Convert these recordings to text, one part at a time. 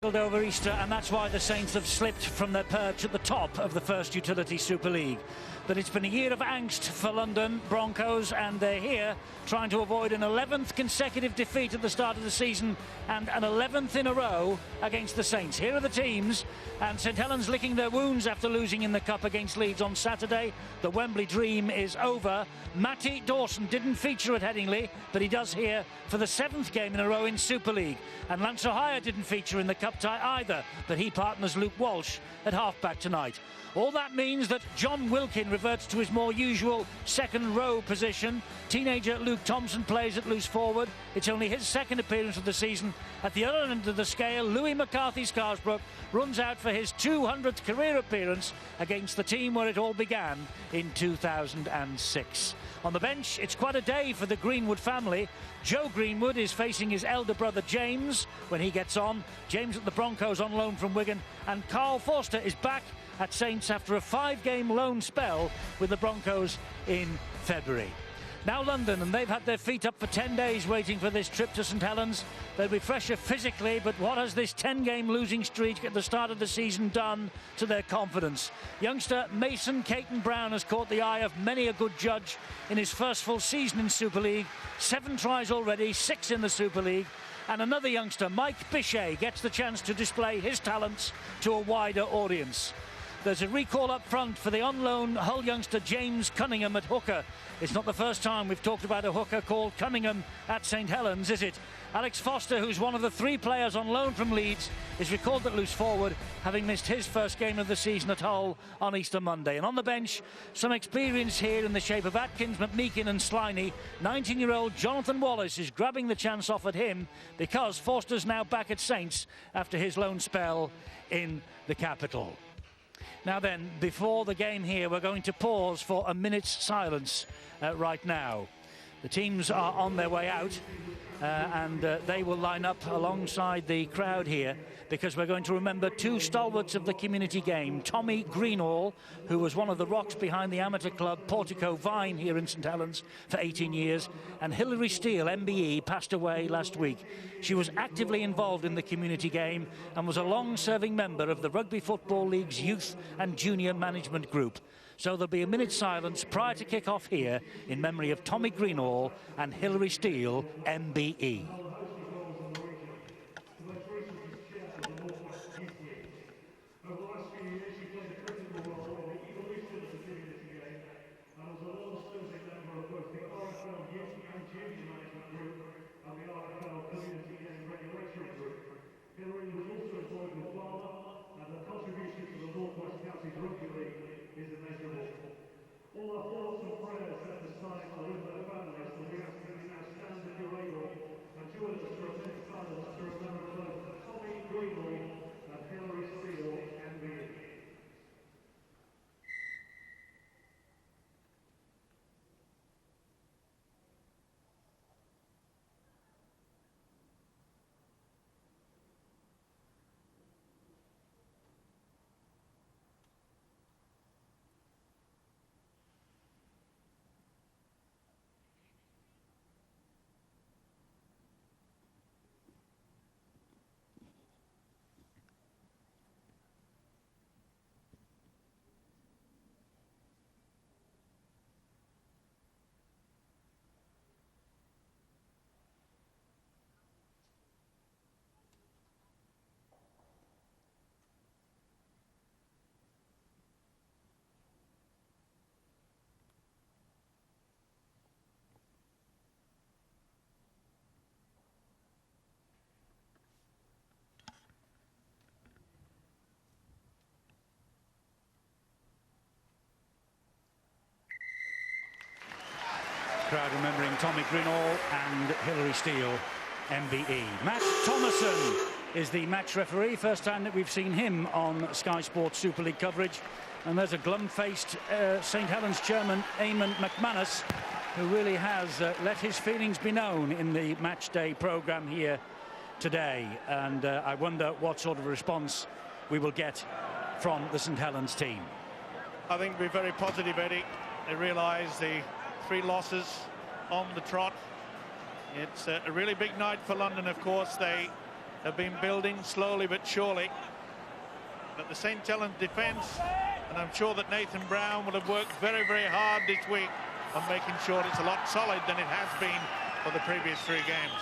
Over Easter, and that's why the Saints have slipped from their perch at the top of the First Utility Super League. But it's been a year of angst for London Broncos, and they're here trying to avoid an 11th consecutive defeat at the start of the season and an 11th in a row against the Saints. Here are the teams, and St Helens licking their wounds after losing in the Cup against Leeds on Saturday. The Wembley dream is over. Matty Dawson didn't feature at Headingley, but he does here for the 7th game in a row in Super League. And Lance O'Hire didn't feature in the Cup tie either, but he partners Luke Walsh at halfback tonight. All that means that John Wilkin reverts to his more usual second row position. Teenager Luke Thompson plays at loose forward. It's only his second appearance of the season. At the other end of the scale, Louis McCarthy-Scarisbrooke runs out for his 200th career appearance against the team where it all began in 2006. On the bench, it's quite a day for the Greenwood family. Joe Greenwood is facing his elder brother James when he gets on. James at the Broncos on loan from Wigan. And Carl Forster is back at Saints after a 5-game loan spell with the Broncos in February. Now London, and they've had their feet up for 10 days waiting for this trip to St Helens. They'll be fresher physically, but what has this 10-game losing streak at the start of the season done to their confidence? Youngster Mason Caton Brown has caught the eye of many a good judge in his first full season in Super League. 7 tries already, 6 in the Super League. And another youngster, Mike Bichet, gets the chance to display his talents to a wider audience. There's a recall up front for the on-loan Hull youngster James Cunningham at hooker. It's not the first time we've talked about a hooker called Cunningham at St Helens, is it? Alex Foster, who's one of the 3 players on loan from Leeds, is recalled at loose forward, having missed his first game of the season at Hull on Easter Monday. And on the bench, some experience here in the shape of Atkins, McMeekin and Sliney. 19-year-old Jonathan Wallace is grabbing the chance offered him because Foster's now back at Saints after his loan spell in the capital. Now then, before the game here, we're going to pause for a minute's silence right now. The teams are on their way out, and they will line up alongside the crowd here because we're going to remember 2 stalwarts of the community game. Tommy Greenall, who was one of the rocks behind the amateur club Portico Vine here in St Helens for 18 years, and Hilary Steele, MBE, passed away last week. She was actively involved in the community game and was a long-serving member of the Rugby Football League's youth and junior management group. So there'll be a minute's silence prior to kick-off here in memory of Tommy Greenall and Hilary Steele, MBE. All our thoughts and prayers set aside for their families, so we ask that you now stand if you're able and join us for a minute's silence to remember both Tommy Greenall and Hilary Steele, MBE. Crowd remembering Tommy Greenall and Hilary Steele, MBE. Matt Thomason is the match referee. First time that we've seen him on Sky Sports Super League coverage. And there's a glum-faced St Helens chairman, Eamon McManus, who really has let his feelings be known in the match day programme here today. And I wonder what sort of response we will get from the St Helens team. I think we're very positive, Eddie. They realise the 3 losses on the trot. It's a really big night for London, of course. They have been building slowly but surely. But the St. Helens defence, and I'm sure that Nathan Brown will have worked very, very hard this week on making sure it's a lot solid than it has been for the previous 3 games.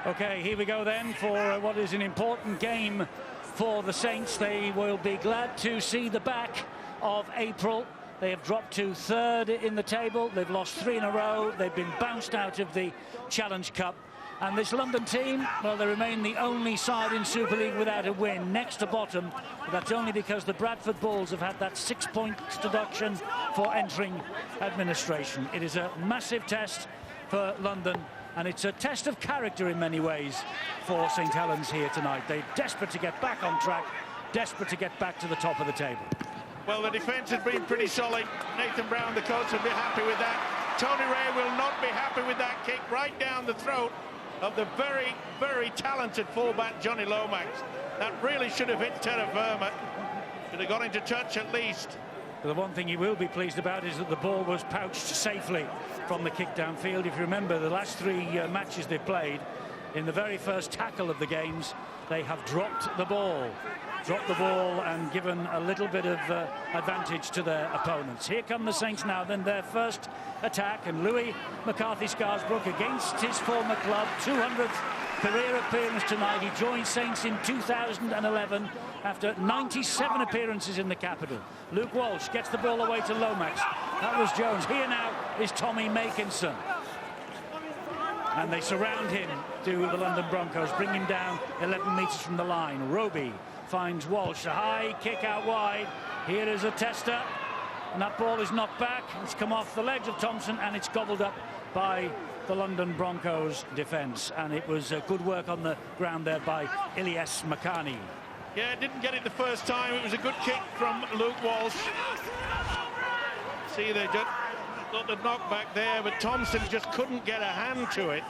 Okay, here we go then for what is an important game for the Saints. They will be glad to see the back of April. They have dropped to 3rd in the table. They've lost 3 in a row. They've been bounced out of the Challenge Cup. And this London team, well, they remain the only side in Super League without a win, next to bottom. But that's only because the Bradford Bulls have had that 6-point deduction for entering administration. It is a massive test for London, and it's a test of character in many ways for St. Helens here tonight. They're desperate to get back on track, desperate to get back to the top of the table. Well, the defence has been pretty solid. Nathan Brown, the coach, will be happy with that. Tony Ray will not be happy with that kick right down the throat of the very, very talented fullback Johnny Lomax. That really should have hit terra firma. Should have got into touch at least. The one thing he will be pleased about is that the ball was pouched safely from the kick downfield. If you remember the last 3 matches they've played, in the very first tackle of the games, they have dropped the ball and given a little bit of advantage to their opponents. Here come the Saints now, then their first attack, and Louis McCarthy-Scarsbrook against his former club, 200th career appearance tonight. He joined Saints in 2011 after 97 appearances in the capital. Luke Walsh gets the ball away to Lomax. That was Jones. Here now is Tommy Makinson. And they surround him to the London Broncos, bring him down 11 metres from the line. Roby finds Walsh, a high kick out wide. Here is a tester, and that ball is knocked back. It's come off the legs of Thompson, and it's gobbled up by the London Broncos defence. And it was good work on the ground there by Ilyas Makani. Yeah, didn't get it the first time. It was a good kick from Luke Walsh. See, they just got the knockback there, but Thompson just couldn't get a hand to it.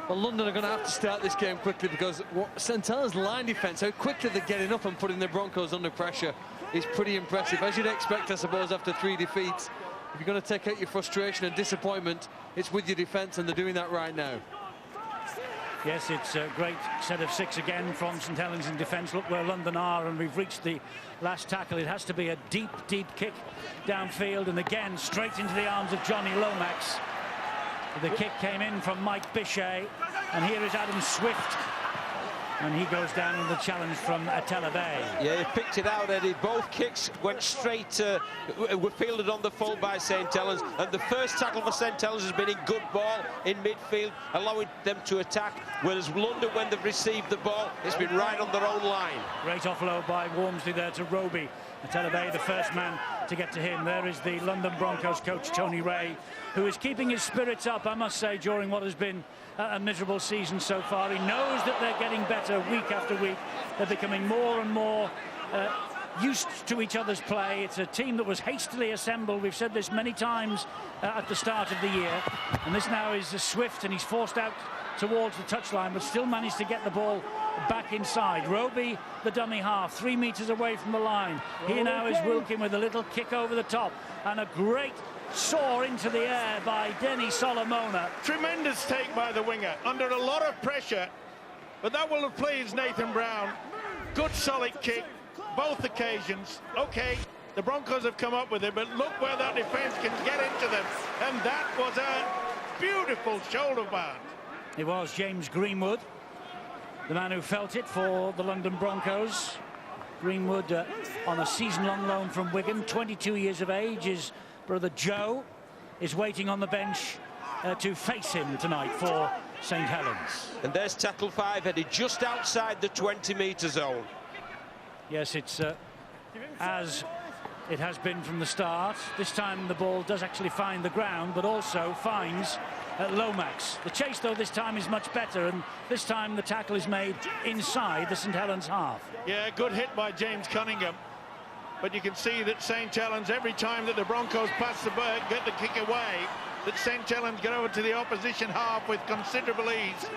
Well, London are going to have to start this game quickly, because St. Helens' line defence, how quickly they're getting up and putting the Broncos under pressure, is pretty impressive. As you'd expect, I suppose, after 3 defeats. If you're going to take out your frustration and disappointment, it's with your defence, and they're doing that right now. Yes, it's a great set of 6 again from St. Helens in defence. Look where London are, and we've reached the last tackle. It has to be a deep, deep kick downfield, and again straight into the arms of Johnny Lomax. The kick came in from Mike Bichet, and here is Adam Swift, and he goes down in the challenge from Attila Bay. Yeah, he picked it out, Eddie. Both kicks went straight, were fielded on the full by St. Helens, and the first tackle for St. Helens has been in good ball in midfield, allowing them to attack, whereas London, when they've received the ball, it's been right on their own line. Great offload by Wormsley there to Roby. Attila Bay, the first man to get to him. There is the London Broncos coach, Tony Ray, who is keeping his spirits up, I must say, during what has been a miserable season so far. He knows that they're getting better week after week. They're becoming more and more used to each other's play. It's a team that was hastily assembled. We've said this many times at the start of the year. And this now is Swift, and he's forced out towards the touchline, but still managed to get the ball back inside. Roby, the dummy half, 3 metres away from the line. Here now is Wilkin with a little kick over the top, and a great soar into the air by Denny Solomona. Tremendous take by the winger, under a lot of pressure, but that will have pleased Nathan Brown. Good solid kick, both occasions. Okay, the Broncos have come up with it, but look where that defence can get into them, and that was a beautiful shoulder bound. It was James Greenwood, the man who felt it for the London Broncos. Greenwood on a season-long loan from Wigan, 22 years of age. His brother Joe is waiting on the bench to face him tonight for St. Helens. And there's tackle 5, Eddie, just outside the 20-metre zone. Yes, it's as it has been from the start. This time the ball does actually find the ground, but also finds Lomax. The chase, though, this time is much better, and this time the tackle is made inside the St. Helens half. Yeah, good hit by James Cunningham. But you can see that St. Helens, every time that the Broncos pass the ball, get the kick away, that St. Helens get over to the opposition half with considerable ease.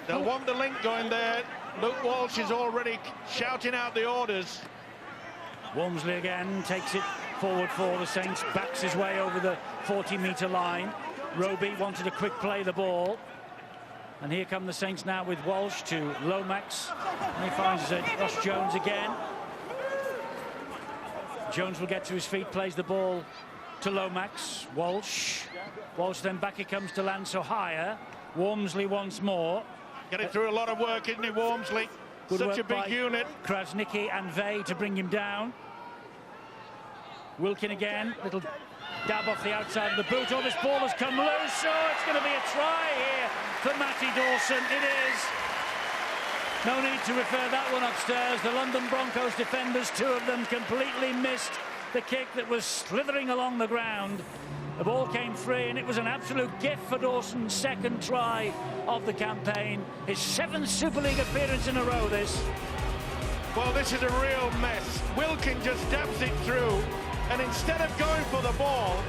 They'll want the link going there. Luke Walsh is already shouting out the orders. Wormsley again takes it forward for the Saints, backs his way over the 40-metre line. Roby wanted to quick play the ball. And here come the Saints now with Walsh to Lomax. And he finds Ross Jones again. Jones will get to his feet, plays the ball to Lomax. Walsh then back it comes to Lanso higher. Wormsley once more. Getting through a lot of work, isn't he, Wormsley? Good Such a big by unit. Krasnicki and Vey to bring him down. Wilkin again, little dab off the outside of the boot. Oh, this ball has come loose. Oh, it's going to be a try here for Matty Dawson. It is. No need to refer that one upstairs. The London Broncos defenders, two of them, completely missed the kick that was slithering along the ground. The ball came free, and it was an absolute gift for Dawson's second try of the campaign. His 7th Super League appearance in a row, this. Well, this is a real mess. Wilkin just dabs it through, and instead of going for the ball,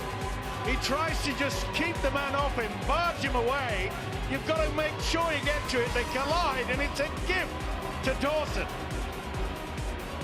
he tries to just keep the man off him, barge him away. You've got to make sure you get to it. They collide, and it's a gift to Dawson.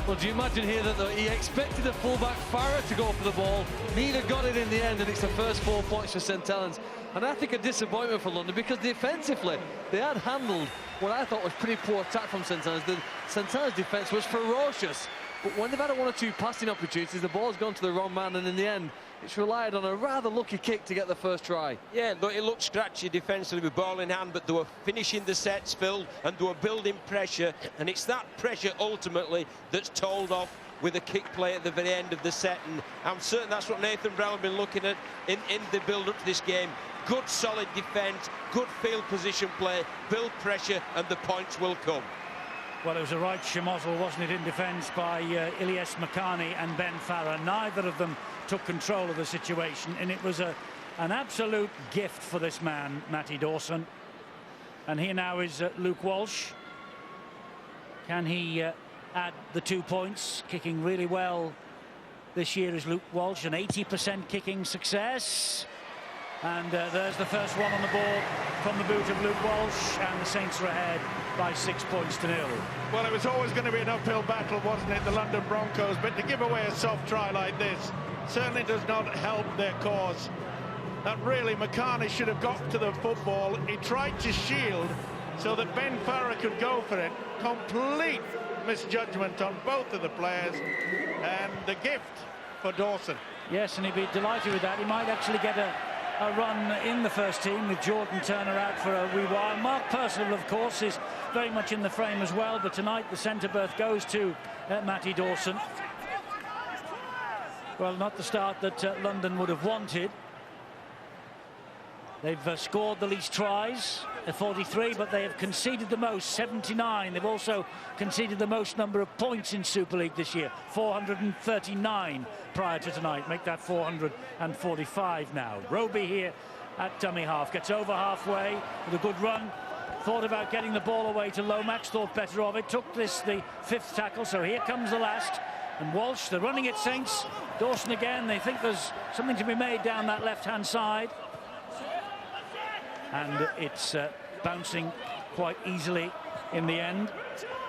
Well, do you imagine here that he expected the fullback Farah to go for the ball. Neither got it in the end, and it's the first 4 points for St Helens. And I think a disappointment for London, because defensively they had handled what I thought was pretty poor attack from St Helens. The St Helens defence was ferocious, but when they've had 1 or 2 passing opportunities, the ball's gone to the wrong man, and in the end it's relied on a rather lucky kick to get the first try. Yeah, look, it looked scratchy defensively with ball in hand, but they were finishing the sets, Phil, and they were building pressure, and it's that pressure ultimately that's told off with a kick play at the very end of the set, and I'm certain that's what Nathan Brown have been looking at in the build-up to this game. Good solid defence, good field position play, build pressure, and the points will come. Well, it was a right schmozzle, wasn't it, in defence by Ilyas Makani and Ben Farah. Neither of them took control of the situation, and it was an absolute gift for this man, Matty Dawson. And here now is Luke Walsh. Can he add the 2 points? Kicking really well this year is Luke Walsh, an 80% kicking success. And there's the first one on the board from the boot of Luke Walsh, and the Saints are ahead by 6 points to 0. Well, it was always going to be an uphill battle, wasn't it, the London Broncos? But to give away a soft try like this certainly does not help their cause. That really, McCartney should have got to the football. He tried to shield so that Ben Farah could go for it. Complete misjudgment on both of the players, and the gift for Dawson. Yes, and he'd be delighted with that. He might actually get a run in the first team with Jordan Turner out for a wee while. Mark Percival, of course, is very much in the frame as well, but tonight the centre berth goes to Matty Dawson. Well, not the start that London would have wanted. They've scored the least tries at 43, but they have conceded the most, 79. They've also conceded the most number of points in Super League this year, 439 prior to tonight. Make that 445 now. Roby here at dummy half, gets over halfway with a good run. Thought about getting the ball away to Lomax, thought better of it. Took this the 5th tackle, so here comes the last. And Walsh, they're running it, Saints. Dawson again, they think there's something to be made down that left-hand side. And it's bouncing quite easily in the end.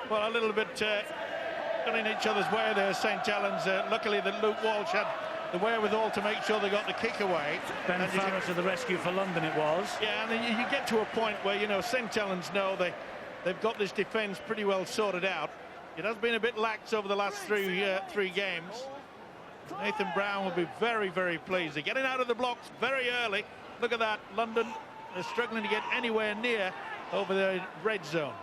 Well, a little bit got in each other's way there, St Helens. Luckily that Luke Walsh had the wherewithal to make sure they got the kick away. Ben Farah to the rescue for London it was. Yeah, and then you get to a point where, you know, St Helens know they've got this defence pretty well sorted out. It has been a bit lax over the last three games. Nathan Brown will be very, very pleased. They're getting out of the blocks very early. Look at that, London. They're struggling to get anywhere near over the red zone.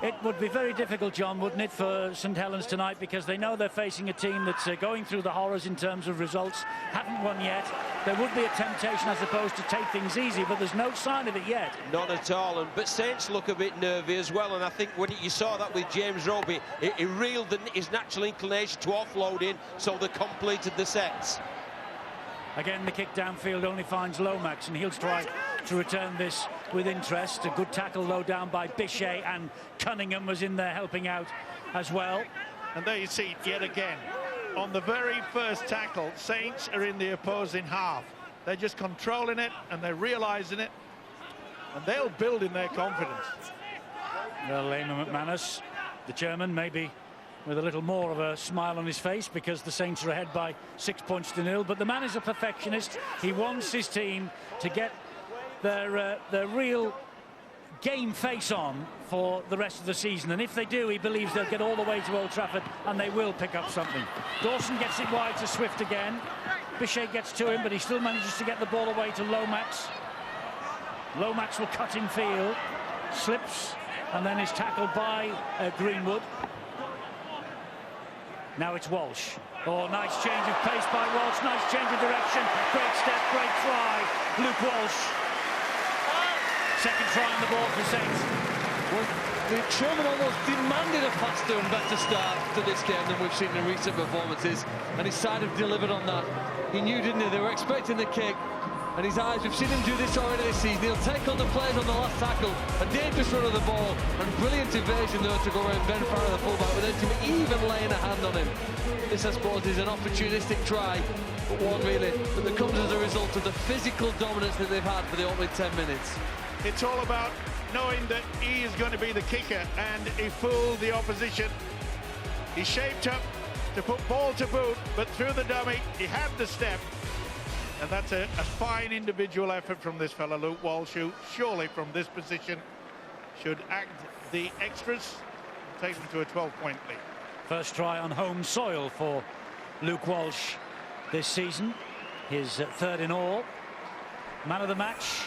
It would be very difficult, John, wouldn't it, for St Helens tonight, because they know they're facing a team that's going through the horrors in terms of results, haven't won yet. There would be a temptation, I suppose, to take things easy, but there's no sign of it yet. Not at all, but Saints look a bit nervy as well, and I think when you saw that with James Roby, he reeled his natural inclination to offload in, so they completed the sets. Again, the kick downfield only finds Lomax, and he'll try to return this with interest. A good tackle low down by Bichet, and Cunningham was in there helping out as well. And there you see it yet again. On the very first tackle, Saints are in the opposing half. They're just controlling it, and they're realising it, and they'll build in their confidence. Well, Lehman McManus, the chairman, maybe with a little more of a smile on his face, because the Saints are ahead by 6 points to 0. But the man is a perfectionist. He wants his team to get their real game face on for the rest of the season, and if they do, he believes they'll get all the way to Old Trafford and they will pick up something. Dawson gets it wide to Swift again. Bichet gets to him, but he still manages to get the ball away to Lomax. Lomax will cut in field, slips, and then is tackled by Greenwood. Now it's Walsh. Oh, nice change of pace by Walsh, nice change of direction, great step, great try, Luke Walsh. Second try on the ball for Saints. Well, the Sherman almost demanded a faster and better start to this game than we've seen in recent performances, and his side have delivered on that. He knew, didn't he? They were expecting the kick, and his eyes, we've seen him do this already this season. He'll take on the players on the last tackle, a dangerous run of the ball, and brilliant evasion though to go around Ben Farrell, the fullback, without him even laying a hand on him. This, I suppose, is an opportunistic try, but one really that comes as a result of the physical dominance that they've had for the opening 10 minutes. It's all about knowing that he is going to be the kicker, and he fooled the opposition. He shaped up to put ball to boot, but through the dummy, he had the step. And that's a fine individual effort from this fella, Luke Walsh, who surely from this position should act the extras, take them to a 12-point lead. First try on home soil for Luke Walsh this season, his third in all. Man of the match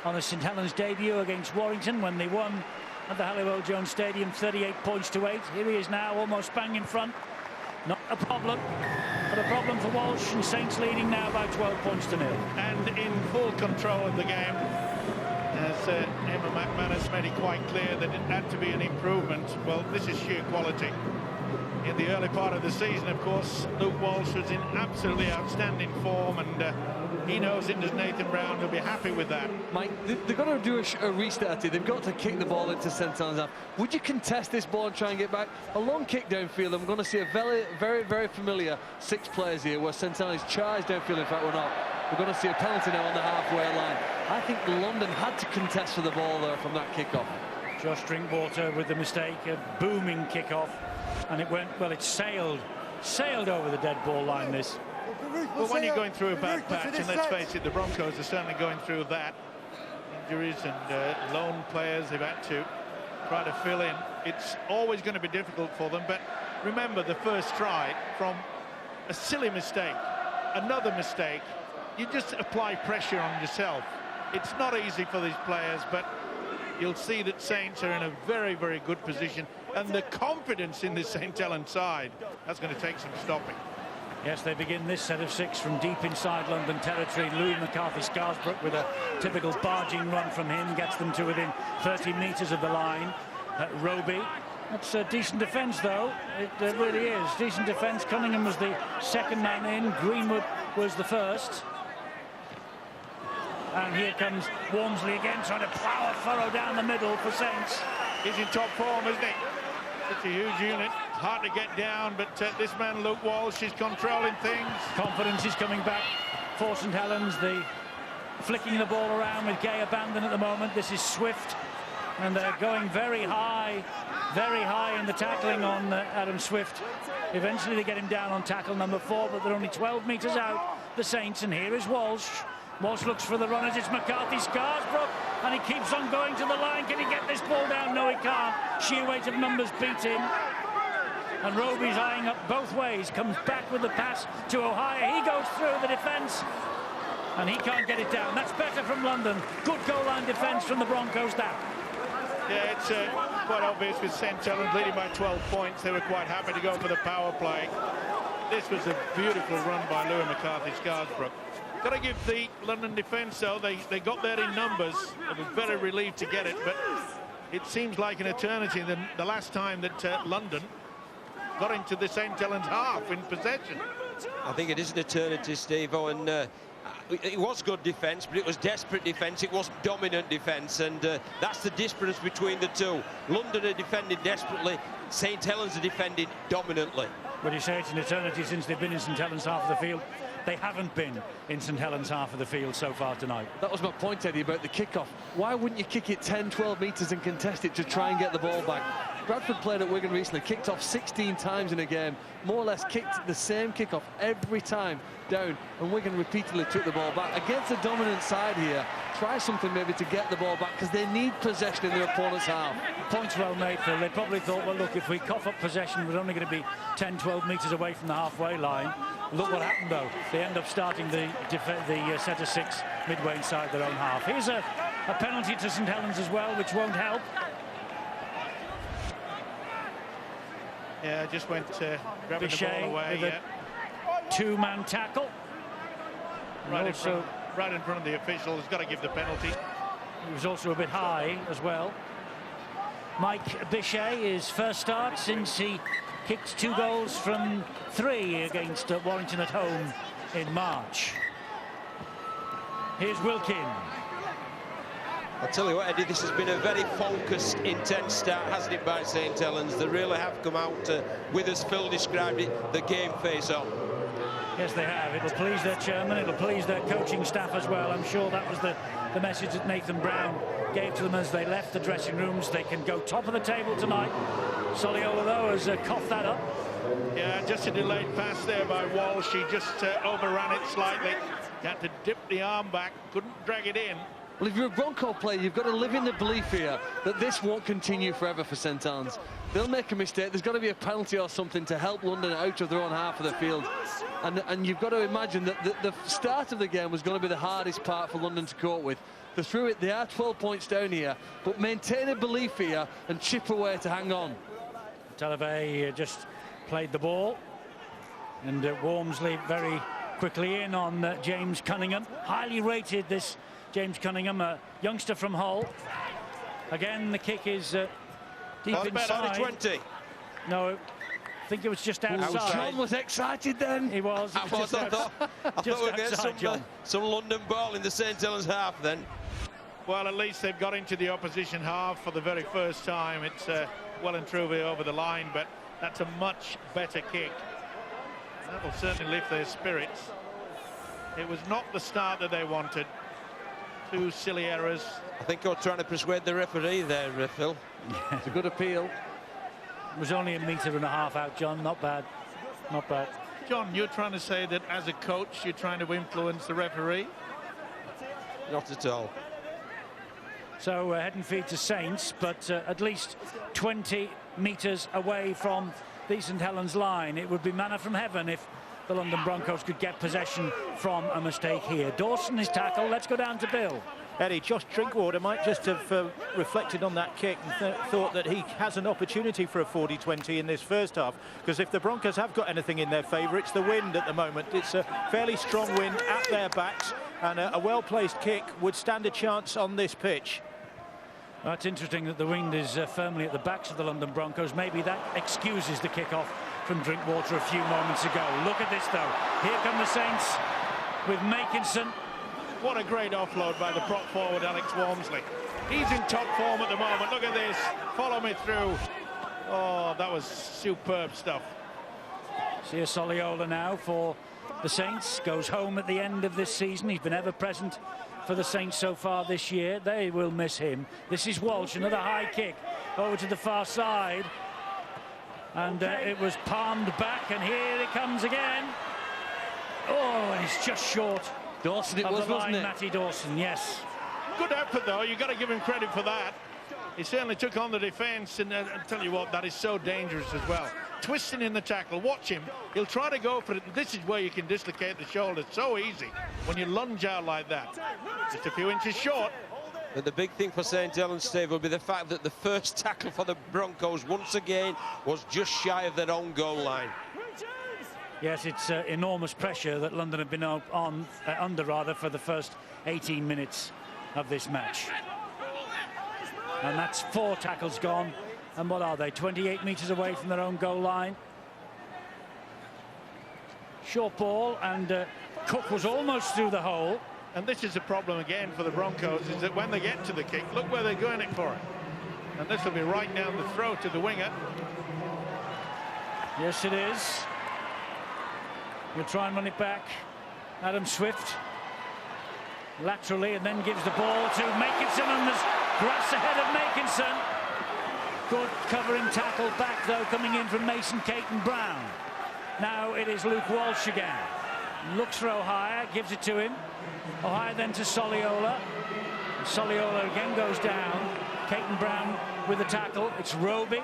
on the St Helens debut against Warrington when they won at the Halliwell Jones Stadium 38 points to 8. Here he is now, almost bang in front. Not a problem, but a problem for Walsh, and Saints leading now by 12 points to 0. And in full control of the game, as Emma McManus made it quite clear that it had to be an improvement. Well, this is sheer quality. In the early part of the season, of course, Luke Walsh was in absolutely outstanding form, and he knows it, does Nathan Brown. He'll be happy with that. Mike, they've got to do a restart here. They've got to kick the ball into St Helens half. Would you contest this ball and try and get back? A long kick downfield. I'm going to see a very familiar 6 players here where St Helens charge downfield. In fact, we're not. We're going to see a penalty now on the halfway line. I think London had to contest for the ball there from that kickoff. Josh Drinkwater with the mistake, a booming kickoff, and it went, well, it sailed over the dead ball line, this. Well, when you're going through a bad patch, and let's face it, the Broncos are certainly going through that. Injuries and lone players they've had to try to fill in. It's always going to be difficult for them, but remember the first try from a silly mistake, another mistake, you just apply pressure on yourself. It's not easy for these players, but you'll see that Saints are in a very good position, and the confidence in this St Helens side, that's going to take some stopping. Yes, they begin this set of 6 from deep inside London territory. Louis McCarthy-Scarsbrook with a typical barging run from him gets them to within 30 metres of the line. Roby, that's a decent defence though, it really is. Decent defence. Cunningham was the second man in, Greenwood was the first. And here comes Walmsley again, trying to plough a furrow down the middle for Saints. He's in top form, isn't he? Such a huge unit, hard to get down, but this man Luke Walsh is controlling things. Confidence is coming back for St Helens. The flicking the ball around with gay abandon at the moment. This is Swift, and they're going very high in the tackling on Adam Swift. Eventually they get him down on tackle number 4, but they're only 12 metres out, the Saints, and here is Walsh. Walsh looks for the runners. It's McCarthy-Scarsbrook, and he keeps on going to the line. Can he get this ball down? No, he can't. Sheer weight of numbers beat him. And Roby's eyeing up both ways. Comes back with the pass to O'Hire. He goes through the defence, and he can't get it down. That's better from London. Good goal line defence from the Broncos, that. Yeah, it's quite obvious with St Helens leading by 12 points. They were quite happy to go for the power play. This was a beautiful run by Louis McCarthy-Scarsbrook. Got to give the London defence, though, they got there in numbers. They were very relieved to get it, but it seems like an eternity the last time that London got into the St Helens half in possession. I think it is an eternity, Steve-O, and it was good defence, but it was desperate defence. It wasn't dominant defence, and that's the difference between the two. London are defending desperately, St Helens are defending dominantly. Well, you say it's an eternity since they've been in St Helens half of the field. They haven't been in St Helens half of the field so far tonight. That was my point, Eddie, about the kickoff. Why wouldn't you kick it 10, 12 metres and contest it to try and get the ball back? Bradford played at Wigan recently, kicked off 16 times in a game, more or less kicked the same kick-off every time down, and Wigan repeatedly took the ball back. Against a dominant side here, try something maybe to get the ball back, because they need possession in their opponent's half. Points well made, Phil. They probably thought, well, look, if we cough up possession, we're only going to be 10, 12 metres away from the halfway line. Look what happened, though. They end up starting the set of 6 midway inside their own half. Here's a penalty to St Helens as well, which won't help. Yeah, just went grabbing the ball away. With a two-man tackle. Right in front of the official. Has got to give the penalty. He was also a bit high as well. Mike Bichet, his first start since he kicked 2 goals from 3 against Warrington at home in March. Here's Wilkin. I'll tell you what, Eddie, this has been a very focused, intense start, hasn't it, by St Helens? They really have come out with, as Phil described it, the game face on. Yes, they have. It'll please their chairman, it'll please their coaching staff as well. I'm sure that was the message that Nathan Brown gave to them as they left the dressing rooms. They can go top of the table tonight. Soliola, though, has coughed that up. Yeah, just a delayed pass there by Walsh. He just overran it slightly. He had to dip the arm back, couldn't drag it in. Well, if you're a Bronco player, you've got to live in the belief here that this won't continue forever for St Helens. They'll make a mistake. There's got to be a penalty or something to help London out of their own half of the field. And you've got to imagine that the start of the game was going to be the hardest part for London to cope with. They're through it. They are 12 points down here. But maintain a belief here and chip away to hang on. Talavay just played the ball. And Wormsley very quickly in on James Cunningham. Highly rated, this James Cunningham, a youngster from Hull. Again, the kick is deep inside. Out of 20. No, I think it was just outside. John was excited then. He was. I thought we'd get some London ball in the St Helens half then. Well, at least they've got into the opposition half for the very first time. It's well and truly over the line, but that's a much better kick. That will certainly lift their spirits. It was not the start that they wanted. 2 silly errors. I think you're trying to persuade the referee there, Phil. It's a good appeal. It was only 1.5 meters out, John. Not bad. Not bad. John, you're trying to say that as a coach, you're trying to influence the referee? Not at all. So head and feet to Saints, but at least 20 metres away from the St Helens line. It would be manna from heaven if the London Broncos could get possession from a mistake here. Dawson is tackled. Let's go down to Bill. Eddie, Josh Drinkwater might just have reflected on that kick and thought that he has an opportunity for a 40-20 in this first half, because if the Broncos have got anything in their favour, it's the wind at the moment. It's a fairly strong wind at their backs, and a well-placed kick would stand a chance on this pitch. Well, it's interesting that the wind is firmly at the backs of the London Broncos. Maybe that excuses the kick-off from Drinkwater a few moments ago. Look at this, though. Here come the Saints with Makinson. What a great offload by the prop forward, Alex Wormsley. He's in top form at the moment. Look at this. Follow me through. Oh, that was superb stuff. Sia Soliola now for the Saints. Goes home at the end of this season. He's been ever present for the Saints so far this year. They will miss him. This is Walsh, another high kick over to the far side. And it was palmed back, and here it comes again. Oh, and it's just short. Dawson, it was, wasn't it? Matty Dawson, yes. Good effort, though. You've got to give him credit for that. He certainly took on the defence, and I'll tell you what, that is so dangerous as well. Twisting in the tackle. Watch him. He'll try to go for it. This is where you can dislocate the shoulder. So easy when you lunge out like that. Just a few inches short. But the big thing for St Helens, Steve, will be the fact that the first tackle for the Broncos, once again, was just shy of their own goal line. Yes, it's enormous pressure that London have been under for the first 18 minutes of this match. And that's 4 tackles gone. And what are they, 28 metres away from their own goal line? Short ball, and Cook was almost through the hole. And this is a problem again for the Broncos, is that when they get to the kick, look where they're going it for it. And this will be right down the throat of the winger. Yes, it is. He'll try and run it back. Adam Swift laterally, and then gives the ball to Makinson, and there's grass ahead of Makinson. Good covering tackle back, though, coming in from Mason Caton Brown. Now it is Luke Walsh again. Looks for O'Hire, gives it to him. O'Hire then to Soliola. Soliola again goes down. Caton Brown with the tackle. It's Roby.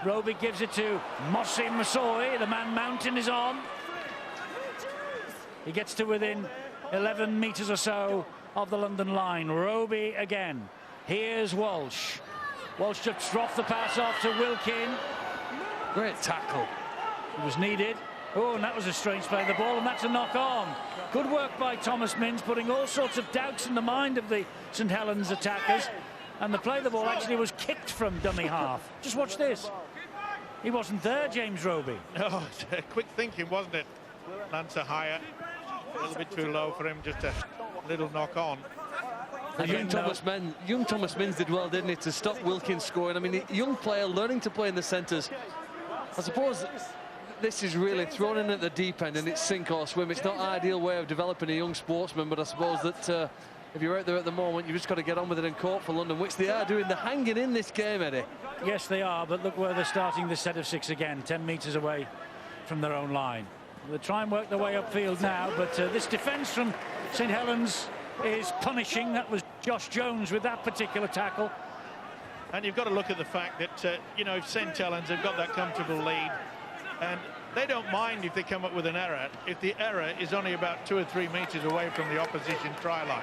Roby gives it to Mossy Masoi. The man mountain is on. He gets to within 11 metres or so of the London line. Roby again. Here's Walsh. Walsh just dropped the pass off to Wilkin. Great tackle. It was needed. Oh, and that was a strange play of the ball, and that's a knock on. Good work by Thomas Minns, putting all sorts of doubts in the mind of the St Helens attackers. And the play of the ball actually was kicked from dummy half. Just watch this. He wasn't there, James Roby. Oh, quick thinking, wasn't it? Lance O'Hire, a little bit too low for him, just a little knock on. And young Thomas Minns did well, didn't he, to stop Wilkins scoring. I mean, a young player learning to play in the centres. I suppose this is really thrown in at the deep end, and it's sink or swim. It's not an ideal way of developing a young sportsman, but I suppose that if you're out there at the moment, you've just got to get on with it and court for London, which they are doing. They're hanging in this game, Eddie. Yes, they are, but look where they're starting this set of 6 again, 10 metres away from their own line. They try and work their way upfield now, but this defence from St Helens is punishing. That was Josh Jones with that particular tackle. And you've got to look at the fact that, you know, if St Helens have got that comfortable lead, and they don't mind if they come up with an error, if the error is only about 2 or 3 metres away from the opposition try line.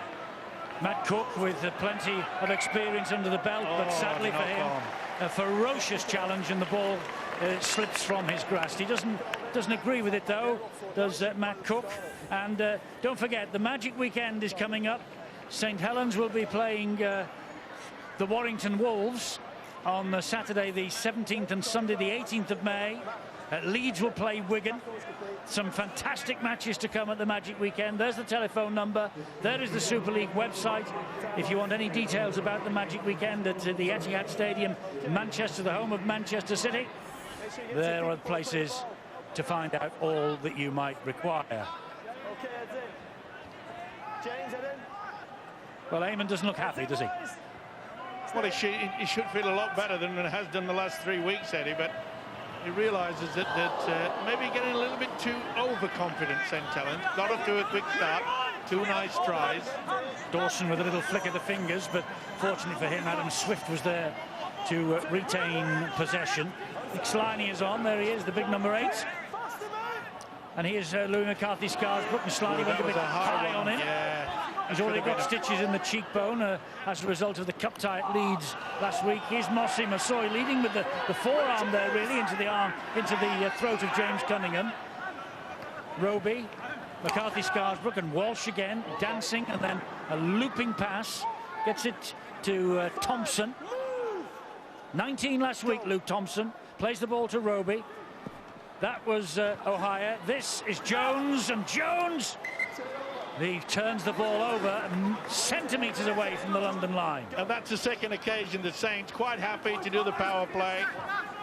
Matt Cook with plenty of experience under the belt, but sadly for him, a ferocious challenge, and the ball slips from his grasp. He doesn't agree with it, though, does Matt Cook. And don't forget, the Magic Weekend is coming up. St Helens will be playing the Warrington Wolves on Saturday the 17th and Sunday the 18th of May. Leeds will play Wigan. Some fantastic matches to come at the Magic Weekend. There's the telephone number. There is the Super League website. If you want any details about the Magic Weekend at the Etihad Stadium, Manchester, the home of Manchester City, there are places to find out all that you might require. Well, Eamon doesn't look happy, does he? Well, he should feel a lot better than it has done the last 3 weeks, Eddie, but he realises that maybe getting a little bit too overconfident, St Helens. Got off to a quick start, 2 nice tries. Dawson with a little flick of the fingers, but fortunately for him, Adam Swift was there to retain possession. Nick Sliney is on, there he is, the big number 8. And here's Louis McCarthy Scarsbrook, and Sliney went a bit high on him. Yeah. He's already got stitches in the cheekbone as a result of the cup tie at Leeds last week. Here's Mossy Masoi leading with the forearm there, really, into the throat of James Cunningham. Roby, McCarthy Scarsbrook, and Walsh again, dancing, and then a looping pass. Gets it to Thompson. 19 last week, Luke Thompson. Plays the ball to Roby. That was O'Hire. This is Jones, and Jones... He turns the ball over centimetres away from the London line. And that's the second occasion the Saints quite happy to do the power play.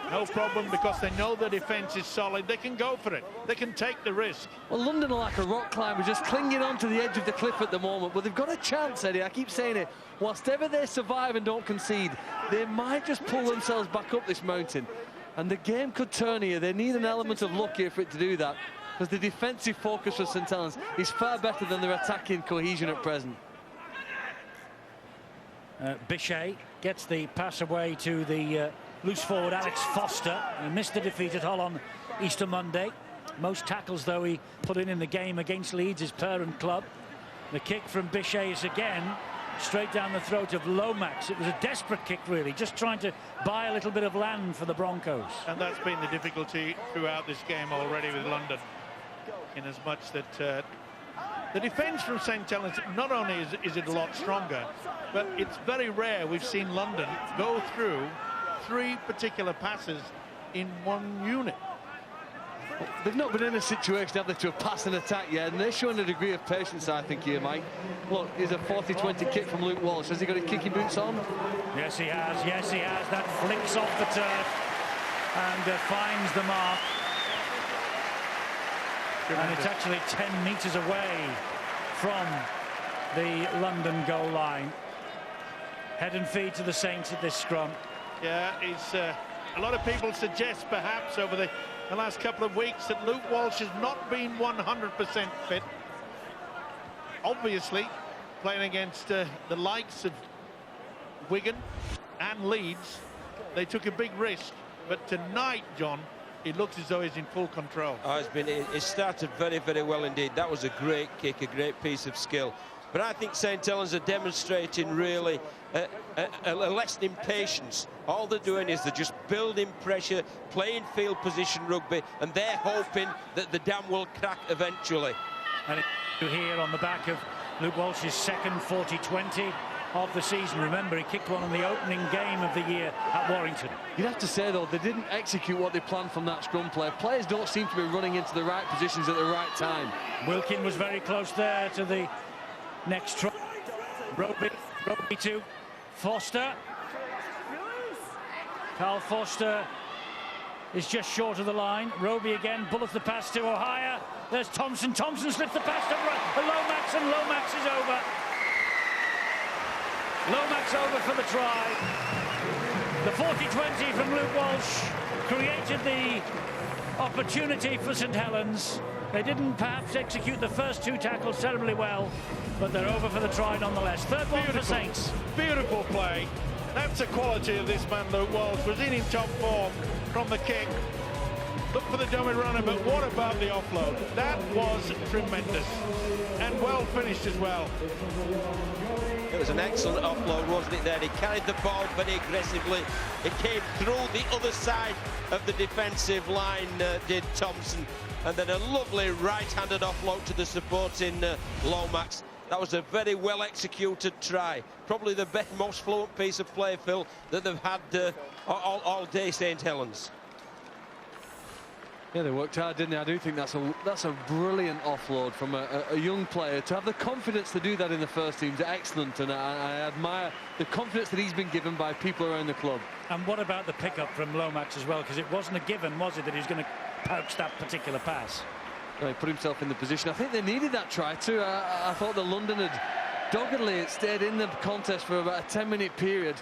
No problem, because they know the defence is solid. They can go for it. They can take the risk. Well, London are like a rock climber, just clinging on to the edge of the cliff at the moment. But they've got a chance, Eddie. I keep saying it. Whilst ever they survive and don't concede, they might just pull themselves back up this mountain. And the game could turn here. They need an element of luck here for it to do that, because the defensive focus for St Helens is far better than their attacking cohesion at present. Bichet gets the pass away to the loose forward Alex Foster. He missed the defeat at Hull on Easter Monday. Most tackles, though, he put in the game against Leeds, his parent club. The kick from Bichet is again straight down the throat of Lomax. It was a desperate kick, really, just trying to buy a little bit of land for the Broncos. And that's been the difficulty throughout this game already with London, in as much that the defence from St Helens, not only is it a lot stronger, but it's very rare we've seen London go through 3 particular passes in one unit. They've not been in a situation, have they, to a pass and attack yet, and they're showing a degree of patience, I think, here, Mike. Look, here's a 40-20 kick from Luke Walsh. Has he got his kicking boots on? Yes, he has. Yes, he has. That flicks off the turf and finds the mark. And it's actually 10 metres away from the London goal line. Head and feet to the Saints at this scrum. Yeah, he's a lot of people suggest perhaps over the last couple of weeks that Luke Walsh has not been 100% fit. Obviously, playing against the likes of Wigan and Leeds, they took a big risk. But tonight, John, it looks as though he's in full control. Oh, it started very, very well indeed. That was a great kick, a great piece of skill. But I think St Helens are demonstrating really a lesson in patience. All they're doing is they're just building pressure, playing field position rugby, and they're hoping that the dam will crack eventually. And here on the back of Luke Walsh's second 40-20 of the season. Remember, he kicked one in the opening game of the year at Warrington. You'd have to say, though, they didn't execute what they planned from that scrum play. Players don't seem to be running into the right positions at the right time. Wilkin was very close there to the next try. Roby to Foster. Carl Foster is just short of the line. Roby again, bullets the pass to O'Hire. There's Thompson. Thompson slips the pass to Lomax, and Lomax is over. Lomax over for the try. The 40-20 from Luke Walsh created the opportunity for St Helens. They didn't perhaps execute the first two tackles terribly well, but they're over for the try nonetheless. Third one for Saints. Beautiful play. That's the quality of this man, Luke Walsh. Was in top form from the kick. Look for the dummy runner, but what about the offload? That was tremendous. And well finished as well. It was an excellent offload, wasn't it, there? He carried the ball very aggressively. It came through the other side of the defensive line, did Thompson. And then a lovely right-handed offload to the supporting Lomax. That was a very well-executed try. Probably the most fluent piece of play, Phil, that they've had all day, St Helens. Yeah, they worked hard, didn't they? I do think that's a brilliant offload from a young player. To have the confidence to do that in the first team is excellent, and I admire the confidence that he's been given by people around the club. And what about the pickup from Lomax as well? Because it wasn't a given, was it, that he was going to pouch that particular pass? Well, he put himself in the position. I think they needed that try too. I thought the London had doggedly stayed in the contest for about a 10-minute period.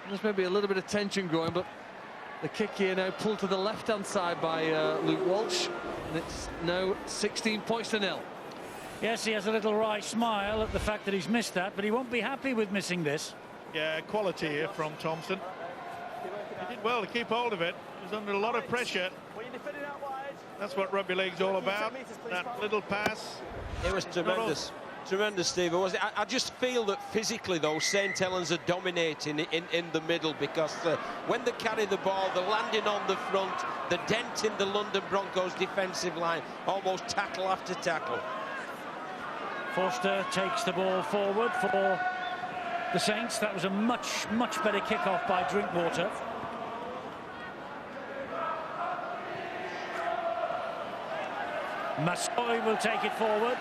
There's maybe a little bit of tension growing, but the kick here now pulled to the left-hand side by Luke Walsh. And it's now 16 points to 0. Yes, he has a little wry smile at the fact that he's missed that, but he won't be happy with missing this. Yeah, quality here from Thompson. He did well to keep hold of it. He was under a lot of pressure. That's what rugby league's all about. That little pass. It was tremendous. Tremendous, Steve. I just feel that physically, though, St Helens are dominating in the middle, because when they carry the ball, they're landing on the front, they're denting the London Broncos defensive line, almost tackle after tackle. Forster takes the ball forward for the Saints. That was a much, much better kick-off by Drinkwater. Massoy will take it forward.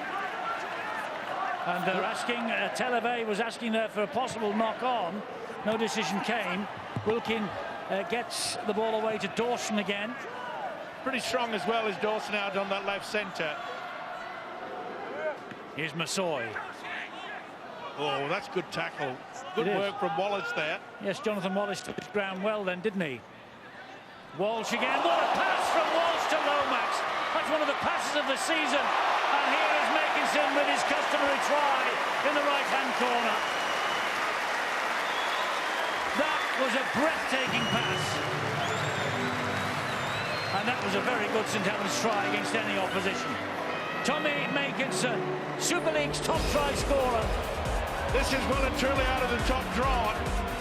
And they're asking, Televe was asking there for a possible knock-on. No decision came. Wilkin gets the ball away to Dawson again. Pretty strong as well as Dawson out on that left centre. Here's Massoy. Oh, that's good tackle. Good work from Wallace there. Yes, Jonathan Wallace took his ground well then, didn't he? Walsh again. What a pass from Walsh to Lomax. That's one of the passes of the season. And here is Makinson with his customary try in the right-hand corner. That was a breathtaking pass. And that was a very good St Helens try against any opposition. Tommy Makinson, Super League's top try scorer. This is well and truly out of the top draw.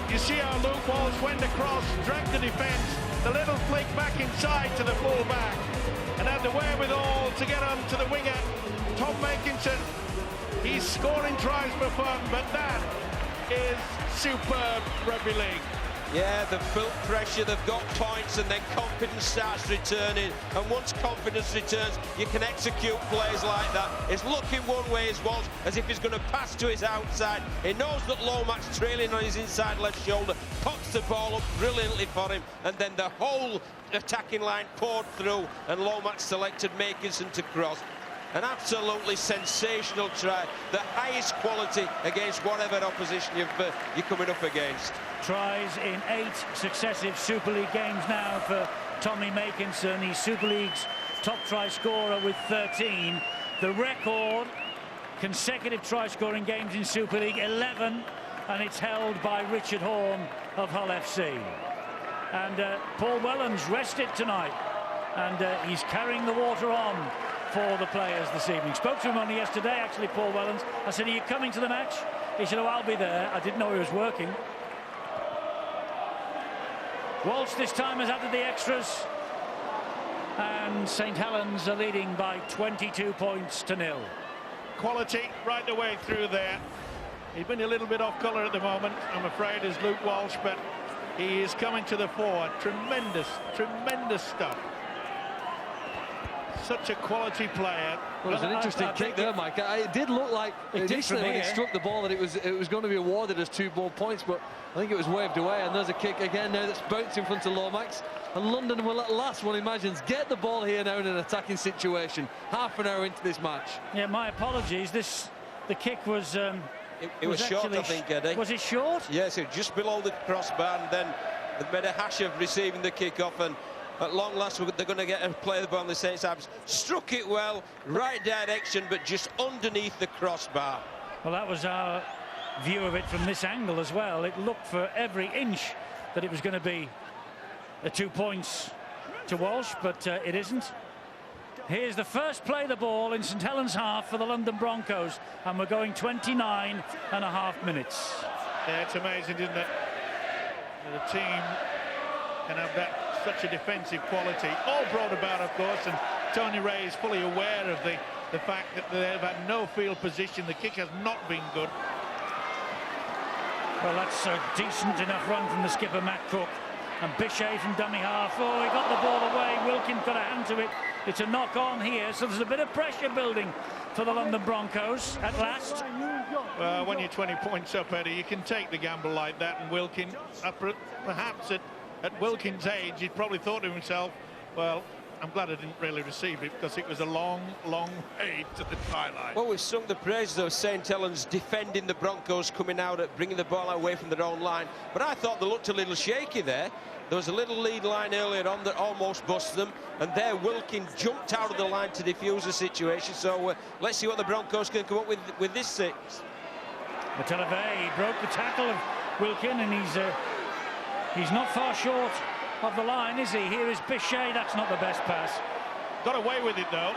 You see how Luke Walsh went across, dragged the defence, the little flick back inside to the full-back, and had the wherewithal to get on to the winger, Tom Makinson. He's scoring tries for fun, but that is superb rugby league. Yeah, they've built pressure, they've got points, and then confidence starts returning. And once confidence returns, you can execute plays like that. It's looking one way as Walsh, as if he's going to pass to his outside. He knows that Lomax trailing on his inside left shoulder, pops the ball up brilliantly for him, and then the whole attacking line poured through, and Lomax selected Makinson to cross. An absolutely sensational try, the highest quality against whatever opposition you're coming up against. Tries in 8 successive Super League games now for Tommy Makinson. He's Super League's top try scorer with 13. The record consecutive try scoring games in Super League, 11, and it's held by Richard Horn of Hull FC. And Paul Wellens rested tonight, and he's carrying the water on for the players this evening. Spoke to him only yesterday, actually, Paul Wellens. I said, are you coming to the match? He said, oh, I'll be there. I didn't know he was working. Walsh this time has added the extras, and St Helens are leading by 22 points to 0. Quality right the way through there. He's been a little bit off colour at the moment, I'm afraid, is Luke Walsh, but he is coming to the fore. Tremendous, tremendous stuff. Such a quality player. Well, it was an interesting kick there, Mike. It did look like initially when he struck the ball that it was going to be awarded as 2 more points, but I think it was waved away, and there's a kick again now that's bounced in front of Lomax, and London will at last, one imagines, get the ball here now in an attacking situation. Half an hour into this match. Yeah, my apologies. The kick was it was short, I think, Eddie. Was it short? Yes, it was just below the crossbar, and then they made a hash of receiving the kick off, and at long last they're going to get a play the ball on the Saints. Struck it well, right direction, but just underneath the crossbar. Well, that was our view of it from this angle as well. It looked for every inch that it was going to be 2 points to Walsh, but it isn't. Here's the first play the ball in St Helens half for the London Broncos, and we're going 29.5 minutes. Yeah, it's amazing, isn't it? The team can have such a defensive quality, all brought about, of course, and Tony Ray is fully aware of the fact that they've had no field position. The kick has not been good. Well, that's a decent enough run from the skipper, Matt Cook. And Bichet from dummy half. Oh, he got the ball away. Wilkins got a hand to it. It's a knock on here, so there's a bit of pressure building for the London Broncos at last. Well, when you're 20 points up, Eddie, you can take the gamble like that. And Wilkins, perhaps at Wilkins' age, he'd probably thought to himself, well, I'm glad I didn't really receive it, because it was a long, long way to the try line. Well, we've sung the praises of St Helens defending the Broncos, coming out at bringing the ball away from their own line. But I thought they looked a little shaky there. There was a little lead line earlier on that almost busted them, and there Wilkins jumped out of the line to defuse the situation. So let's see what the Broncos can come up with this 6. Mateleve broke the tackle of Wilkins, and he's not far short of the line, is he? Here is Bichet. That's not the best pass. Got away with it, though.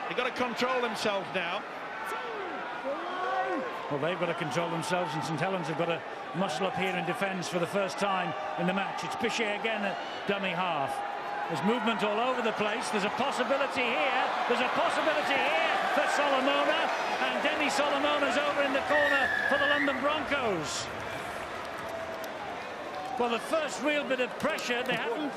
They've got to control themselves now. Well, they've got to control themselves, and St Helens have got to muscle up here in defence for the first time in the match. It's Bichet again at dummy half. There's movement all over the place. There's a possibility here. There's a possibility here for Solomona, and Denny Solomona's over in the corner for the London Broncos. Well, the first real bit of pressure, they haven't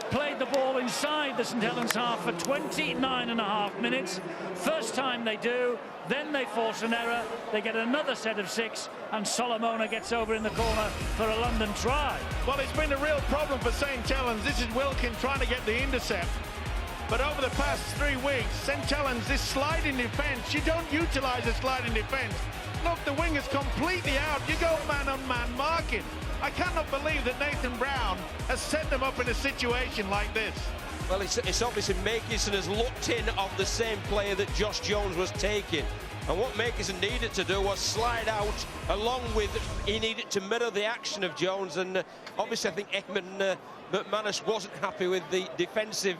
played the ball inside the St Helens half for 29.5 minutes. First time they do, then they force an error. They get another set of 6, and Solomona gets over in the corner for a London try. Well, it's been a real problem for St Helens. This is Wilkins trying to get the intercept. But over the past 3 weeks, St Helens, this sliding defence, you don't utilise a sliding defence. Look, the wing is completely out. You go man-on-man marking. I cannot believe that Nathan Brown has set them up in a situation like this. Well, it's obviously Makinson has looked in on the same player that Josh Jones was taking. And what Makinson needed to do was slide out along with, he needed to mirror the action of Jones. And obviously I think Ekman McManus wasn't happy with the defensive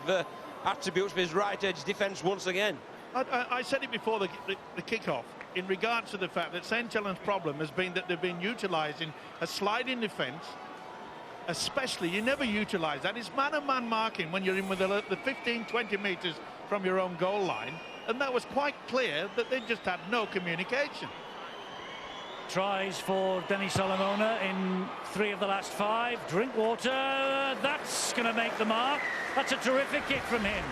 attributes of his right edge defence once again. I said it before the kick-off, in regards to the fact that St Helens' problem has been that they've been utilising a sliding defence. Especially, you never utilise that. It's man-on-man marking when you're in with the 15-20 metres from your own goal line, and that was quite clear that they just had no communication. Tries for Denny Solomona in 3 of the last 5. Drinkwater, that's going to make the mark. That's a terrific kick from him.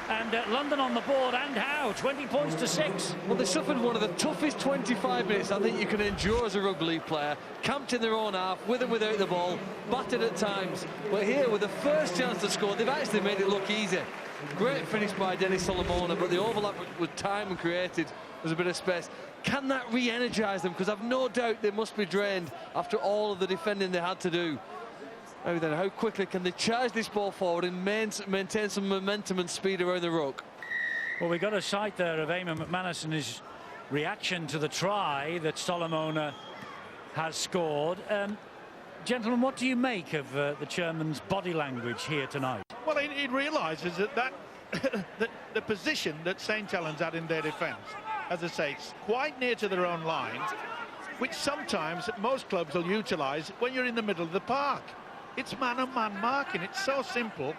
And London on the board, and how? 20 points to 6. Well, they suffered one of the toughest 25 minutes I think you can endure as a rugby league player. Camped in their own half, with and without the ball, battered at times. But here, with the first chance to score, they've actually made it look easy. Great finish by Dennis Solomona, but the overlap with time created was a bit of space. Can that re-energise them? Because I've no doubt they must be drained after all of the defending they had to do. Maybe then, how quickly can they charge this ball forward and maintain some momentum and speed around the ruck? Well, we got a sight there of Eamon McManus and his reaction to the try that Solomona has scored. Gentlemen, what do you make of the chairman's body language here tonight? Well, he realises that the position that St. Helens had in their defence, as I say, it's quite near to their own line, which sometimes most clubs will utilise when you're in the middle of the park. It's man-on-man marking. It's so simple.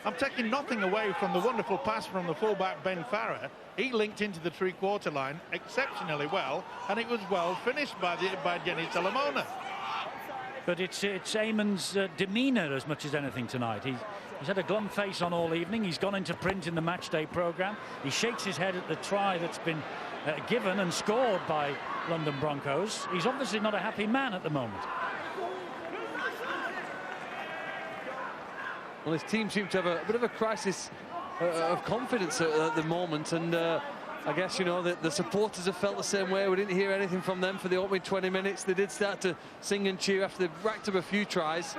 I'm taking nothing away from the wonderful pass from the fullback Ben Farrer. He linked into the three-quarter line exceptionally well, and it was well finished by Dennis Solomona. But it's Eamon's demeanour as much as anything tonight. He's had a glum face on all evening. He's gone into print in the matchday programme. He shakes his head at the try that's been given and scored by London Broncos. He's obviously not a happy man at the moment. Well, his team seemed to have a bit of a crisis of confidence at the moment, and I guess, you know, the supporters have felt the same way. We didn't hear anything from them for the opening 20 minutes. They did start to sing and cheer after they've racked up a few tries.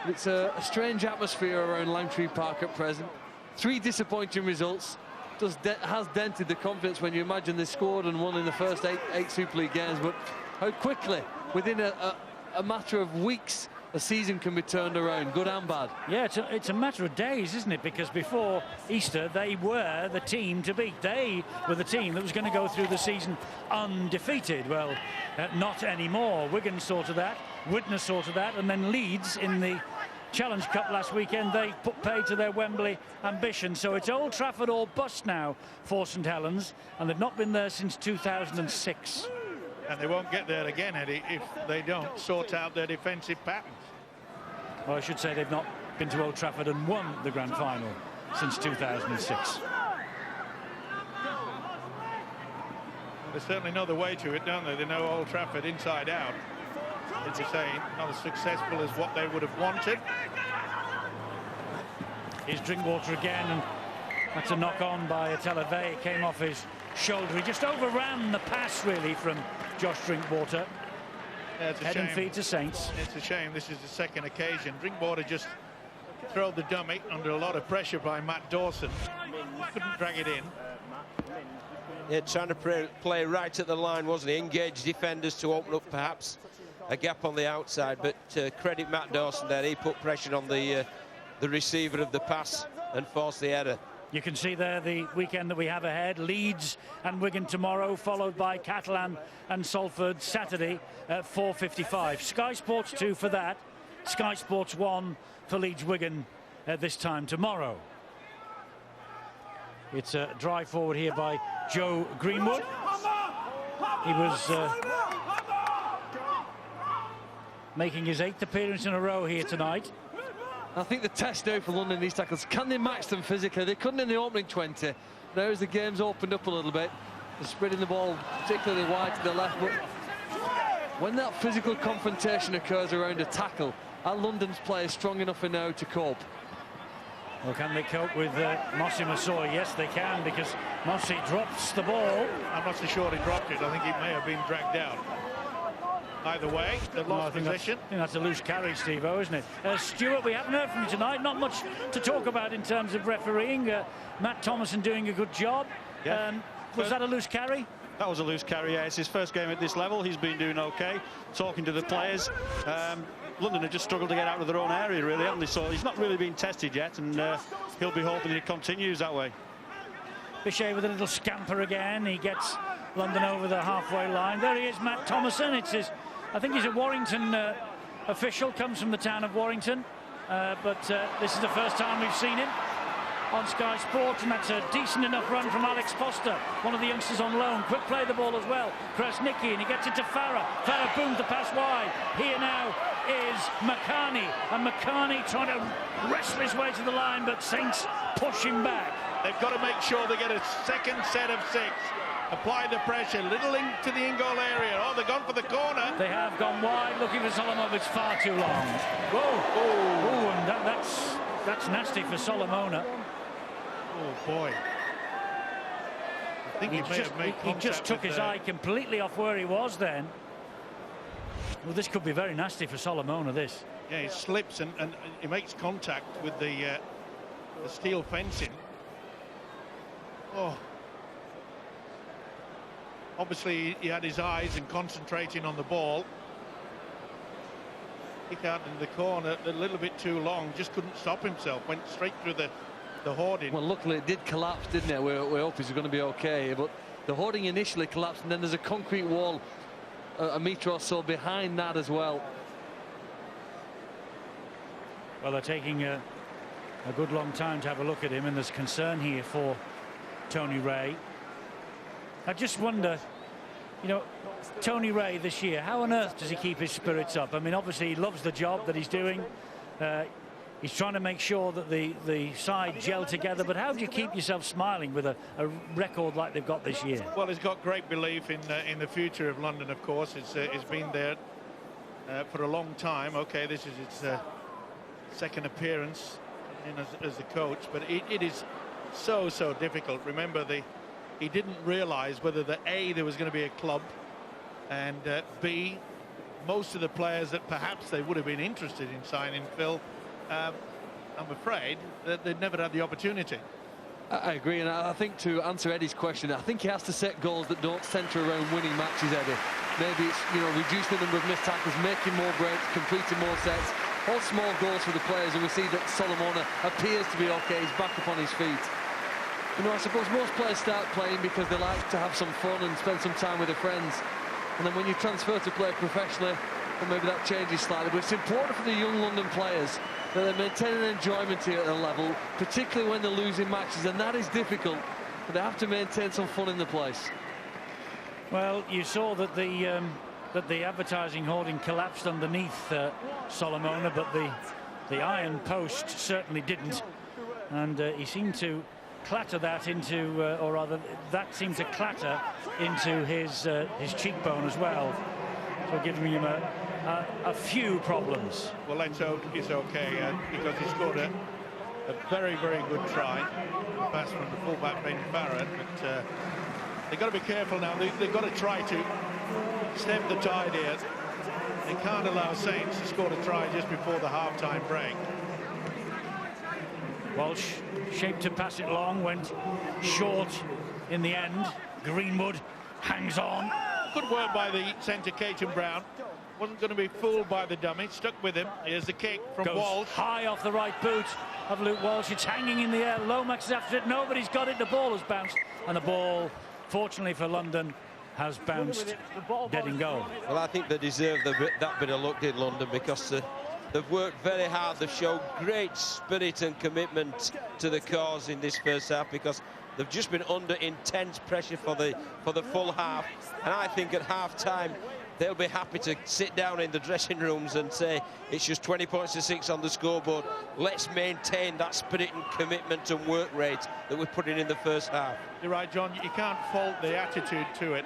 It's a strange atmosphere around Langtree Park at present. 3 disappointing results. Has dented the confidence when you imagine they scored and won in the first eight Super League games, but how quickly, within a matter of weeks, a season can be turned around, good and bad. Yeah, it's a matter of days, isn't it? Because before Easter, they were the team to beat. They were the team that was going to go through the season undefeated. Well, not anymore. Wigan sorted that, Widnes sorted that, and then Leeds in the Challenge Cup last weekend, they put paid to their Wembley ambition. So it's Old Trafford or bust now for St Helens, and they've not been there since 2006. And they won't get there again, Eddie, if they don't sort out their defensive patterns. Well, I should say they've not been to Old Trafford and won the grand final since 2006. They certainly know the way to it, don't they? They know Old Trafford inside out. It's a shame, not as successful as what they would have wanted. Here's Drinkwater again, and that's a knock on by Televe. It came off his shoulder. He just overran the pass, really, from Josh Drinkwater. Yeah, it's a Head shame. and feet to Saints. It's a shame. This is the second occasion. Drinkwater just threw the dummy under a lot of pressure by Matt Dawson. Couldn't drag it in. Yeah, trying to play right at the line, wasn't he? Engage defenders to open up perhaps a gap on the outside, but credit Matt Dawson there. He put pressure on the receiver of the pass and forced the header. You can see there the weekend that we have ahead. Leeds and Wigan tomorrow, followed by Catalan and Salford Saturday at 4:55. Sky Sports 2 for that. Sky Sports 1 for Leeds Wigan at this time tomorrow. It's a drive forward here by Joe Greenwood. He was making his 8th appearance in a row here tonight. I think the test now for London, these tackles, can they match them physically? They couldn't in the opening 20. Now as the game's opened up a little bit, they're spreading the ball particularly wide to the left, but when that physical confrontation occurs around a tackle, are London's players strong enough now to cope? Well, can they cope with Mossy Massoy? Yes, they can, because Mossy drops the ball. I'm not so sure he dropped it. I think it may have been dragged out. Either way, they lost position. I think that's a loose carry, Steve-O, isn't it? Stuart, we haven't heard from you tonight. Not much to talk about in terms of refereeing. Matt Thomason doing a good job. Yeah. Was that a loose carry? That was a loose carry, yeah. It's his first game at this level. He's been doing OK, talking to the players. London have just struggled to get out of their own area, really, haven't they? So he's not really been tested yet, and he'll be hoping it continues that way. Bichet with a little scamper again. He gets London over the halfway line. There he is, Matt Thomason. It's his, I think he's a Warrington official, comes from the town of Warrington. But this is the first time we've seen him on Sky Sports, and that's a decent enough run from Alex Foster, one of the youngsters on loan. Quick play the ball as well. Krasnicki, and he gets it to Farrer. Farrer booms the pass wide. Here now is McCarney, and McCarney trying to wrestle his way to the line, but Saints push him back. They've got to make sure they get a second set of 6. Apply the pressure, little into the in-goal area. Oh, they've gone for the corner. They have gone wide, looking for Solomon. It's far too long. Whoa! Oh, and that's nasty for Solomona. Oh, boy. I think he may have made he contact just took with, his eye completely off where he was then. Well, this could be very nasty for Solomona, this. Yeah, he slips and he makes contact with the steel fencing. Oh. Obviously, he had his eyes and concentrating on the ball. Kick out in the corner a little bit too long, just couldn't stop himself, went straight through the hoarding. Well, luckily it did collapse, didn't it? We hope he's going to be okay, but the hoarding initially collapsed, and then there's a concrete wall a metre or so behind that as well. Well, they're taking a good long time to have a look at him, and there's concern here for Tony Ray. I just wonder, you know, Tony Ray this year, how on earth does he keep his spirits up? I mean, obviously he loves the job that he's doing. He's trying to make sure that the side gel together, but how do you keep yourself smiling with a record like they've got this year? Well, he's got great belief in the future of London, of course. It's been there for a long time. Okay, this is its second appearance as a coach, but it is so difficult. Remember, he didn't realise whether there was going to be a club, and B, most of the players that perhaps they would have been interested in signing, Phil, I'm afraid that they'd never had the opportunity. I agree, and I think to answer Eddie's question, I think he has to set goals that don't centre around winning matches, Eddie. Maybe it's, you know, reduce the number of missed tackles, making more breaks, completing more sets, all small goals for the players, and we see that Solomona appears to be okay. He's back up on his feet. You know, I suppose most players start playing because they like to have some fun and spend some time with their friends, and then when you transfer to play professionally, well, maybe that changes slightly. But it's important for the young London players that they maintain an enjoyment here at a level, particularly when they're losing matches, and that is difficult, but they have to maintain some fun in the place. Well, you saw that the advertising hoarding collapsed underneath Solomona, but the iron post certainly didn't, and he seemed to clatter that into, or rather, that seemed to clatter into his cheekbone as well, so giving him a few problems. Well, let's hope he's okay, because he scored a very good try, pass from the fullback Ben Farrell, but they've got to be careful now. They've got to try to stem the tide here. They can't allow Saints to score a try just before the half-time break. Walsh shaped to pass it long, went short in the end. Greenwood hangs on. Good work by the centre, Caton Brown. Wasn't going to be fooled by the dummy, stuck with him. Here's the kick from Goes Walsh. High off the right boot of Luke Walsh. It's hanging in the air. Lomax is after it. Nobody's got it. The ball has bounced, and the ball, fortunately for London, has bounced dead in goal. Well, I think they deserve that bit of luck, did London, because they've worked very hard. They've shown great spirit and commitment to the cause in this first half, because they've just been under intense pressure for the full half. And I think at half-time, they'll be happy to sit down in the dressing rooms and say, it's just 20 points to 6 on the scoreboard. Let's maintain that spirit and commitment and work rate that we're putting in the first half. You're right, John. You can't fault the attitude to it.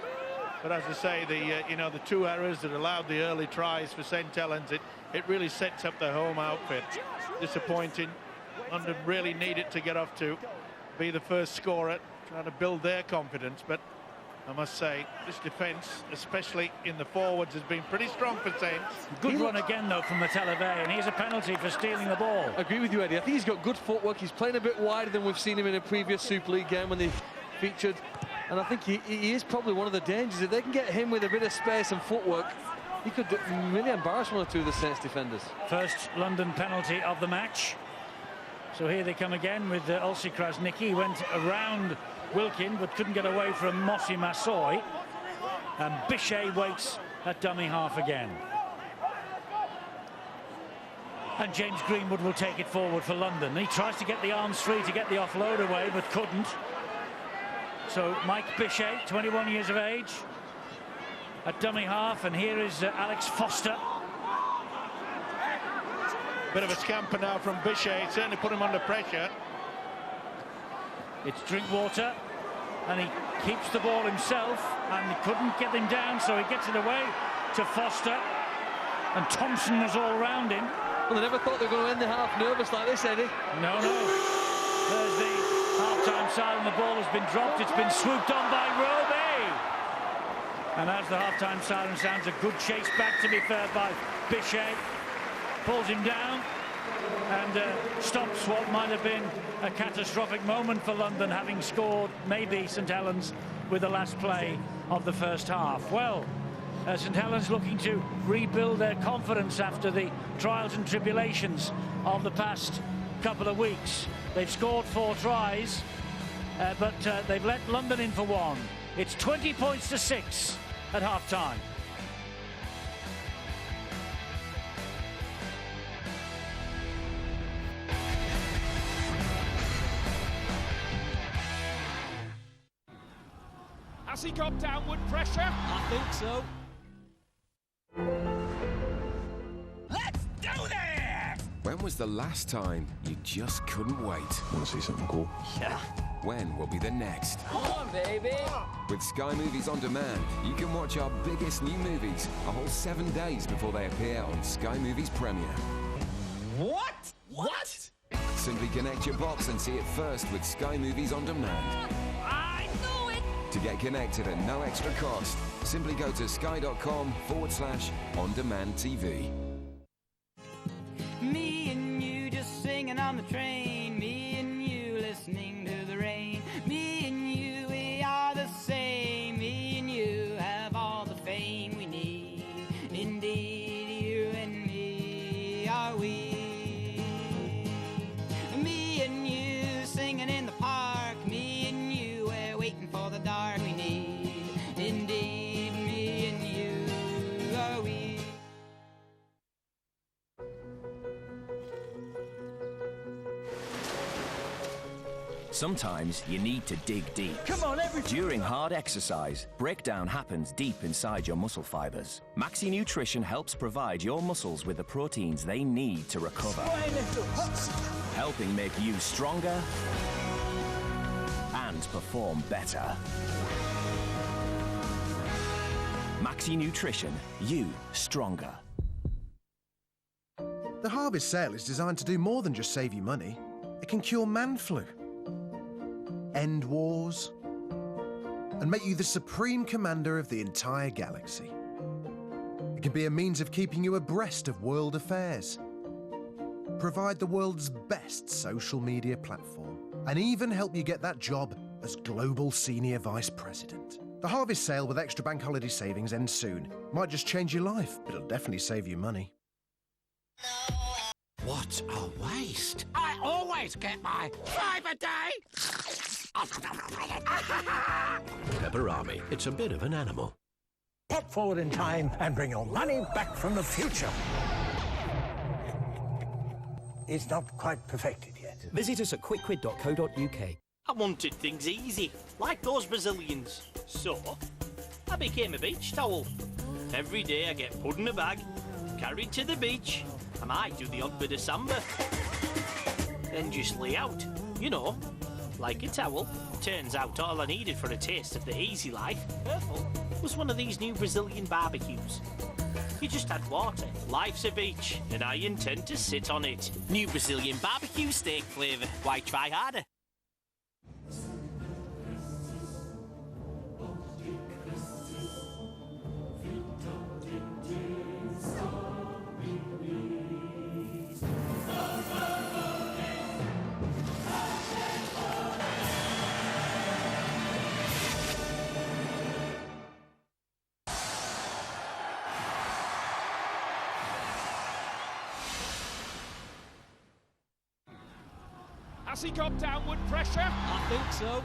But as I say, the two errors that allowed the early tries for St Helens, it really sets up the home outfit. Disappointing. London really needed to get off to be the first scorer, trying to build their confidence. But I must say, this defence, especially in the forwards, has been pretty strong for Saints. Good run again, though, from Matteleve, and here's a penalty for stealing the ball. I agree with you, Eddie. I think he's got good footwork. He's playing a bit wider than we've seen him in a previous Super League game when they featured. And I think he is probably one of the dangers. If they can get him with a bit of space and footwork, he could really embarrass one or two of the Saints defenders. First London penalty of the match. So here they come again with Ulsi Krasnicki. He went around Wilkin but couldn't get away from Mossy Massoy, and Bichet waits at dummy half again, and James Greenwood will take it forward for London. He tries to get the arms free to get the offload away but couldn't. So Mike Bichet, 21 years of age, at dummy half, and here is Alex Foster. Bit of a scamper now from Bichet, certainly put him under pressure. It's Drinkwater, and he keeps the ball himself, and he couldn't get him down, so he gets it away to Foster, and Thompson was all round him. Well, they never thought they were going to end the half nervous like this, Eddie. No. There's the half-time offside and the ball has been dropped. It's been swooped on by Roby. And as the half-time siren sounds, a good chase back, to be fair, by Bichet. Pulls him down and stops what might have been a catastrophic moment for London, having scored maybe St Helens with the last play of the first half. Well, St Helens looking to rebuild their confidence after the trials and tribulations of the past couple of weeks. They've scored 4 tries, but they've let London in for 1. It's 20 points to 6 at half-time. Has he got downward pressure? I think so. Let's do this! When was the last time you just couldn't wait? Want to see something cool? Yeah. When will be the next? Come on, baby. With Sky Movies On Demand, you can watch our biggest new movies a whole 7 days before they appear on Sky Movies Premiere. What? What? Simply connect your box and see it first with Sky Movies On Demand. I knew it! To get connected at no extra cost, simply go to sky.com/on-demand TV. Me and you just singing on the train, me and you listening to the rain, me and you, we are the same, me and you have all the fame we need, indeed you and me are we, me and you singing in the park, me and you, we're waiting for the dark we need, indeed me and you are we. Sometimes you need to dig deep. Come on, everybody! During hard exercise, breakdown happens deep inside your muscle fibers. Maxi Nutrition helps provide your muscles with the proteins they need to recover, helping make you stronger and perform better. Maxi Nutrition, you stronger. The harvest sale is designed to do more than just save you money. It can cure man flu, end wars, and make you the supreme commander of the entire galaxy. It can be a means of keeping you abreast of world affairs, provide the world's best social media platform, and even help you get that job as Global Senior Vice President. The harvest sale with extra bank holiday savings ends soon. Might just change your life, but it'll definitely save you money. What a waste! I always get my 5 a day! Pepperami. It's a bit of an animal. Pop forward in time and bring your money back from the future. It's not quite perfected yet. Visit us at quickquid.co.uk. I wanted things easy, like those Brazilians. So, I became a beach towel. Every day I get put in a bag, carried to the beach. I might do the odd bit of samba. Then just lay out, you know, like a towel. Turns out all I needed for a taste of the easy life, careful, was one of these new Brazilian barbecues. You just add water. Life's a beach, and I intend to sit on it. New Brazilian barbecue steak flavour. Why try harder? Has he got downward pressure? I think so.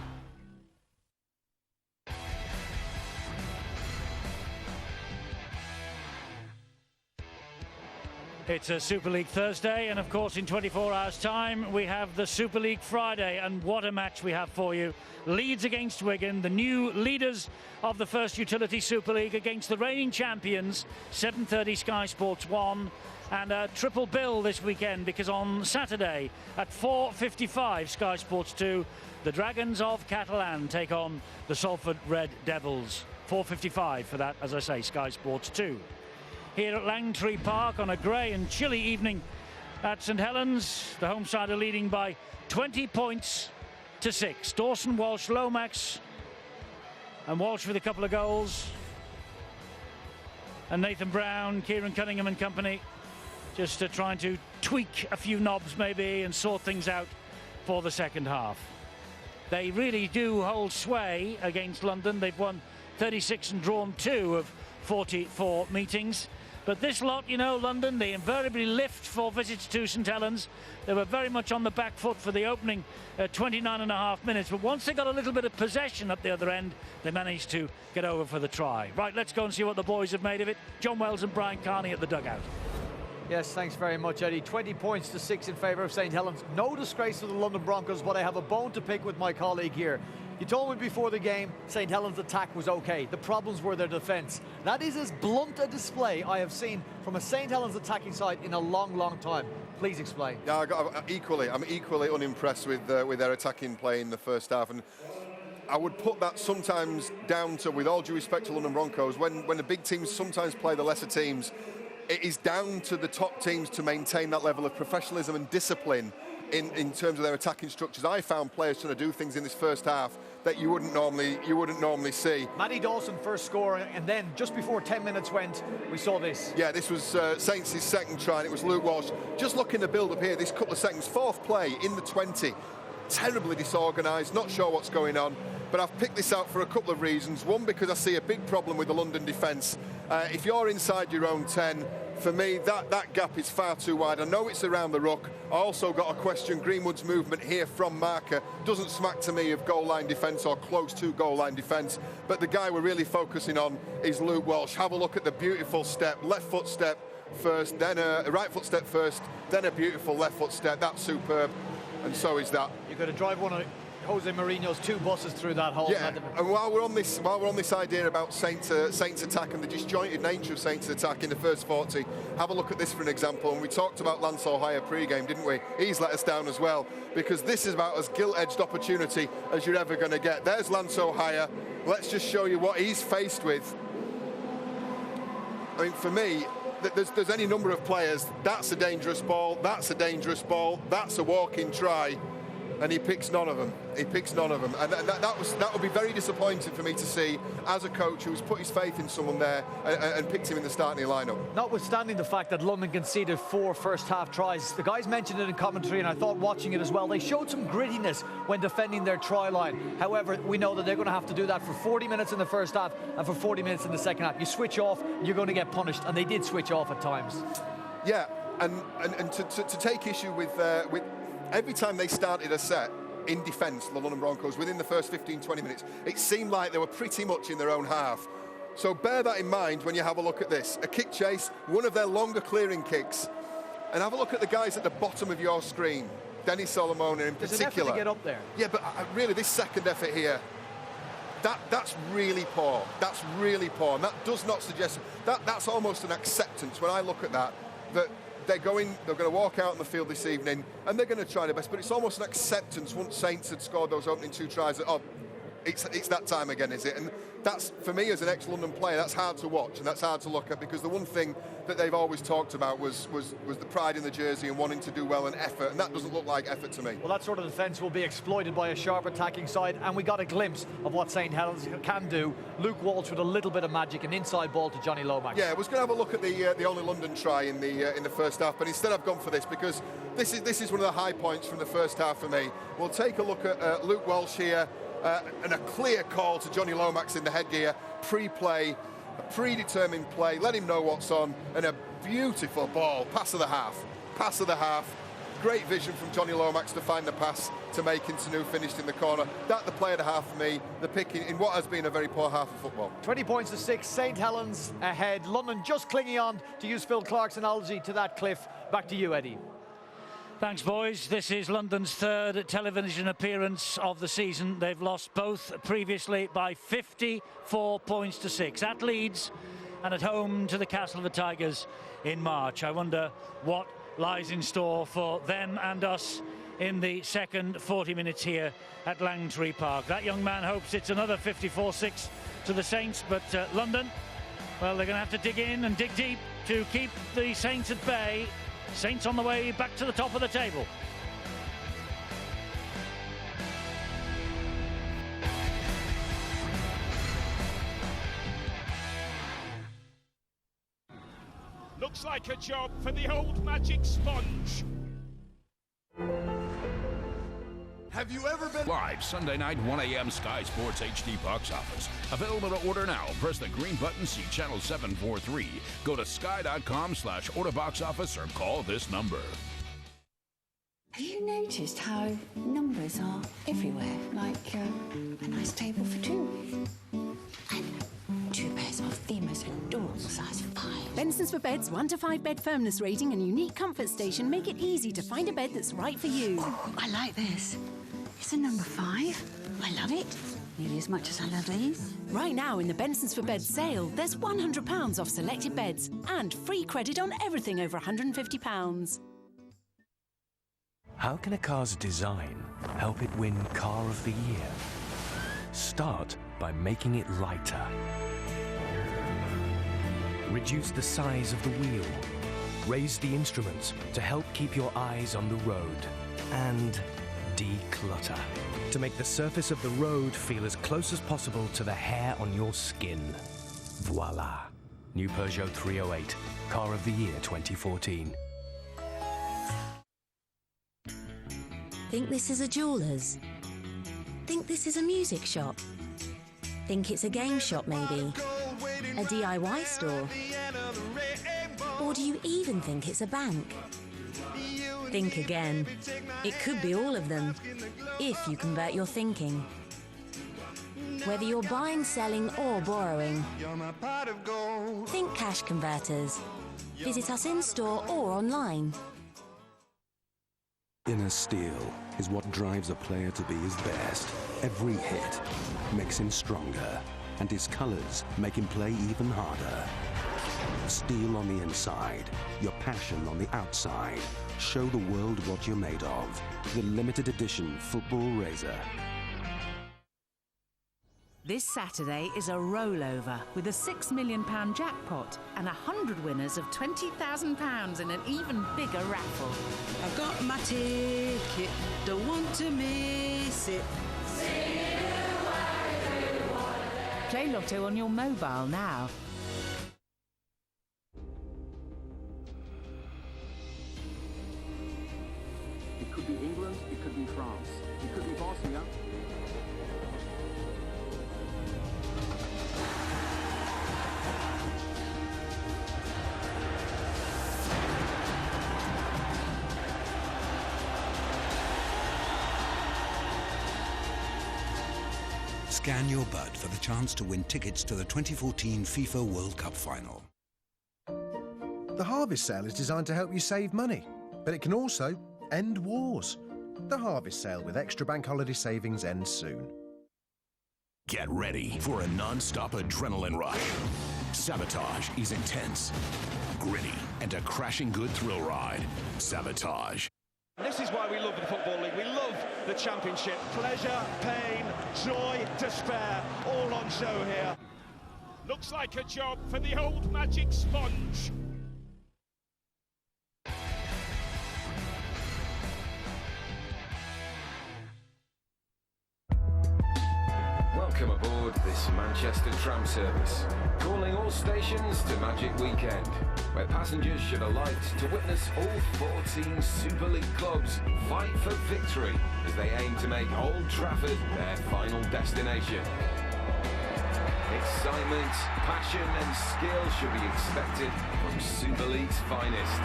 It's a Super League Thursday, and of course in 24 hours time we have the Super League Friday, and what a match we have for you. Leeds against Wigan, the new leaders of the First Utility Super League against the reigning champions. 7:30 Sky Sports 1, and a triple bill this weekend, because on Saturday at 4:55 Sky Sports 2, the Dragons of Catalan take on the Salford Red Devils. 4:55 for that, as I say, Sky Sports 2. Here at Langtree Park on a grey and chilly evening at St Helens, the home side are leading by 20 points 6. Dawson, Walsh, Lomax, and Walsh with a couple of goals. And Nathan Brown, Kieran Cunningham and company just trying to tweak a few knobs maybe and sort things out for the second half. They really do hold sway against London. They've won 36 and drawn 2 of 44 meetings. But this lot, you know, London, they invariably lift for visits to St Helens. They were very much on the back foot for the opening 29.5 minutes. But once they got a little bit of possession at the other end, they managed to get over for the try. Right, let's go and see what the boys have made of it. John Wells and Brian Carney at the dugout. Yes, thanks very much, Eddie. 20 points to 6 in favour of St Helens. No disgrace to the London Broncos, but I have a bone to pick with my colleague here. You told me before the game St Helens' attack was okay. The problems were their defence. That is as blunt a display I have seen from a St Helens attacking side in a long, long time. Please explain. Yeah, I'm equally unimpressed with their attacking play in the first half, and I would put that sometimes down to, with all due respect to London Broncos, when the big teams sometimes play the lesser teams, it is down to the top teams to maintain that level of professionalism and discipline in terms of their attacking structures. I found players trying to do things in this first half that you wouldn't normally see. Matty Dawson first score, and then just before 10 minutes went, we saw this. Yeah, this was Saints' second try, and it was Luke Walsh. Just looking to build up here, this couple of seconds, fourth play in the 20. Terribly disorganised, not sure what's going on. But I've picked this out for a couple of reasons. One, because I see a big problem with the London defence. If you're inside your own 10, for me, that gap is far too wide. I know it's around the ruck. I also got a question. Greenwood's movement here from marker doesn't smack to me of goal line defence or close to goal line defence. But the guy we're really focusing on is Luke Walsh. Have a look at the beautiful step, left foot step first, then a right foot step first, then a beautiful left foot step. That's superb, and so is that. You've got to drive one of Jose Mourinho's 2 buses through that hole. Yeah, and while we're on this idea about Saints attack and the disjointed nature of Saints attack in the first 40, have a look at this for an example. And we talked about Lance O'Hire pre-game, didn't we? He's let us down as well, because this is about as gilt-edged opportunity as you're ever going to get. There's Lance O'Hire. Let's just show you what he's faced with. I mean, for me, there's any number of players. That's a dangerous ball. That's a dangerous ball. That's a walking try. And he picks none of them. He picks none of them. And that would be very disappointing for me to see as a coach who's put his faith in someone there and picked him in the starting lineup. Notwithstanding the fact that London conceded 4 first-half tries, the guys mentioned it in commentary, and I thought watching it as well, they showed some grittiness when defending their try line. However, we know that they're going to have to do that for 40 minutes in the first half and for 40 minutes in the second half. You switch off, you're going to get punished, and they did switch off at times. Yeah, and to take issue with every time they started a set in defence, the London Broncos, within the first 15-20 minutes, it seemed like they were pretty much in their own half. So bear that in mind when you have a look at this. A kick chase, one of their longer clearing kicks. And have a look at the guys at the bottom of your screen. Dennis Solomon in particular. There's an effort to get up there. Yeah, but really this second effort here, that's really poor. That's really poor. And that does not suggest... That's almost an acceptance when I look at that they're going to walk out on the field this evening and they're going to try their best, but it's almost an acceptance once Saints had scored those opening 2 tries that, it's that time again, is it? And that's, for me as an ex-London player, that's hard to watch and that's hard to look at, because the one thing that they've always talked about was the pride in the jersey and wanting to do well and effort, and that doesn't look like effort to me. Well, that sort of defence will be exploited by a sharp attacking side, and we got a glimpse of what St Helens can do. Luke Walsh with a little bit of magic, an inside ball to Johnny Lomax. Yeah, I was going to have a look at the only London try in the first half, but instead I've gone for this, because this is one of the high points from the first half for me. We'll take a look at Luke Walsh here, and a clear call to Johnny Lomax in the headgear, pre-play, a predetermined play, let him know what's on, and a beautiful ball, pass of the half. Great vision from Johnny Lomax to find the pass to make into New, finished in the corner. That the play of the half for me, the pick in what has been a very poor half of football. 20 points to 6, St Helens ahead. London just clinging on, to use Phil Clark's analogy, to that cliff. Back to you, Eddie. Thanks, boys. This is London's 3rd television appearance of the season. They've lost both previously by 54 points to 6 at Leeds and at home to the Castle of the Tigers in March. I wonder what lies in store for them and us in the second 40 minutes here at Langtree Park. That young man hopes it's another 54-6 to the Saints, but London, well, they're going to have to dig in and dig deep to keep the Saints at bay. Saints on the way back to the top of the table. Looks like a job for the old magic sponge. Have you ever been live Sunday night, 1 a.m. Sky Sports HD box office? Available to order now. Press the green button, see channel 743. Go to sky.com/order box office or call this number. Have you noticed how numbers are everywhere? Like a nice table for two. And 2 pairs of famous adorable size 5. Benson's for Beds 1 to 5 bed firmness rating and unique comfort station make it easy to find a bed that's right for you. Oh, I like this. It's a number 5. I love it. Nearly as much as I love these. Right now in the Benson's for Beds sale, there's £100 off selected beds and free credit on everything over £150. How can a car's design help it win Car of the Year? Start by making it lighter. Reduce the size of the wheel. Raise the instruments to help keep your eyes on the road. And declutter to make the surface of the road feel as close as possible to the hair on your skin. Voila. New Peugeot 308, Car of the Year 2014. Think this is a jeweller's? Think this is a music shop? Think it's a game shop, maybe? A DIY store? Or do you even think it's a bank? Think again. It could be all of them, if you convert your thinking. Whether you're buying, selling, or borrowing, think Cash Converters. Visit us in-store or online. Inner steel is what drives a player to be his best. Every hit makes him stronger, and his colors make him play even harder. Steel on the inside, your passion on the outside. Show the world what you're made of. The limited edition football razor. This Saturday is a rollover with a £6 million jackpot and 100 winners of £20,000 in an even bigger raffle. I've got my ticket, don't want to miss it. Play Lotto on your mobile now. It could be England, it could be France, it could be Bosnia. Scan your bud for the chance to win tickets to the 2014 FIFA World Cup final. The Harvest Sale is designed to help you save money, but it can also end wars. The Harvest Sale with extra bank holiday savings ends soon. Get ready for a non-stop adrenaline rush. Sabotage is intense, gritty, and a crashing good thrill ride. Sabotage. This is why we love the Football League. We love the Championship. Pleasure, pain, joy, despair, all on show here. Looks like a job for the old magic sponge. Welcome aboard this Manchester tram service. Calling all stations to Magic Weekend, where passengers should alight to witness all 14 Super League clubs fight for victory as they aim to make Old Trafford their final destination. Excitement, passion and skill should be expected from Super League's finest.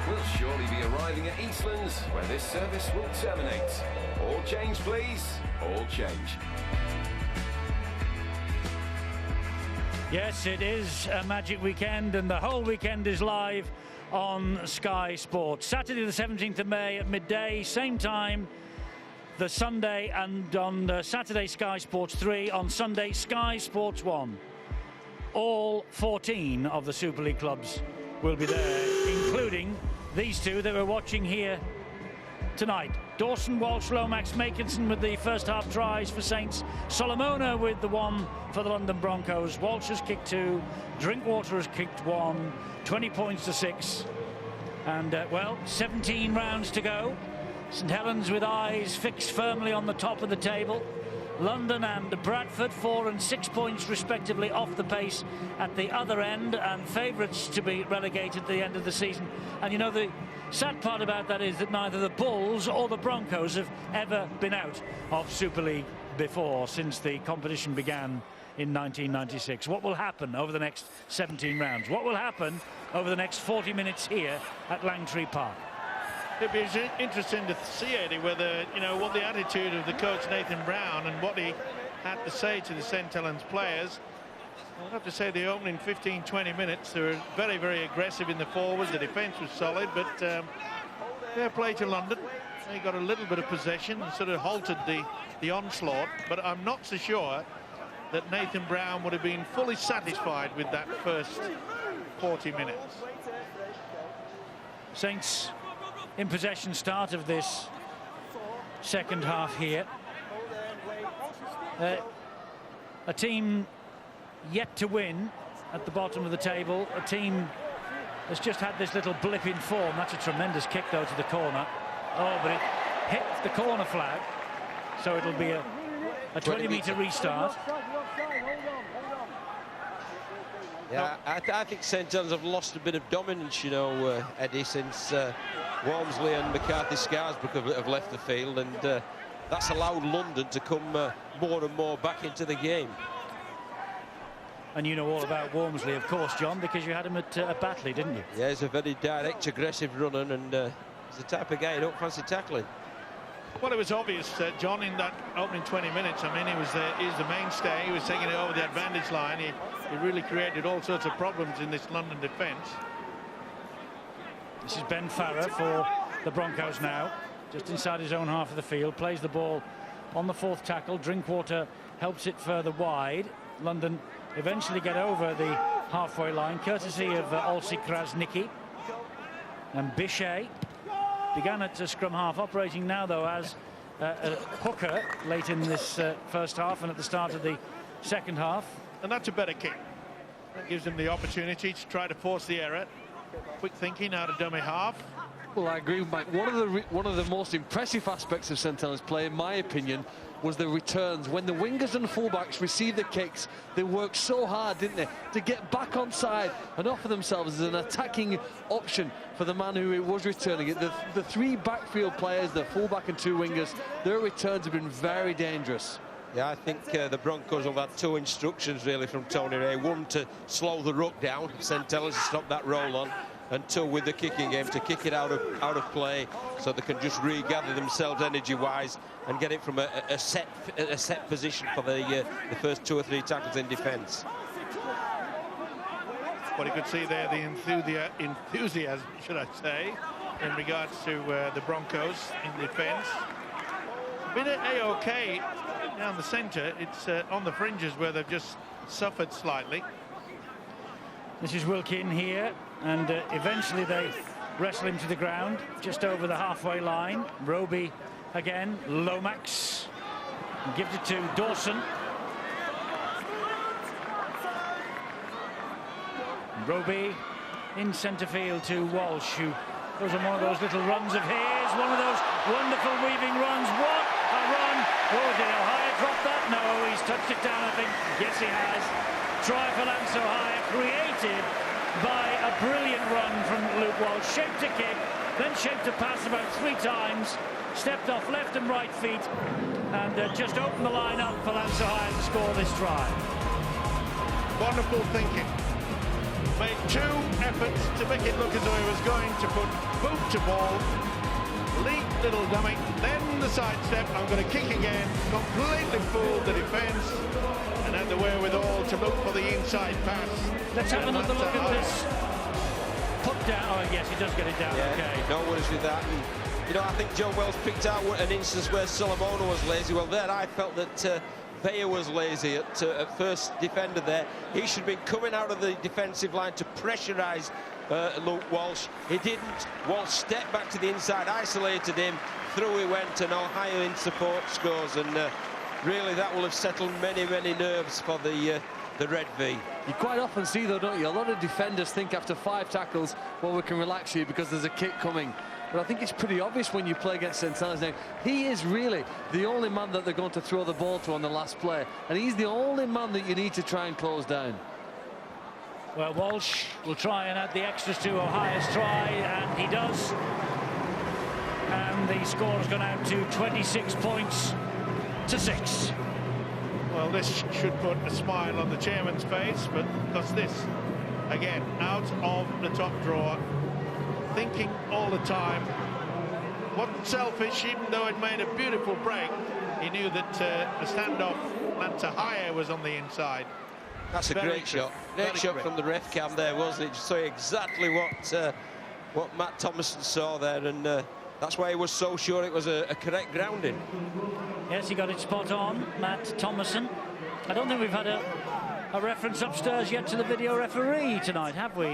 We'll surely be arriving at Eastlands, where this service will terminate. All change, please. All change. Yes, it is a Magic Weekend, and the whole weekend is live on Sky Sports. Saturday the 17th of May at midday, same time, the Sunday, and on Saturday Sky Sports 3, on Sunday Sky Sports 1. All 14 of the Super League clubs will be there, including these two that we're watching here tonight. Dawson, Walsh, Lomax, Makinson with the first half tries for Saints. Solomona with the one for the London Broncos. Walsh has kicked 2. Drinkwater has kicked 1. 20 points to 6. And, 17 rounds to go. St Helens with eyes fixed firmly on the top of the table. London and Bradford, 4 and 6 points respectively off the pace at the other end, and favourites to be relegated at the end of the season. And you know, the sad part about that is that neither the Bulls or the Broncos have ever been out of Super League before, since the competition began in 1996. What will happen over the next 17 rounds? What will happen over the next 40 minutes here at Langtree Park? It'd be interesting to see, Eddie, whether, you know, what the attitude of the coach Nathan Brown and what he had to say to the St Helens players. I'd have to say the opening 15-20 minutes, they were very, very aggressive in the forwards. The defence was solid, but fair play to London. They got a little bit of possession and sort of halted the onslaught, but I'm not so sure that Nathan Brown would have been fully satisfied with that first 40 minutes. Saints in possession start of this second half here. A team yet to win at the bottom of the table. A team that's just had this little blip in form. That's a tremendous kick, though, to the corner. Oh, but it hit the corner flag, so it'll be a 20-metre restart. Yeah, I think St Helens have lost a bit of dominance, you know, Eddie, since Walmsley and McCarthy Scarsbrook have left the field, and that's allowed London to come more and more back into the game. And you know all about Walmsley, of course, John, because you had him at Batley, didn't you? Yeah, he's a very direct, aggressive runner, and he's the type of guy you don't fancy tackling. Well, it was obvious, John, in that opening 20 minutes. I mean, he's the mainstay. He was taking it over the advantage line. He really created all sorts of problems in this London defence. This is Ben Farrer for the Broncos now, just inside his own half of the field. Plays the ball on the fourth tackle. Drinkwater helps it further wide. London eventually get over the halfway line, courtesy of Olsi Krasnicki. And Bichet began at scrum half, operating now, though, as a hooker late in this first half and at the start of the second half. And that's a better kick. That gives him the opportunity to try to force the error. Quick thinking out of dummy half. Well, I agree with Mike. One of the most impressive aspects of St Helens play, in my opinion, was the returns. When the wingers and fullbacks received the kicks, they worked so hard, didn't they, to get back on side and offer themselves as an attacking option for the man who was returning it. The three backfield players, the fullback and two wingers, their returns have been very dangerous. Yeah, I think the Broncos have had two instructions, really, from Tony Ray. One, to slow the ruck down, St Helens to stop that roll on, and two, with the kicking game, to kick it out of play so they can just regather themselves energy-wise and get it from a set position for the first 2 or 3 tackles in defence. What you could see there, the enthusiasm, should I say, in regards to the Broncos in defence. A bit of A-OK down the centre. It's on the fringes where they've just suffered slightly. This is Wilkin here, and eventually they wrestle him to the ground just over the halfway line. Roby again, Lomax gives it to Dawson. Roby in centre field to Walsh, who goes on one of those little runs of his, one of those wonderful weaving runs. What a run! Oh, did O'Hire drop that? No, he's touched it down, I think. Yes, he has. Try for Lance O'Hire, created by a brilliant run from Luke Walsh. Shaped a kick, then shaped a pass about 3 times, stepped off left and right feet, and just opened the line up for Lance O'Hire to score this try. Wonderful thinking. Made 2 efforts to make it look as though he was going to put boot to ball. Leap, little dummy, then the sidestep. I'm going to kick again. Completely fooled the defence and had the wherewithal to look for the inside pass. Let's have another look at this. Put down. Oh, yes, he does get it down. Yeah, okay. no worries with that. And, you know, I think Joe Wells picked out an instance where Solomona was lazy. Well, there I felt that Bayer was lazy at first defender there. He should have been coming out of the defensive line to pressurise Luke Walsh. He didn't. Walsh stepped back to the inside, isolated him, through he went, and Ohio in support scores. And really, that will have settled many, many nerves for the Red V. You quite often see, though, don't you? A lot of defenders think after 5 tackles, well, we can relax here because there's a kick coming. but I think it's pretty obvious when you play against St Helens now. He is really the only man that they're going to throw the ball to on the last play, and he's the only man that you need to try and close down. Well, Walsh will try and add the extras to Ohio's try, and he does. And the score has gone out to 26 points to 6. Well, this should put a smile on the chairman's face, but that's this. Again, out of the top drawer, thinking all the time. Wasn't selfish, even though it made a beautiful break. He knew that the standoff Lanta higher was on the inside. That's a great shot. Great shot from the ref cam there, wasn't it? Just saw exactly what Matt Thomason saw there, and that's why he was so sure it was a correct grounding. Yes, he got it spot on, Matt Thomason. I don't think we've had a reference upstairs yet to the video referee tonight, have we?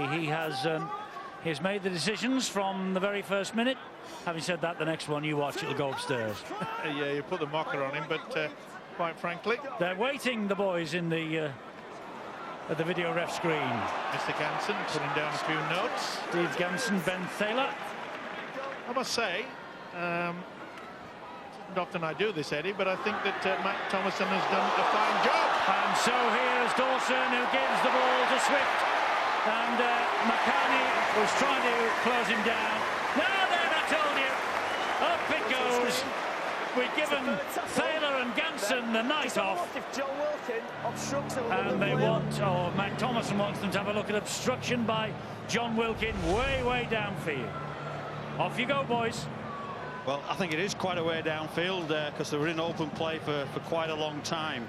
He's made the decisions from the very first minute. Having said that, the next one you watch, it'll go upstairs. Yeah, you put the mocker on him, but quite frankly, they're waiting, the boys, in the at the video ref screen. Mr. Ganson putting down a few notes. Steve Ganson, Ben Thaler. I must say, not often I do this, Eddie, but I think that Matt Thomason has done a fine job. And so here's Dawson, who gives the ball to Swift. And McCartney was trying to close him down. Now then, I told you, up it goes. We've given Thaler and Ganson the night off. And they want, or Matt Thomason wants them to have a look at obstruction by John Wilkin way downfield. Off you go, boys. Well, I think it is quite a way downfield because they were in open play for quite a long time.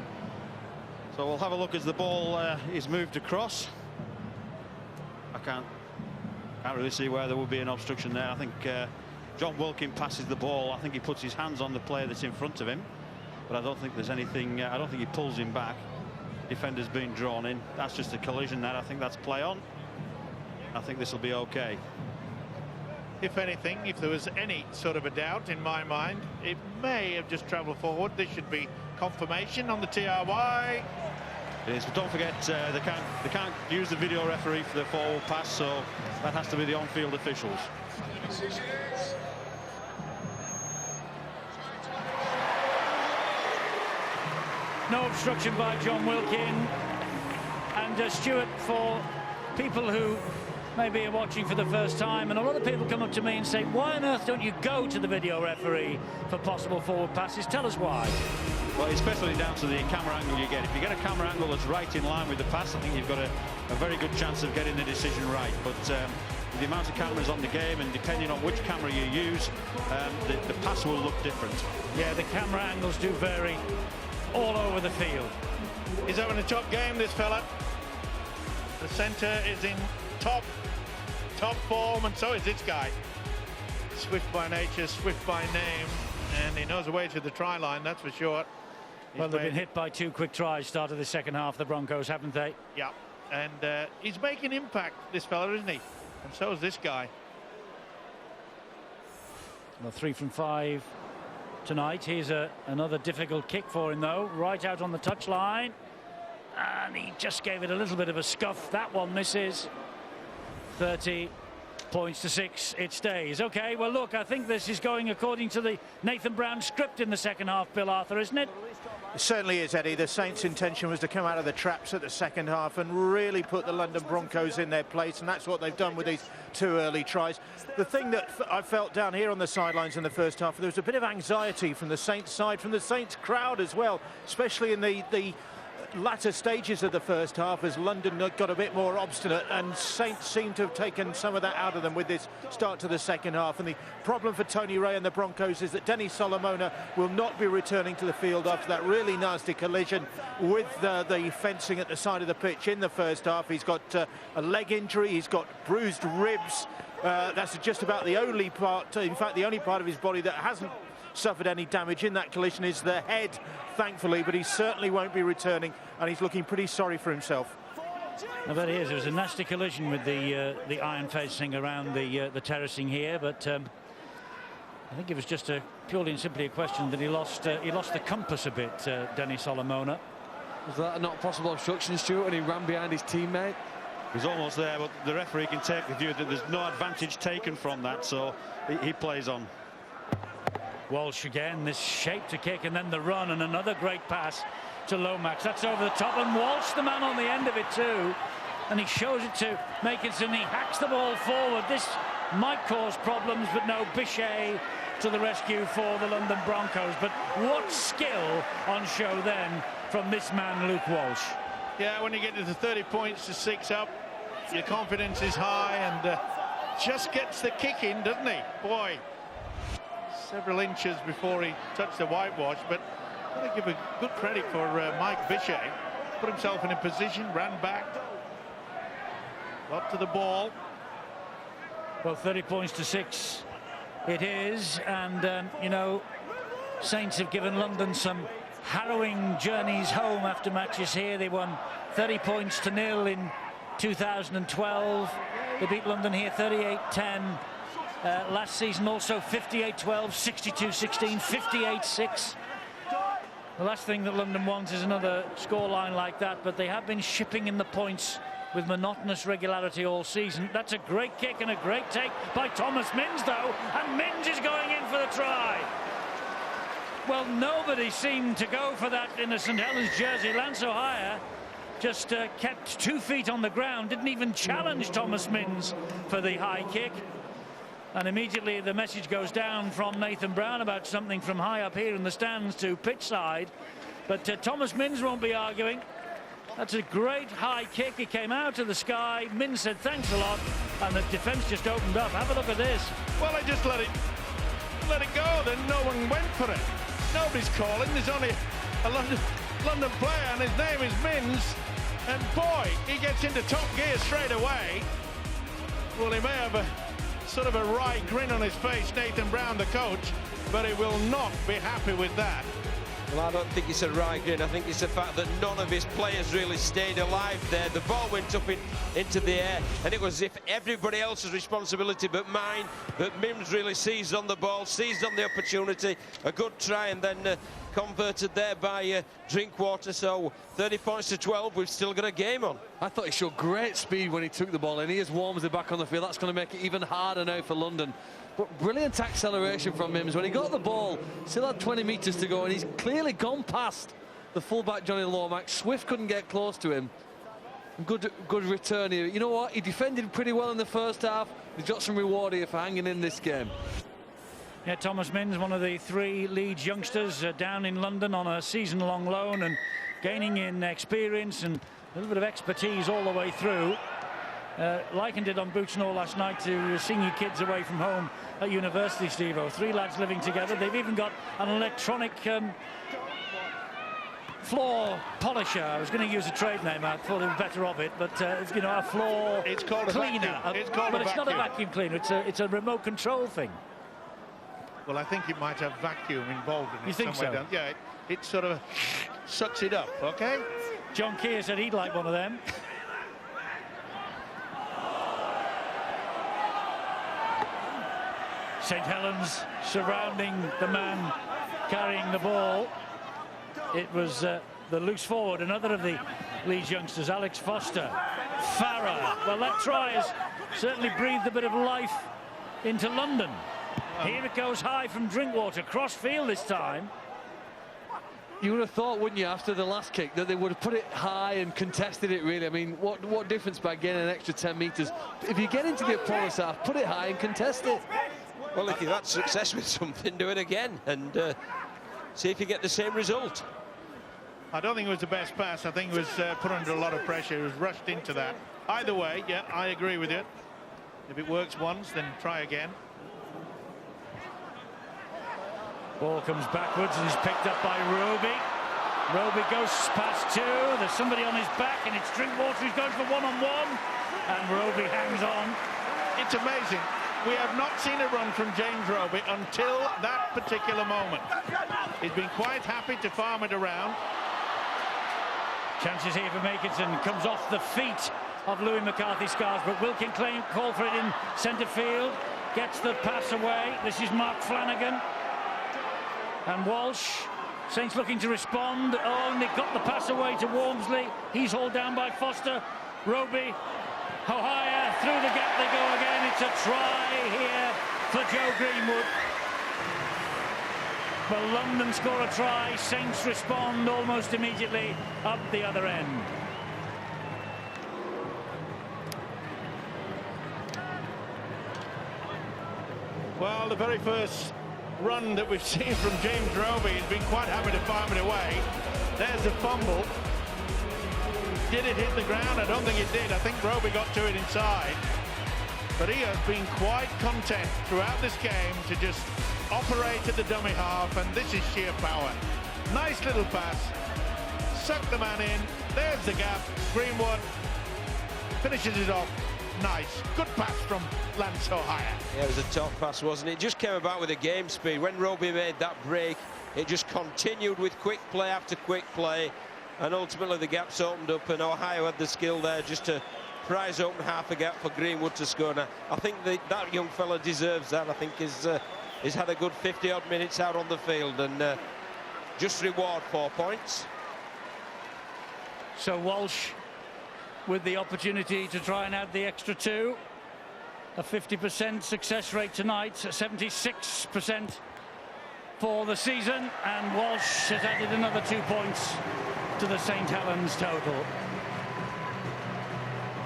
So we'll have a look as the ball is moved across. I can't really see where there would be an obstruction there. I think John Wilkin passes the ball. I think he puts his hands on the player that's in front of him, but I don't think there's anything. I don't think he pulls him back. Defender's been drawn in. That's just a collision there. I think that's play on. I think this will be okay. If anything, if there was any sort of a doubt in my mind, it may have just travelled forward. This should be confirmation on the TRY. It is, but don't forget they can't use the video referee for the forward pass, so that has to be the on-field officials. No obstruction by John Wilkin. And Stuart, for people who maybe are watching for the first time, and a lot of people come up to me and say, why on earth don't you go to the video referee for possible forward passes? Tell us why. Well, it's especially down to the camera angle you get. If you get a camera angle that's right in line with the pass, I think you've got a very good chance of getting the decision right. But the amount of cameras on the game, and depending on which camera you use, the pass will look different. Yeah, the camera angles do vary all over the field. He's having a top game, this fella. The centre is in top form, and so is this guy. Swift by nature, swift by name, and he knows the way to the try line, that's for sure. Well, they've been hit by 2 quick tries start of the second half, the Broncos, haven't they? Yeah, and he's making impact, this fella, isn't he? And so is this guy. Well, 3 from 5 tonight. Here's another difficult kick for him, though, right out on the touchline. And he just gave it a little bit of a scuff. That one misses. 30 points to 6. It stays. OK, well, look, I think this is going according to the Nathan Brown script in the second half, Bill Arthur, isn't it? It certainly is, Eddie. The Saints' intention was to come out of the traps at the second half and really put the London Broncos in their place, and that's what they've done with these 2 early tries. The thing that I felt down here on the sidelines in the first half, there was a bit of anxiety from the Saints' side, from the Saints' crowd as well, especially in the latter stages of the first half as London got a bit more obstinate, and Saints seem to have taken some of that out of them with this start to the second half. And the problem for Tony Ray and the Broncos is that Denny Solomona will not be returning to the field after that really nasty collision with the fencing at the side of the pitch in the first half. He's got a leg injury, he's got bruised ribs. That's just about the only part, in fact the only part of his body that hasn't suffered any damage in that collision is the head, thankfully, but he certainly won't be returning, and he's looking pretty sorry for himself. I bet he is. It was a nasty collision with the iron fencing around the terracing here, but I think it was just purely and simply a question that he lost the compass a bit, Denny Solomona. Was that not possible obstruction, Stuart, when he ran behind his teammate? He's almost there, but the referee can take the view that there's no advantage taken from that, so he plays on. Walsh again, this shape to kick, and then the run, and another great pass to Lomax. That's over the top, and Walsh, the man on the end of it too. And he shows it to Makinson. He hacks the ball forward. This might cause problems, but no, Bichet to the rescue for the London Broncos. But what skill on show then from this man, Luke Walsh. Yeah, when you get to the 30 points to 6 up, your confidence is high, and just gets the kick in, doesn't he? Boy, several inches before he touched the whitewash, but I've got to give a good credit for Mike Bichet. Put himself in a position, ran back, got to the ball. Well, 30 points to 6 it is, and you know, Saints have given London some harrowing journeys home after matches here. They won 30 points to 0 in 2012. They beat London here 38-10. Last season also 58-12, 62-16, 58-6. The last thing that London wants is another scoreline like that, but they have been shipping in the points with monotonous regularity all season. That's a great kick and a great take by Thomas Minns, though, and Minns is going in for the try. Well, nobody seemed to go for that in a St Helens jersey. Lance O'Hire just kept 2 feet on the ground, didn't even challenge Thomas Minns for the high kick. And immediately the message goes down from Nathan Brown about something from high up here in the stands to pitch side. But Thomas Minns won't be arguing. That's a great high kick. It came out of the sky. Minns said thanks a lot, and the defence just opened up. Have a look at this. Well, they just let it go. Then no one went for it. Nobody's calling. There's only a London player, and his name is Minns. And boy, he gets into top gear straight away. Well, he may have a sort of a wry grin on his face, Nathan Brown, the coach, but he will not be happy with that. Well, I don't think it's a wry grin. I think it's the fact that none of his players really stayed alive there. The ball went up into the air, and it was as if everybody else's responsibility but mine. But Mims really seized on the ball, seized on the opportunity. A good try, and then converted there by Drinkwater. So 30 points to 12. We've still got a game on. I thought he showed great speed when he took the ball in. He has warms the back on the field. That's going to make it even harder now for London. But brilliant acceleration from Mims. When he got the ball, still had 20 metres to go, and he's clearly gone past the fullback Johnny Lomax. Swift couldn't get close to him. Good return here. You know what? He defended pretty well in the first half. He's got some reward here for hanging in this game. Yeah, Thomas Minns, one of the 3 Leeds youngsters down in London on a season-long loan and gaining in experience and a little bit of expertise all the way through. Likened it on Boots and All last night to senior kids away from home at university, Steve-O. 3 lads living together. They've even got an electronic floor polisher. I was going to use a trade name. I thought it was better of it, but you know, a floor it's called cleaner. A vacuum. It's called but a it's vacuum. not a vacuum cleaner. It's a remote control thing. Well, I think it might have vacuum involved in it. You think so? Down. Yeah, it sort of sucks it up, okay? John Keir said he'd like one of them. St Helens surrounding the man carrying the ball. It was the loose forward, another of the Leeds youngsters, Alex Foster. Farah. Well, that try has certainly breathed a bit of life into London. Here it goes high from Drinkwater, cross field this time. You would have thought, wouldn't you, after the last kick, that they would have put it high and contested it, really. I mean, what difference by getting an extra 10 metres? If you get into the opponent's half, put it high and contest it. Well, if you've had success with something, do it again and see if you get the same result. I don't think it was the best pass. I think it was put under a lot of pressure. He was rushed into that. Either way, yeah, I agree with you. If it works once, then try again. Ball comes backwards and is picked up by Roby. Roby goes past 2. There's somebody on his back, and it's Drinkwater who's going for one-on-one. And Roby hangs on. It's amazing. We have not seen a run from James Roby until that particular moment. He's been quite happy to farm it around. Chances here for Makinson. Comes off the feet of Louis McCarthy-Scars, but Wilkin called for it in centre field. Gets the pass away. This is Mark Flanagan. And Walsh. Saints looking to respond. Oh, and they got the pass away to Walmsley. He's hauled down by Foster. Roby O'Hire, through the gap they go again. It's a try here for Joe Greenwood. Well, London score a try, Saints respond almost immediately up the other end. Well, the very first run that we've seen from James Roby has been quite happy to farm it away. There's the fumble. Did it hit the ground? I don't think it did. I think Roby got to it inside. But he has been quite content throughout this game to just operate at the dummy half, and this is sheer power. Nice little pass. Suck the man in. There's the gap. Greenwood finishes it off. Nice. Good pass from Lance O'Hire. Yeah, it was a top pass, wasn't it? It just came about with a game speed. When Roby made that break, it just continued with quick play after quick play, and ultimately the gaps opened up, and Ohio had the skill there just to prize open half a gap for Greenwood to score. Now, I think that young fella deserves that. I think he's had a good 50-odd minutes out on the field, and just reward 4 points. So Walsh with the opportunity to try and add the extra 2. A 50% success rate tonight, 76% for the season, and Walsh has added another 2 points to the St Helens total.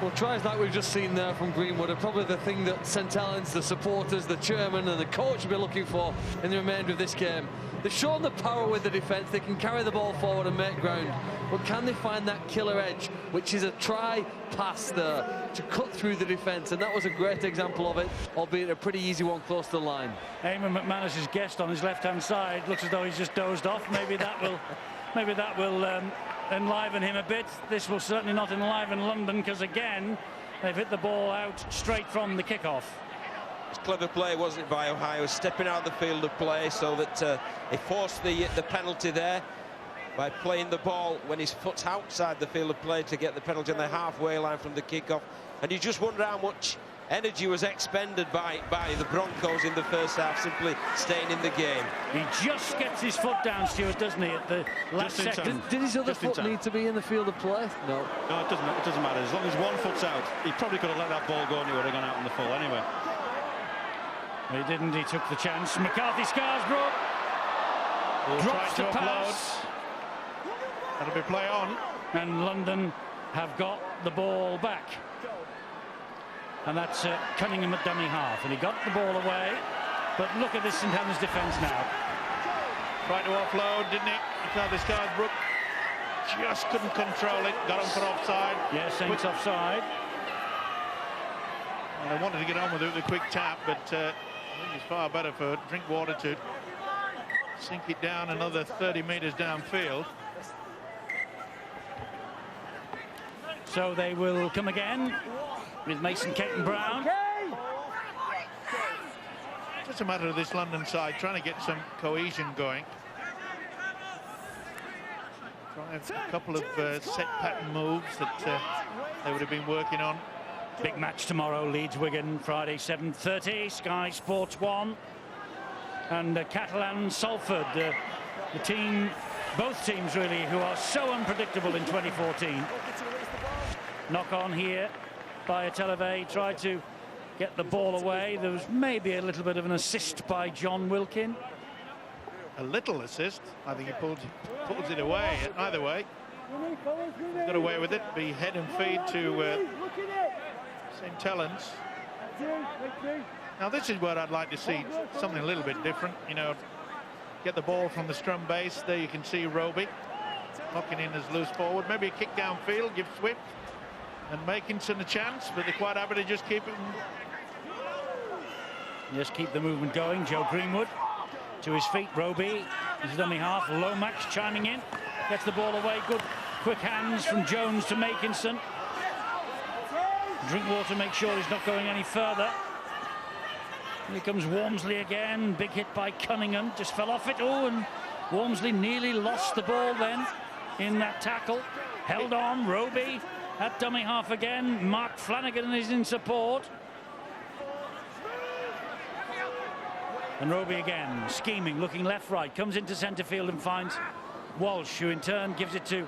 Well, tries like we've just seen there from Greenwood are probably the thing that St Helens, the supporters, the chairman and the coach will be looking for in the remainder of this game. They've shown the power with the defence. They can carry the ball forward and make ground. But can they find that killer edge, which is a try pass there to cut through the defence? And that was a great example of it, albeit a pretty easy one close to the line. Eamon McManus's guest on his left-hand side looks as though he's just dozed off. Maybe that will enliven him a bit. This will certainly not enliven London, because again they've hit the ball out straight from the kickoff. It's clever play, wasn't it, by Ohio, stepping out of the field of play so that he forced the penalty there by playing the ball when his foot's outside the field of play to get the penalty on the halfway line from the kickoff. And you just wonder how much energy was expended by the Broncos in the first half, simply staying in the game. He just gets his foot down, Stuart, doesn't he, at the last second? Did his other foot need to be in the field of play? No. No, it doesn't matter. As long as one foot's out, he probably could have let that ball go and he would have gone out in the full anyway. He didn't. He took the chance. McCarthy Scarsbrook drops the pass. That'll be play on. And London have got the ball back. And that's Cunningham at dummy half. And he got the ball away. But look at this St Helens defence now. Tried to offload, didn't he? McCarthy Scarsbrook just couldn't control it. Got him for offside. Yes, Saints offside. Well, I wanted to get on with it with a quick tap, but I think it's far better for Drinkwater to sink it down another 30 metres downfield. So they will come again with Mason Caton-Brown. Just a matter of this London side trying to get some cohesion going. Try a couple of set pattern moves that they would have been working on. Big match tomorrow, Leeds-Wigan, Friday 7:30, Sky Sports 1. And Catalan-Salford, the team, both teams really, who are so unpredictable in 2014. Knock on here by Televe, tried to get the ball away. There was maybe a little bit of an assist by John Wilkin. A little assist. I think he pulls it away. Either way, got away with it. Be head and feed to St Helens. Now this is where I'd like to see something a little bit different. You know, get the ball from the scrum base. There you can see Roby locking in as loose forward. Maybe a kick downfield, give Swift and Makinson a chance, but they're quite happy to just keep it. Just keep the movement going. Joe Greenwood to his feet. Roby, his dummy half. Lomax chiming in, gets the ball away. Good quick hands from Jones to Makinson. Drinkwater makes sure he's not going any further. Here comes Walmsley again. Big hit by Cunningham. Just fell off it. Oh, and Walmsley nearly lost the ball then in that tackle. Held on. Roby at dummy half again. Mark Flanagan is in support. And Roby again, scheming, looking left, right. Comes into centre field and finds Walsh, who in turn gives it to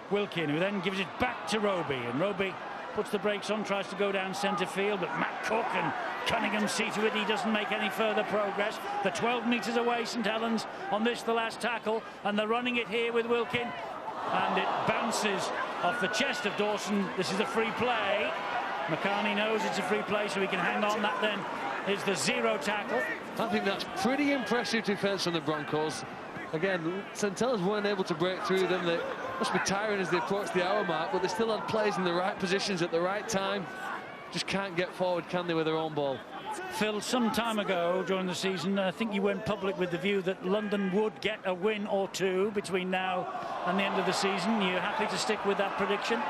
Wilkin, who then gives it back to Roby. And Roby puts the brakes on, tries to go down centre field, but Matt Cook and Cunningham see to it he doesn't make any further progress. They're 12 metres away, St Helens, on this, the last tackle, and they're running it here with Wilkin, and it bounces off the chest of Dawson. This is a free play. McCartney knows it's a free play, so he can hang on. That then is the 0 tackle. I think that's pretty impressive defence from the Broncos. Again, St Helens weren't able to break through them. They must be tiring as they approach the hour mark, but they still had players in the right positions at the right time. Just can't get forward, can they, with their own ball? Phil, some time ago during the season, I think you went public with the view that London would get a win or two between now and the end of the season. Are you happy to stick with that prediction?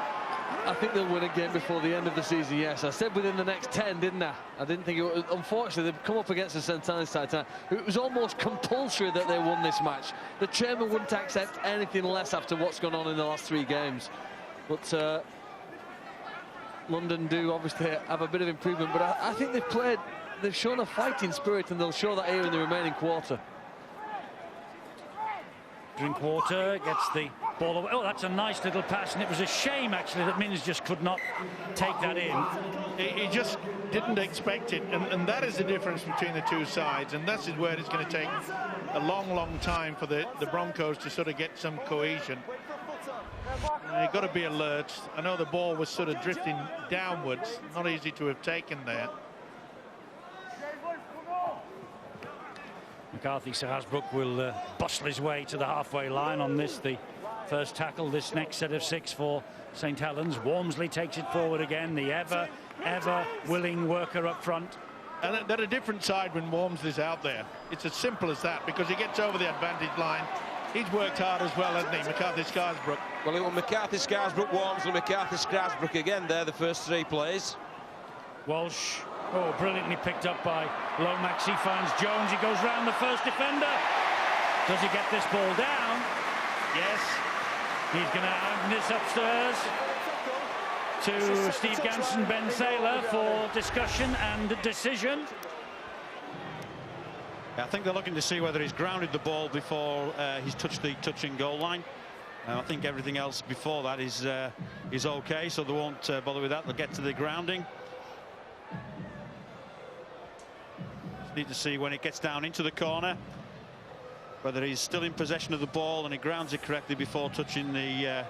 I think they'll win again before the end of the season, yes. I said within the next 10, didn't I? I didn't think it was. Unfortunately, they've come up against the St Helens side tonight. It was almost compulsory that they won this match. The chairman wouldn't accept anything less after what's gone on in the last 3 games. But London do obviously have a bit of improvement, but I think they've shown a fighting spirit, and they'll show that here in the remaining quarter. Drinkwater gets the ball away. Oh, that's a nice little pass, and it was a shame actually that Minns just could not take that in. He just didn't expect it, and that is the difference between the two sides, and this is where it's going to take a long time for the Broncos to sort of get some cohesion. You've got to be alert. I know the ball was sort of drifting downwards, not easy to have taken there. McCarthy Sarasbrook will bustle his way to the halfway line on this, the first tackle, this next set of 6 for St Helens. Walmsley takes it forward again, the ever willing worker up front. And they're a different side when Walmsley's out there. It's as simple as that, because he gets over the advantage line. He's worked hard as well, hasn't he, McCarthy Scarsbrook? Well, it was McCarthy Scarsbrook, Walmsley, McCarthy Scarsbrook again there, the first 3 plays. Walsh, oh, brilliantly picked up by Lomax. He finds Jones, he goes round the first defender. Does he get this ball down? Yes. He's going to hand this upstairs to Steve Ganson, Ben Saylor for discussion and decision. I think they're looking to see whether he's grounded the ball before he's touched the touching goal line. I think everything else before that is okay, so they won't bother with that. They'll get to the grounding. Just need to see when it gets down into the corner whether he's still in possession of the ball and he grounds it correctly before touching the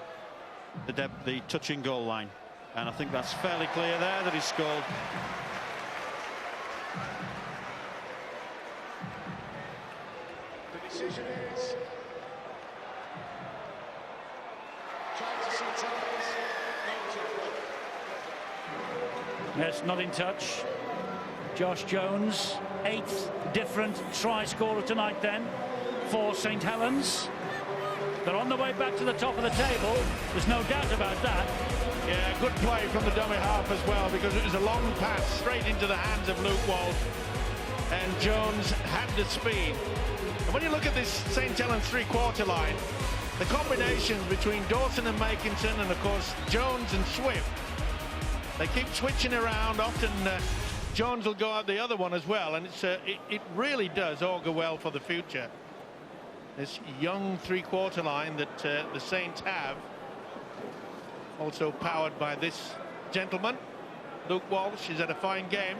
touching goal line. And I think that's fairly clear there that he's scored. The decision is yes, not in touch. Josh Jones, 8th different try scorer tonight then for St Helens. They're on the way back to the top of the table. There's no doubt about that. Yeah, good play from the dummy half as well, because it was a long pass straight into the hands of Luke Walsh, and Jones had the speed. And when you look at this St Helens 3-quarter line, the combinations between Dawson and Makinson, and of course Jones and Swift, they keep switching around. Often Jones will go out the other one as well, and it really does augur well for the future. This young 3-quarter line that the Saints have, also powered by this gentleman, Luke Walsh. Is at a fine game.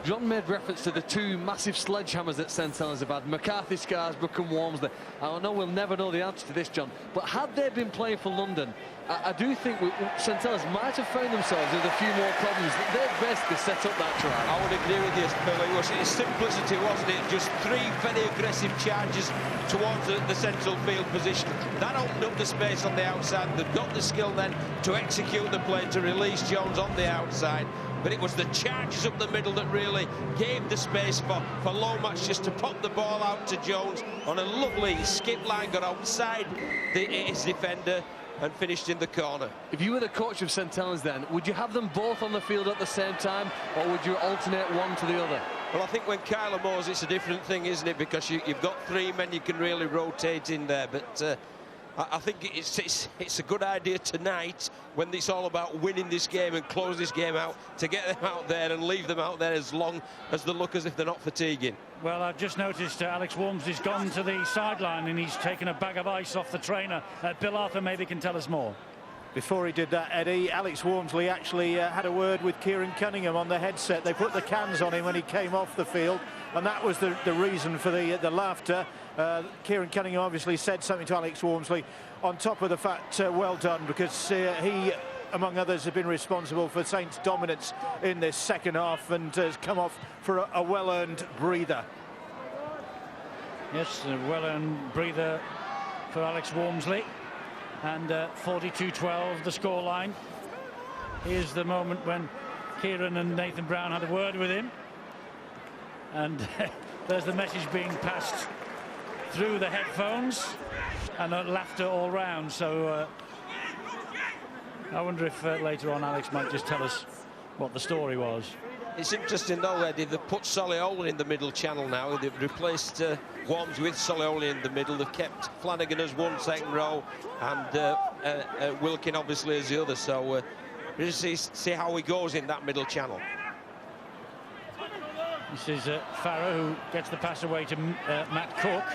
John made reference to the 2 massive sledgehammers that St Helens have had, McCarthy, Scarsbrook and Walmsley. I know we'll never know the answer to this, John, but had they been playing for London, I do think St Helens might have found themselves with a few more problems. They'd basically set up that try. I would agree with you, Bill. It was its simplicity, wasn't it? Just 3 very aggressive charges towards the central field position. That opened up the space on the outside. They've got the skill then to execute the play to release Jones on the outside. But it was the charges up the middle that really gave the space for Lomax just to pop the ball out to Jones on a lovely skip line, got outside his defender and finished in the corner. If you were the coach of St Helens then, would you have them both on the field at the same time, or would you alternate one to the other? Well, I think when Kyler Moores, it's a different thing, isn't it? Because you've got 3 men you can really rotate in there. But I think it's a good idea tonight, when it's all about winning this game and close this game out, to get them out there and leave them out there as long as they look as if they're not fatiguing. Well, I've just noticed Alex Walmsley's gone to the sideline and he's taken a bag of ice off the trainer. Bill Arthur maybe can tell us more. Before he did that, Eddie, Alex Walmsley actually had a word with Kieran Cunningham on the headset. They put the cans on him when he came off the field, and that was the reason for the laughter. Kieran Cunningham obviously said something to Alex Walmsley on top of the fact, well done, because he, among others, have been responsible for Saints' dominance in this second half and has come off for a well-earned breather. Yes, a well-earned breather for Alex Walmsley. And 42-12 the scoreline. Here's the moment when Kieran and Nathan Brown had a word with him, and there's the message being passed through the headphones, and laughter all round. So I wonder if later on Alex might just tell us what the story was. It's interesting though, Eddie, they've put Solihull in the middle channel now. They've replaced Worms with Solihull in the middle. They've kept Flanagan as one second row and Wilkin obviously as the other. So we'll just see how he goes in that middle channel. This is Farah, who gets the pass away to Matt Cook,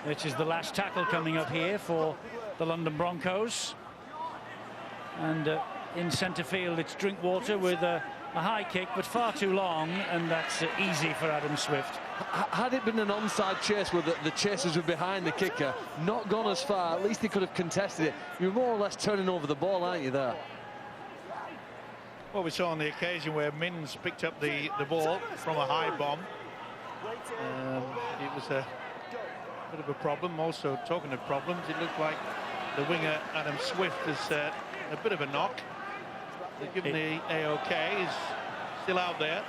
which is the last tackle coming up here for the London Broncos. And in centre field, it's Drinkwater with a high kick, but far too long, and that's easy for Adam Swift. Had it been an onside chase where the chasers were behind the kicker, not gone as far, at least he could have contested it. You're more or less turning over the ball, aren't you, there? Well, we saw on the occasion where Mins picked up the ball from a high bomb. It was a bit of a problem. Also, talking of problems, it looked like the winger Adam Swift has a bit of a knock. They've given the AOK, is still out there.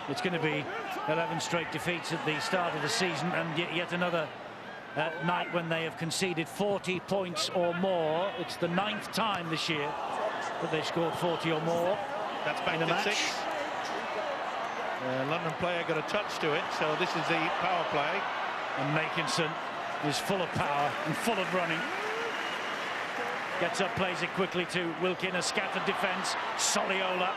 It's going to be 11 straight defeats at the start of the season, and yet another night when they have conceded 40 points or more. It's the 9th time this year that they've scored 40 or more. That's back in a to match. 6. London player got a touch to it, so this is the power play. And Makinson is full of power and full of running. Gets up, plays it quickly to Wilkin, a scattered defence. Soliola.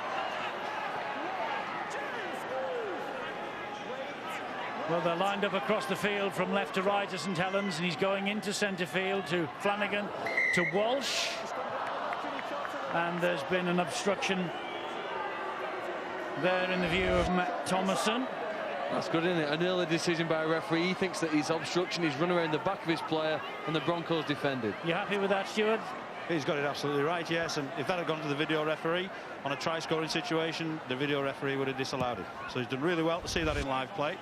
Well, they're lined up across the field from left to right at St Helens, and he's going into centre field to Flanagan, to Walsh. And there's been an obstruction there in the view of Matt Thomason. That's good, isn't it? An early decision by a referee. He thinks that he's obstruction. He's run around the back of his player, and the Broncos defended. You happy with that, Stuart? He's got it absolutely right, yes. And if that had gone to the video referee on a try-scoring situation, the video referee would have disallowed it. So he's done really well to see that in live play.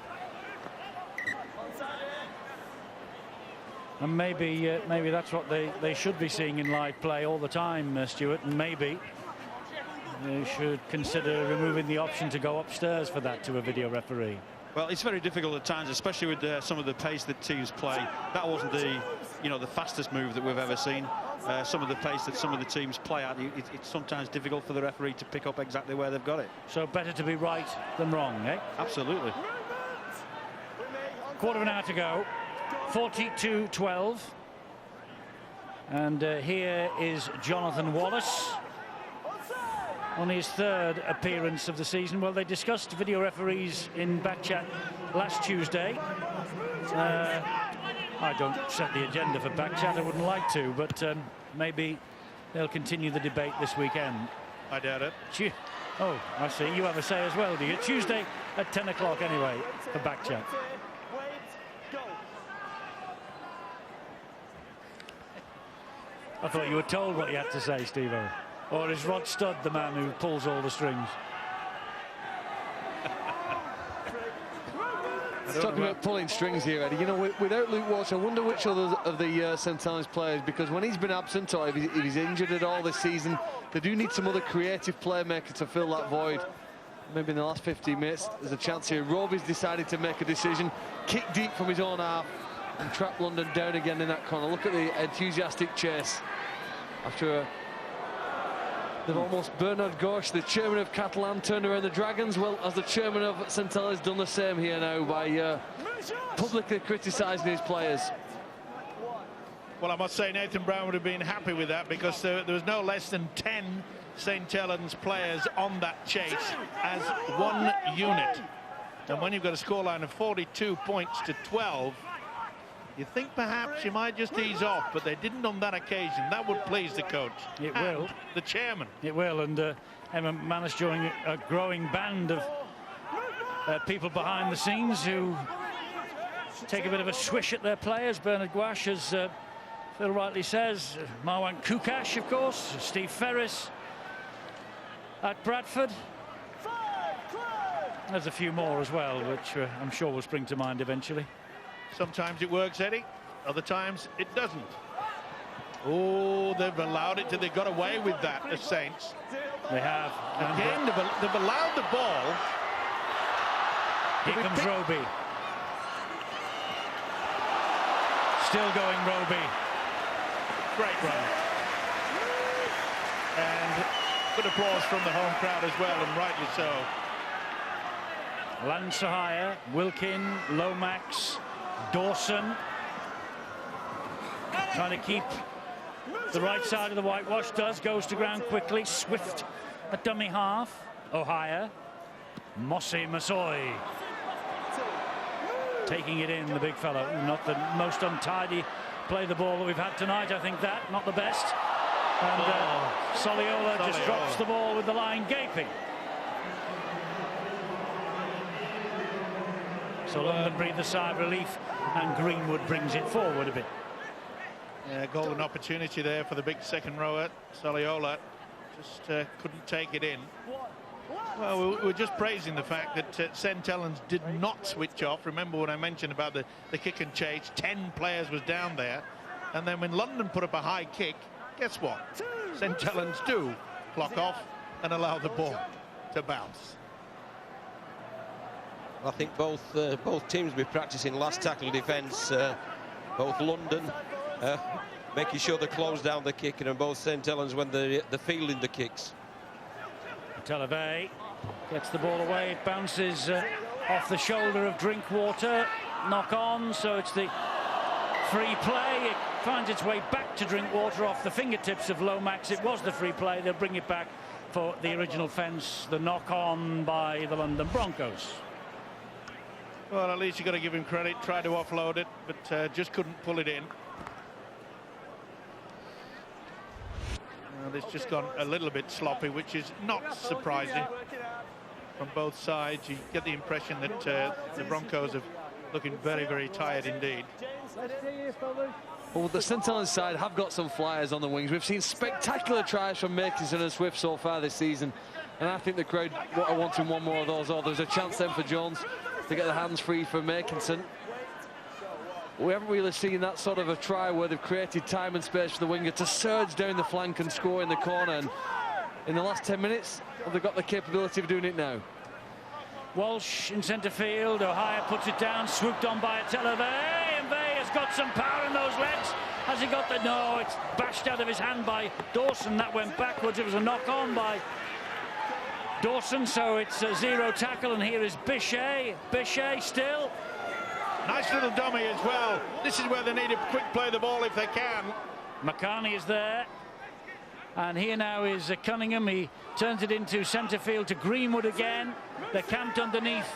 And maybe that's what they should be seeing in live play all the time, Stuart. And maybe they should consider removing the option to go upstairs for that to a video referee. Well, it's very difficult at times, especially with some of the pace that teams play. That wasn't the fastest move that we've ever seen. Some of the pace that some of the teams play at, it's sometimes difficult for the referee to pick up exactly where they've got it. So better to be right than wrong, eh? Absolutely. Quarter of an hour to go. 42-12. And here is Jonathan Wallace on his 3rd appearance of the season. Well, they discussed video referees in Backchat last Tuesday. I don't set the agenda for Backchat, I wouldn't like to, but maybe they'll continue the debate this weekend. I doubt it. Oh, I see. You have a say as well, do you? Tuesday at 10 o'clock anyway for Backchat. I thought you were told what you had to say, Steve-O. Or is Rod Studd the man who pulls all the strings? Talking about pulling strings here, Eddie, you know, without Luke Walsh, I wonder which other of the St Helens players, because when he's been absent or if he's injured at all this season, they do need some other creative playmaker to fill that void. Maybe in the last 15 minutes, there's a chance here. Roby's decided to make a decision, kick deep from his own half, and trap London down again in that corner. Look at the enthusiastic chase. After they've almost Bernard Gorsh, the chairman of Catalan, turned around the Dragons. Well, as the chairman of St Helens done the same here now by publicly criticising his players. Well, I must say Nathan Brown would have been happy with that, because there was no less than 10 St Helens players on that chase as one unit. And when you've got a scoreline of 42 points to 12, You think perhaps you might just ease off, but they didn't on that occasion. That would please the coach. It and will. the chairman. It will, and Emma managed to join a growing band of people behind the scenes who take a bit of a swish at their players. Bernard Gouache, as Phil rightly says, Marwan Kukash, of course, Steve Ferris at Bradford. There's a few more as well, which I'm sure will spring to mind eventually. Sometimes it works, Eddie. Other times it doesn't. Oh, they've allowed it. They got away with that, the Saints. They have. Again, they've allowed the ball. Here comes Roby. Still going, Roby. Great run. And good applause from the home crowd as well, and rightly so. Lansahire, Wilkin, Lomax, Dawson. Trying to keep the right side of the whitewash. Goes to ground quickly. Swift at dummy half. O'Hire. Mossy Masoi. Taking it in, the big fellow. Not the most untidy play the ball that we've had tonight, I think that. Not the best. And Soliola just drops the ball with the line gaping. So London breathe a sigh of relief, and Greenwood brings it forward a bit. Yeah, golden opportunity there for the big second rower. Soliola just couldn't take it in. Well, we're just praising the fact that St Helens did not switch off. Remember when I mentioned about the kick and chase, 10 players was down there. And then when London put up a high kick, guess what? St Helens do clock off and allow the ball to bounce. I think both teams will be practicing last tackle defence. Both London making sure they close down the kick, and both St Helens when they're fielding the kicks. Televey gets the ball away. It bounces off the shoulder of Drinkwater. Knock on, so it's the free play. It finds its way back to Drinkwater off the fingertips of Lomax. It was the free play. They'll bring it back for the original fence. The knock on by the London Broncos. Well, at least you've got to give him credit. Tried to offload it, but just couldn't pull it in. It's just gone a little bit sloppy, which is not surprising from both sides. You get the impression that the Broncos are looking very, very tired indeed. Well, the St Helens side have got some flyers on the wings. We've seen spectacular tries from Makinson and Swift so far this season, and I think the crowd are wanting one more of those. Or there's a chance then for Jones to get the hands free for Makinson. We haven't really seen that sort of a try where they've created time and space for the winger to surge down the flank and score in the corner. And in the last 10 minutes, have they got the capability of doing it now? Walsh in centre field. O'Hire puts it down, swooped on by Televey, and Vey has got some power in those legs. Has he got the... No, it's bashed out of his hand by Dawson. That went backwards. It was a knock-on by Dawson, so it's a zero tackle, and here is Bichet. Bichet still. Nice little dummy as well. This is where they need to quick play the ball if they can. McCarney is there. And here now is Cunningham. He turns it into centre field to Greenwood again. They're camped underneath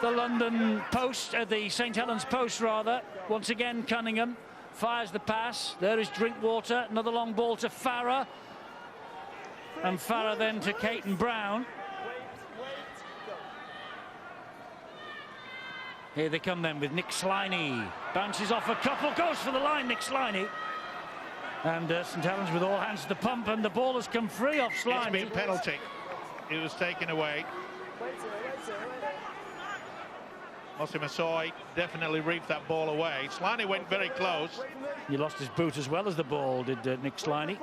the London post, the St Helens post rather. Once again, Cunningham fires the pass. There is Drinkwater. Another long ball to Farah. And Farah then to Caton Brown. Here they come then with Nick Sliney. Bounces off a couple, goes for the line, Nick Sliney. And St Helens with all hands to the pump, and the ball has come free off Sliney. It's been a penalty. It was taken away. Mossy Masoi definitely reaped that ball away. Sliney went very close. He lost his boot as well as the ball, did Nick Sliney.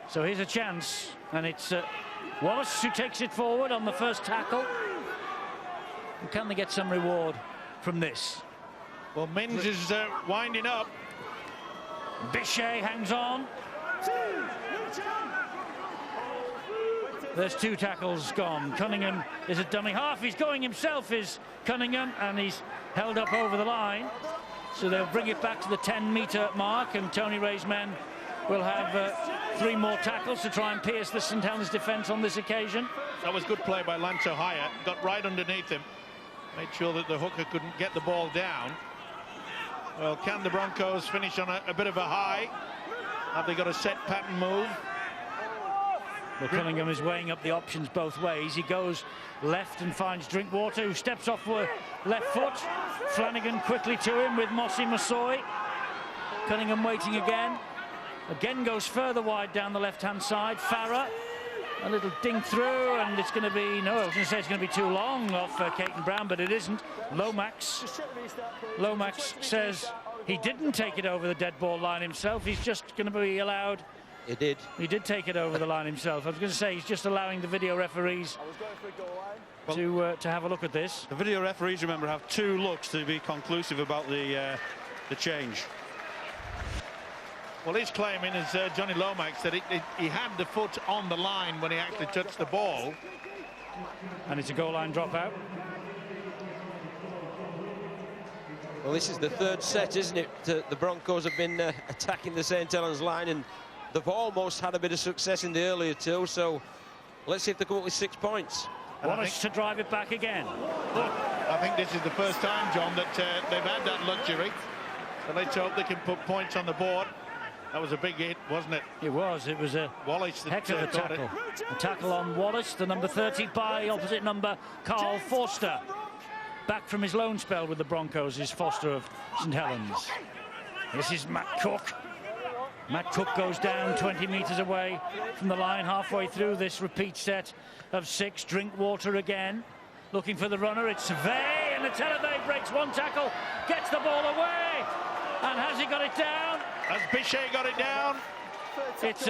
So here's a chance, and it's Wallace who takes it forward on the first tackle. And can they get some reward from this? Well, Minns is winding up. Bichet hangs on. There's two tackles gone. Cunningham is a dummy half. He's going himself, is Cunningham, and he's held up over the line. So they'll bring it back to the 10-metre mark, and Tony Ray's men will have 3 more tackles to try and pierce the St Helens defence on this occasion. That was good play by Lance O'Hire. Got right underneath him. Made sure that the hooker couldn't get the ball down. Well, can the Broncos finish on a bit of a high? Have they got a set pattern move? Well, Cunningham is weighing up the options both ways. He goes left and finds Drinkwater, who steps off with left foot. Flanagan quickly to him with Mossy Masoi. Cunningham waiting again. Again goes further wide down the left-hand side. Farah, a little ding through, and it's going to be, no, I was going to say it's going to be too long off Caton Brown, but it isn't. Lomax says he didn't take it over the dead ball line himself. He's just going to be allowed. He did. He did take it over the line himself. I was going to say he's just allowing the video referees to have a look at this. The video referees, remember, have 2 looks to be conclusive about the change. Well, he's claiming, as Johnny Lomax, that he had the foot on the line when he actually touched the ball. And it's a goal line dropout. Well, this is the 3rd set, isn't it? The Broncos have been attacking the St. Helens line, and they've almost had a bit of success in the earlier 2, so let's see if they come up with 6 points. Wallace to drive it back again. I think this is the first time, John, that they've had that luxury. So let's hope they can put points on the board. That was a big hit, wasn't it? It was. It was a Wallace heck of a tackle. A tackle on Wallace, the number 30 by opposite number Carl Forster. Back from his loan spell with the Broncos is Foster of St. Helens. This is Matt Cook. Matt Cook goes down 20 metres away from the line halfway through this repeat set of 6. Drinkwater again, looking for the runner. It's Vey, and the Televey breaks one tackle, gets the ball away, and has he got it down? Has Bichet got it down? It's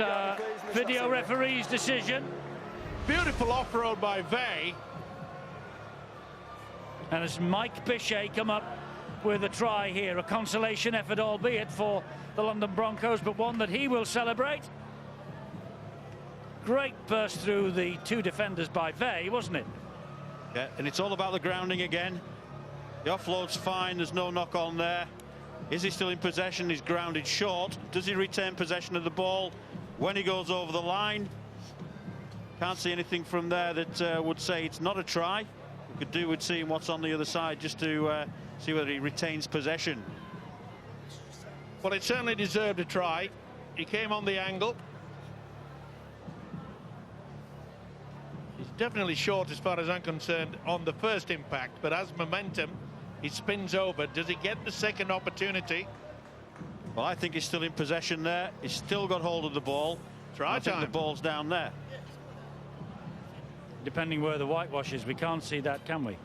a video referee's decision. Beautiful off-road by Vey. And as Mike Bichet come up with a try here, a consolation effort albeit for the London Broncos, but one that he will celebrate. Great burst through the 2 defenders by Vey, wasn't it? Yeah, and it's all about the grounding again. The offload's fine, there's no knock on there. Is he still in possession? He's grounded short. Does he retain possession of the ball when he goes over the line? Can't see anything from there that would say it's not a try. We could do with seeing what's on the other side just to see whether he retains possession. Well, it certainly deserved a try. He came on the angle. He's definitely short as far as I'm concerned on the first impact, but as momentum, he spins over. Does he get the second opportunity? Well, I think he's still in possession there. He's still got hold of the ball. Try time. I think the ball's down there. Depending where the whitewash is, we can't see that, can we?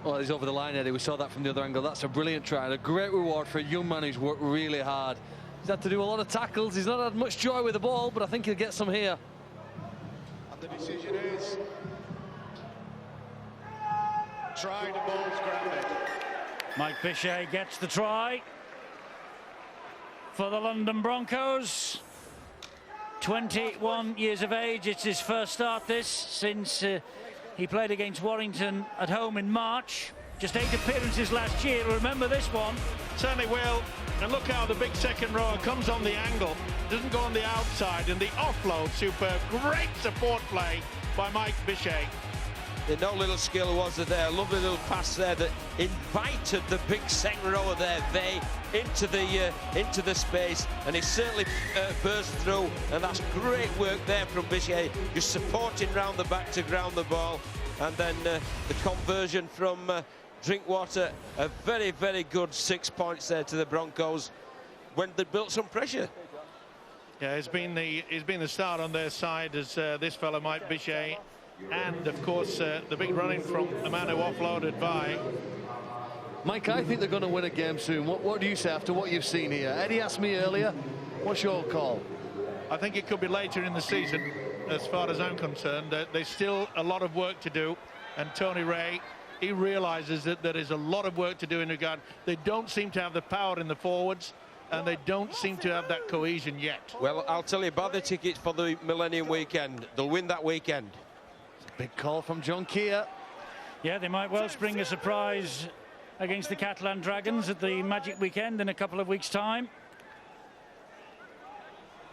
Well, he's over the line, Eddie. We saw that from the other angle. That's a brilliant try and a great reward for a young man who's worked really hard. He's had to do a lot of tackles. He's not had much joy with the ball, but I think he'll get some here. And the decision is try, the ball's grounded. Mike Bichet gets the try for the London Broncos. 21 years of age. It's his first start this since he played against Warrington at home in March. Just 8 appearances last year. Remember this one? Certainly will. And look how the big second rower comes on the angle, doesn't go on the outside, and the offload superb. Great support play by Mike Bichet. No little skill was there. Lovely little pass there that invited the big second rower there, Vey, into the space, and he certainly burst through, and that's great work there from Bichet, just supporting round the back to ground the ball, and then the conversion from Drinkwater, a very, very good 6 points there to the Broncos when they built some pressure. Yeah, it's been the start on their side as this fellow Mike Bichet. And of course the big running from the man who offloaded Vey. Mike, I think they're going to win a game soon. What do you say after what you've seen here? Eddie asked me earlier, what's your call? I think it could be later in the season as far as I'm concerned. There's still a lot of work to do, and Tony Ray, he realizes that there is a lot of work to do in regard. They don't seem to have the power in the forwards, and they don't seem to have that cohesion yet. Well, I'll tell you, buy the tickets for the Millennium Weekend. They'll win that weekend. Big call from John Keir. Yeah, they might well spring a surprise against the Catalan Dragons at the Magic Weekend in a couple of weeks' time.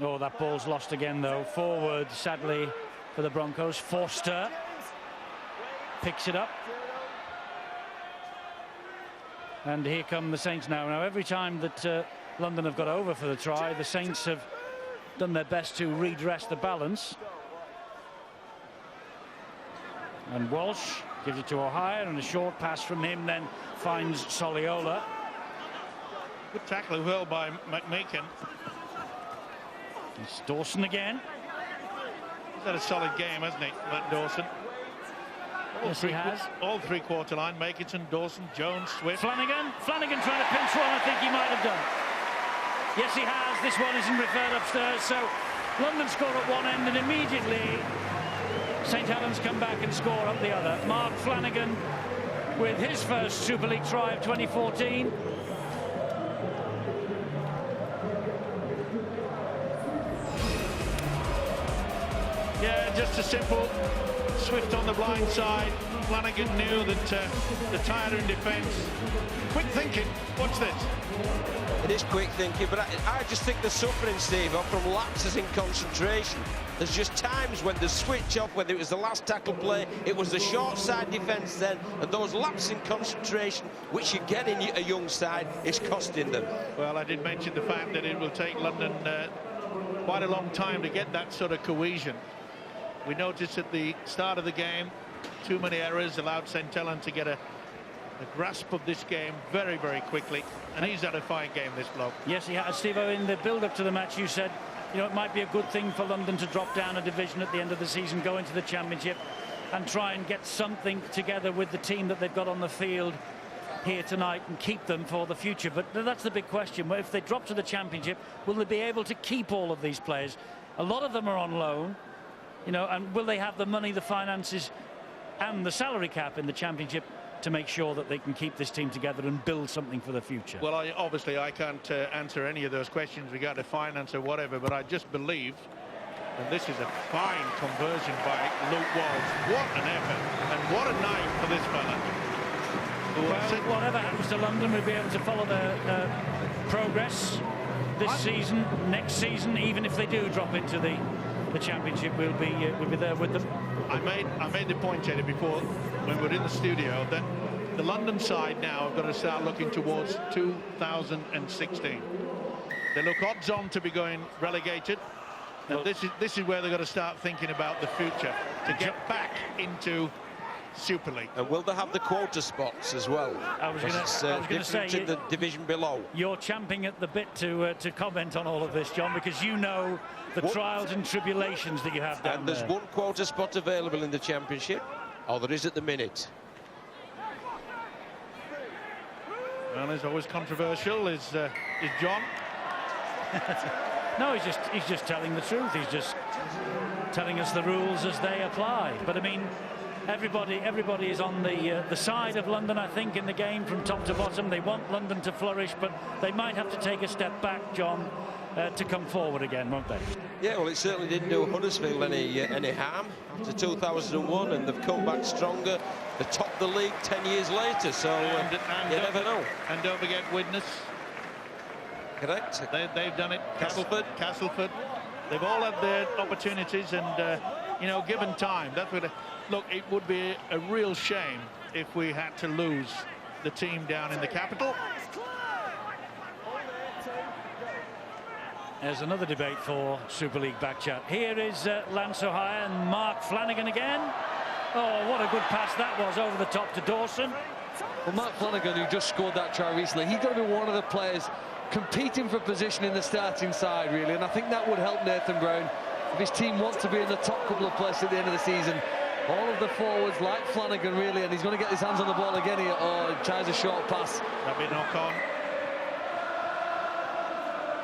Oh, that ball's lost again, though. Forward, sadly, for the Broncos. Forster picks it up. And here come the Saints now. Now, every time that London have got over for the try, the Saints have done their best to redress the balance. And Walsh gives it to O'Hire, and a short pass from him then finds Soliola. Good tackle well by McMeekin. It's Dawson again. He's had a solid game, hasn't he, Matt Dawson? Yes, he has. All three-quarter line, Makinson, Dawson, Jones, Swift. Flanagan trying to pinch one, I think he might have done. Yes, he has. This one isn't referred upstairs, so London score at one end, and immediately St Helens come back and score up the other. Mark Flanagan with his first Super League try of 2014. Yeah, just a simple Swift on the blind side. Flanagan knew that the tire in defence. Quick thinking. Watch this. It is quick thinking, but I just think they're suffering, Steve, from lapses in concentration. There's just times when they switch off, whether it was the last tackle play, it was the short side defence then, and those lapses in concentration, which you get in a young side, is costing them. Well, I did mention the fact that it will take London quite a long time to get that sort of cohesion. We noticed at the start of the game, too many errors allowed St Helens to get a grasp of this game very, very quickly, and he's had a fine game, this bloke. Yes, he has. Steve-O, in the build-up to the match, you said, you know, it might be a good thing for London to drop down a division at the end of the season, go into the Championship, and try and get something together with the team that they've got on the field here tonight and keep them for the future. But that's the big question. If they drop to the Championship, will they be able to keep all of these players? A lot of them are on loan, you know, and will they have the money, the finances, and the salary cap in the Championship to make sure that they can keep this team together and build something for the future? Well, obviously I can't answer any of those questions regarding finance or whatever, but I just believe, and this is a fine conversion by Luke Walsh. What an effort, and what a night for this fella. Well, whatever happens to London, we'll be able to follow their progress this season, next season. Even if they do drop into the Championship, we'll be there with them. I made the point, Eddie, before when we were in the studio, that the London side now have got to start looking towards 2016. They look odds on to be going relegated, and this is where they've got to start thinking about the future to get back into Super League. And will they have the quota spots as well? I was going to say, in the division below. You're champing at the bit to comment on all of this, John, because you know the trials and tribulations that you have down and there's there. one quota spot available in the Championship, or there is at the minute. Well, it's always controversial, is John. No, he's just telling the truth. He's just telling us the rules as they apply. But I mean, everybody is on the side of London, I think, in the game from top to bottom. They want London to flourish, but they might have to take a step back, John, to come forward again, won't they? Yeah, well, it certainly didn't do Huddersfield any harm after 2001, and they've come back stronger. They topped the league 10 years later, so you never know. And don't forget Widnes. Correct. They've done it. Castleford. They've all had their opportunities, and you know, given time, that's what. Look, it would be a real shame if we had to lose the team down in the capital. There's another debate for Super League back chat. Here is Lance O'Hire and Mark Flanagan again. Oh, what a good pass that was over the top to Dawson. Well, Mark Flanagan, who just scored that try recently, he's got to be one of the players competing for position in the starting side, really, and I think that would help Nathan Brown if his team wants to be in the top couple of places at the end of the season. All of the forwards like Flanagan, really, and he's going to get his hands on the ball again here. Oh, he tries a short pass. That'll be knock on.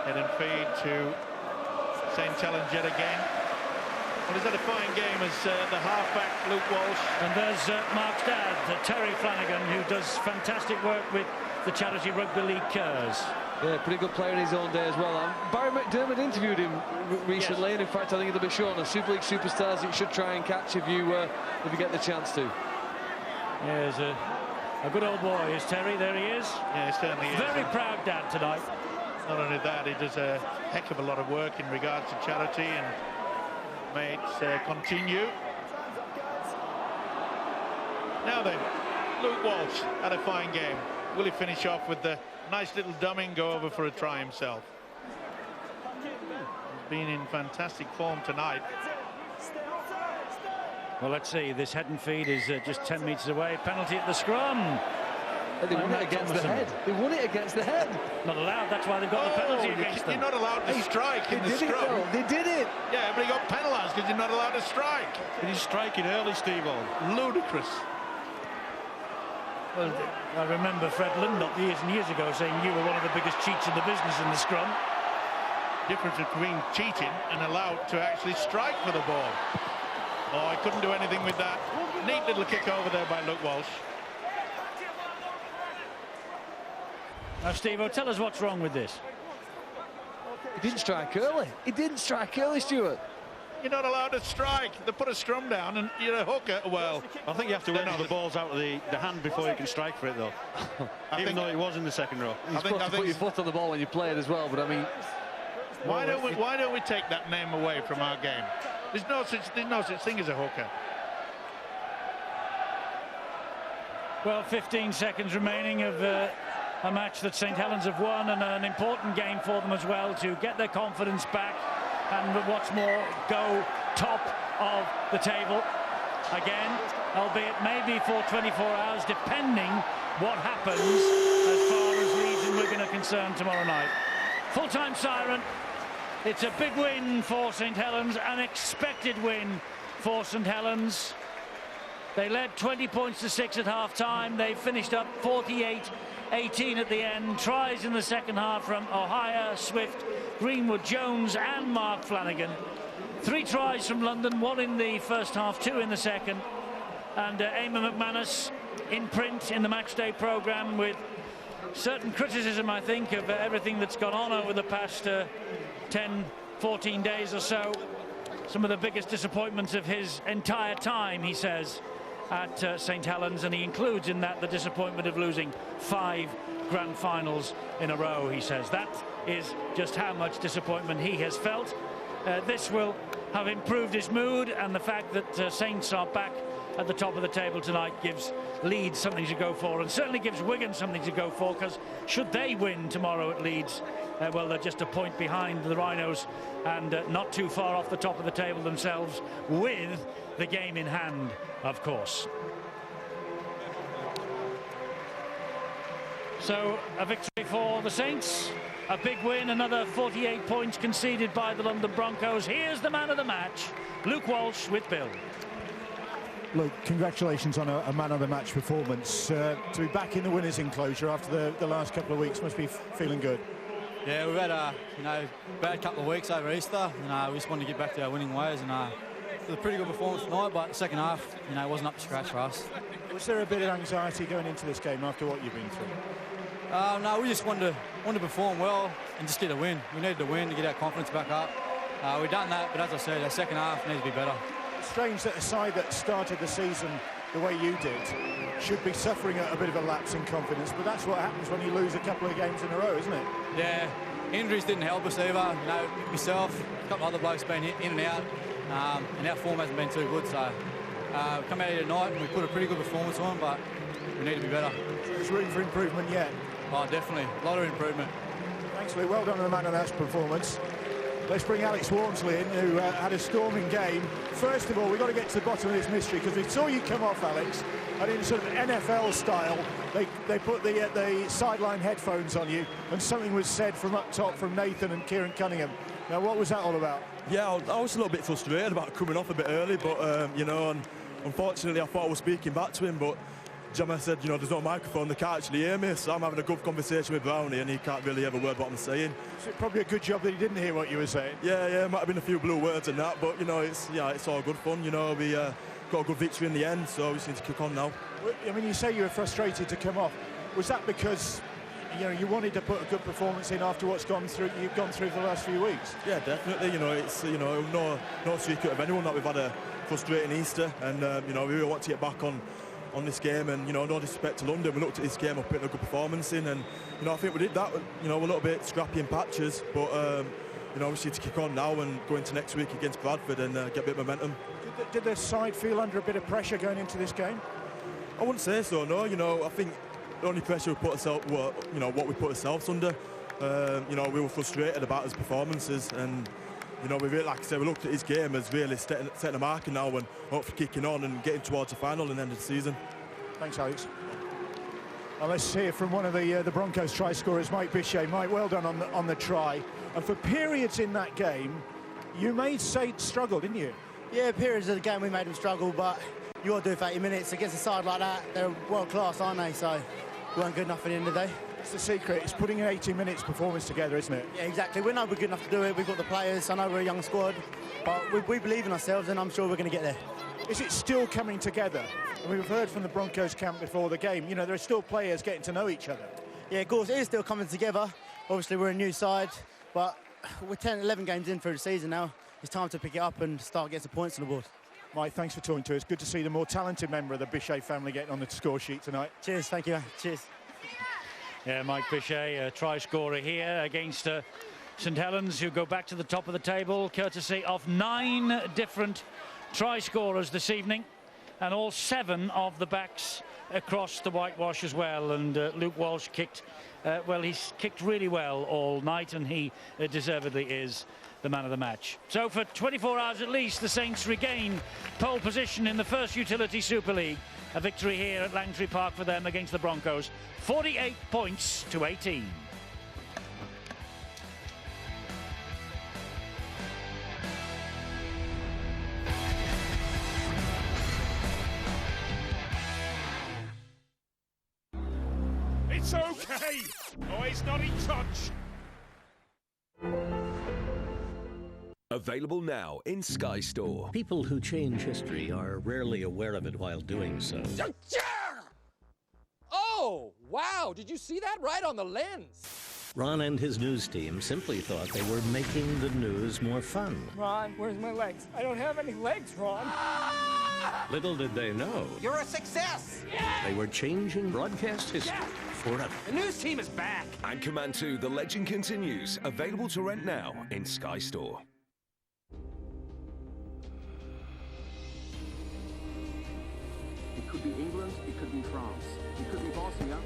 Head and feed to St Helens yet again. Well, he's had a fine game as the halfback, Luke Walsh. And there's Mark's dad, Terry Flanagan, who does fantastic work with the charity Rugby League Curs. Yeah, pretty good player in his own day as well. Barry McDermott interviewed him recently, and in fact I think it'll be shown on Super League Superstars. You should try and catch if you get the chance to. Yeah, he's a good old boy, is Terry. There he is. Yeah, he certainly is. Very proud dad tonight. Not only that, he does a heck of a lot of work in regards to charity, and may it continue. Now then, Luke Walsh had a fine game. will he finish off with the nice little Domingo over for a try himself? He's been in fantastic form tonight. Well, let's see. This head and feed is just 10 metres away. Penalty at the scrum. They won it against the head. They won it against the head. Not allowed. That's why they've got the penalty against them. You're not allowed to strike in the scrum. They did it. Yeah, but he got penalised because you're not allowed to strike. But he's striking early, Steve-O. Ludicrous. Well, I remember Fred Lindop years and years ago saying you were one of the biggest cheats in the business in the scrum. Difference between cheating and allowed to actually strike for the ball. Oh, I couldn't do anything with that. Neat little kick over there by Luke Walsh. Now, Steve-O, tell us what's wrong with this. He didn't strike early. He didn't strike early, Stuart. You're not allowed to strike. They put a scrum down and you're a hooker. Well, I think you have to wait until the ball's out of the hand before you can strike for it, though. Even though it was in the second row. You're supposed to put your foot on the ball when you play it as well, but I mean... Why don't we take that name away from our game? There's no such thing as a hooker. Well, 15 seconds remaining of a match that St Helens have won, and an important game for them as well to get their confidence back and what's more, go top of the table again, albeit maybe for 24 hours, depending what happens as far as Leeds and Wigan are concerned tomorrow night. Full-time siren. It's a big win for St Helens, an expected win for St Helens. They led 20 points to 6 at half-time. They finished up 48-18 at the end. Tries in the second half from O'Hare, Swift, Greenwood, Jones and Mark Flanagan. 3 tries from London, 1 in the first half, 2 in the second. And Eamon McManus in print in the matchday programme with certain criticism, I think, of everything that's gone on over the past 10, 14 days or so. Some of the biggest disappointments of his entire time, he says, at St Helens, and he includes in that the disappointment of losing 5 grand finals in a row, he says. That is just how much disappointment he has felt. This will have improved his mood, and the fact that Saints are back at the top of the table tonight gives Leeds something to go for, and certainly gives Wigan something to go for, because should they win tomorrow at Leeds, well, they're just a point behind the Rhinos and not too far off the top of the table themselves, with the game in hand, of course. So a victory for the Saints, a big win, another 48 points conceded by the London Broncos. Here's the man of the match, Luke Walsh with Bill. Luke, congratulations on a man of the match performance. To be back in the winners' enclosure after the last couple of weeks must be feeling good. Yeah, we've had a bad couple of weeks over Easter, and we just wanted to get back to our winning ways, and it was a pretty good performance tonight, but the second half, it wasn't up to scratch for us. Was there a bit of anxiety going into this game after what you've been through? No, we just wanted to perform well and just get a win. We needed to win to get our confidence back up. We've done that, but as I said, our second half needs to be better. It's strange that a side that started the season the way you did should be suffering a bit of a lapse in confidence, but that's what happens when you lose a couple of games in a row, isn't it? Yeah, injuries didn't help us either. Myself, a couple of other blokes been in and out, and our form hasn't been too good, so come out here tonight and we put a pretty good performance on, but we need to be better. So there's room for improvement yet? Oh, definitely, a lot of improvement. Thanks, Lou. Well done on the man of the match performance. Let's bring Alex Walmsley in, who had a storming game. First of all, we've got to get to the bottom of this mystery, because we saw you come off, Alex, and in sort of NFL style, they put the sideline headphones on you, and something was said from up top from Nathan and Kieran Cunningham. Now, what was that all about? Yeah, I was a little bit frustrated about coming off a bit early, but, and unfortunately, I thought I was speaking back to him, but Gemma said, there's no microphone, they can't actually hear me, so I'm having a good conversation with Brownie, and he can't really hear a word what I'm saying. So probably a good job that he didn't hear what you were saying. Yeah, might have been a few blue words and that, but, it's all good fun, we got a good victory in the end, so we just need to kick on now. I mean, you say you were frustrated to come off. Was that because, you wanted to put a good performance in after what's you've gone through for the last few weeks? Yeah, definitely, it's, no secret of anyone that we've had a frustrating Easter, and, we really want to get back on this game, and no disrespect to London, we looked at this game and putting a good performance in, and I think we did that. We're a little bit scrappy in patches, but we just need to kick on now and go into next week against Bradford and get a bit of momentum. Did the side feel under a bit of pressure going into this game? I wouldn't say so, no. I think the only pressure we put ourselves, well, you know, what we put ourselves under. You know, we were frustrated about his performances, and you know, we really, like I said, we looked at his game as really setting a marker now and hopefully kicking on and getting towards the final and end of the season. Thanks, Alex. Well, let's hear from one of the Broncos try scorers, Mike Bichet. Mike, well done on the try. And for periods in that game, you made Saint struggle, didn't you? Yeah, periods of the game we made them struggle, but you got to do it for 80 minutes against a side like that. They're world class, aren't they? So we weren't good enough at the end of the day. It's the secret. It's putting an 80 minutes performance together, isn't it? Yeah, exactly. We know we're good enough to do it. We've got the players. I know we're a young squad, but we believe in ourselves, and I'm sure we're going to get there. Is it still coming together? And we've heard from the Broncos camp before the game, you know, there are still players getting to know each other. Yeah, of course, it is still coming together. Obviously, we're a new side, but we're 10, 11 games in through the season now. It's time to pick it up and start getting some points on the board. Mike, thanks for talking to us. Good to see the more talented member of the Bichet family getting on the score sheet tonight. Cheers, thank you, man. Cheers. Yeah, Mike Bichet, a try scorer here against St Helens, who go back to the top of the table, courtesy of 9 different try scorers this evening, and all 7 of the backs across the whitewash as well. And Luke Walsh kicked, well, he's kicked really well all night, and he deservedly is the man of the match. So for 24 hours at least, the Saints regain pole position in the first Utility Super League. A victory here at Langtree Park for them against the Broncos, 48 points to 18. It's okay. Oh, he's not in touch. Available now in Sky Store. People who change history are rarely aware of it while doing so. Oh, wow, did you see that? Right on the lens. Ron and his news team simply thought they were making the news more fun. Ron, where's my legs? I don't have any legs, Ron. Little did they know, You're a success. they were changing broadcast history forever. The news team is back. Anchorman 2, The Legend Continues. Available to rent now in Sky Store. It could be England, it could be France, it could be Bosnia.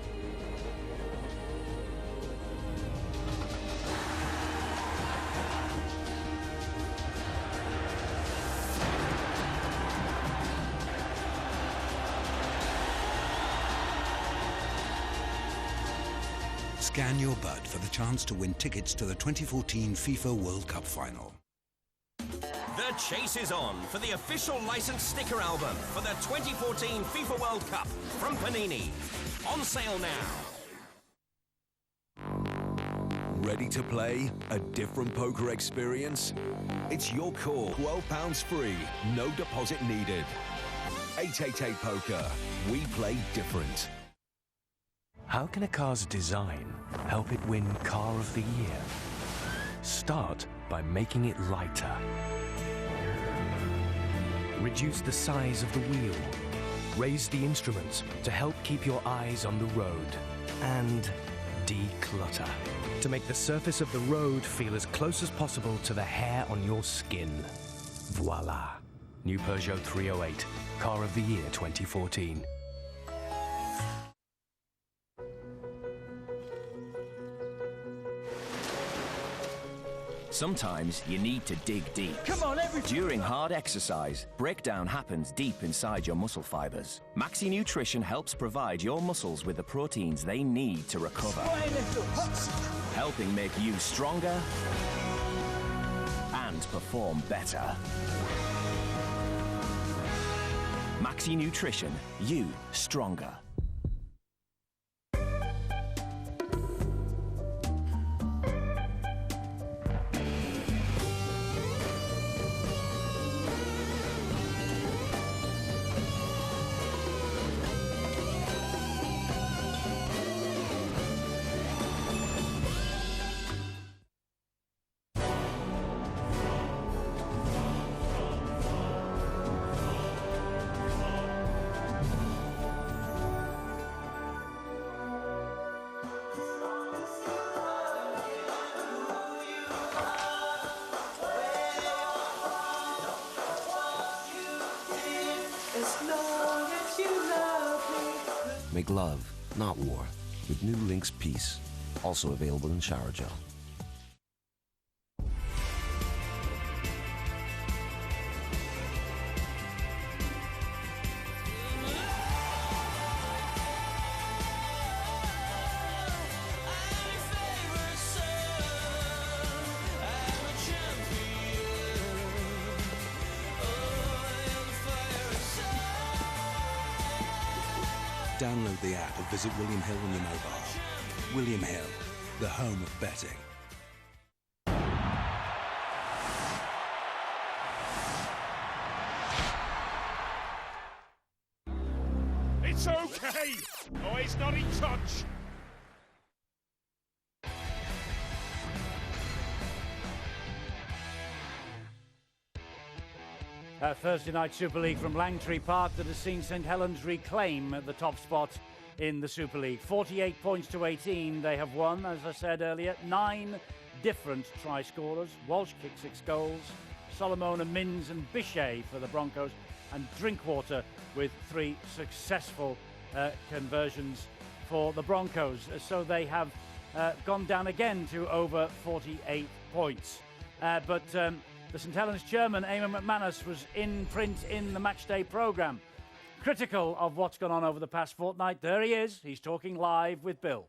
Scan your bud for the chance to win tickets to the 2014 FIFA World Cup final. The chase is on for the official licensed sticker album for the 2014 FIFA World Cup from Panini. On sale now. Ready to play a different poker experience? It's your call. £12 free, no deposit needed. 888 Poker. We play different. How can a car's design help it win Car of the Year? Start by making it lighter. Reduce the size of the wheel. Raise the instruments to help keep your eyes on the road. And declutter to make the surface of the road feel as close as possible to the hair on your skin. Voila. New Peugeot 308, Car of the Year 2014. Sometimes you need to dig deep. Come on, everybody. During hard exercise, breakdown happens deep inside your muscle fibers. Maxi Nutrition helps provide your muscles with the proteins they need to recover, helping make you stronger and perform better. Maxi Nutrition, you stronger. Make love, not war, with new Lynx Peace, also available in shower gel. Download the app or visit William Hill on your mobile. William Hill, the home of betting. It's okay. Oh, he's not in touch. Thursday night Super League from Langtree Park that has seen St Helens reclaim the top spot in the Super League. 48 points to 18 they have won, as I said earlier. 9 different try scorers. Walsh kicked 6 goals. Solomona, Mins and Bichet for the Broncos. And Drinkwater with 3 successful conversions for the Broncos. So they have gone down again to over 48 points. The St Helens chairman, Eamon McManus, was in print in the matchday programme. Critical of what's gone on over the past fortnight. There he is. He's talking live with Bill.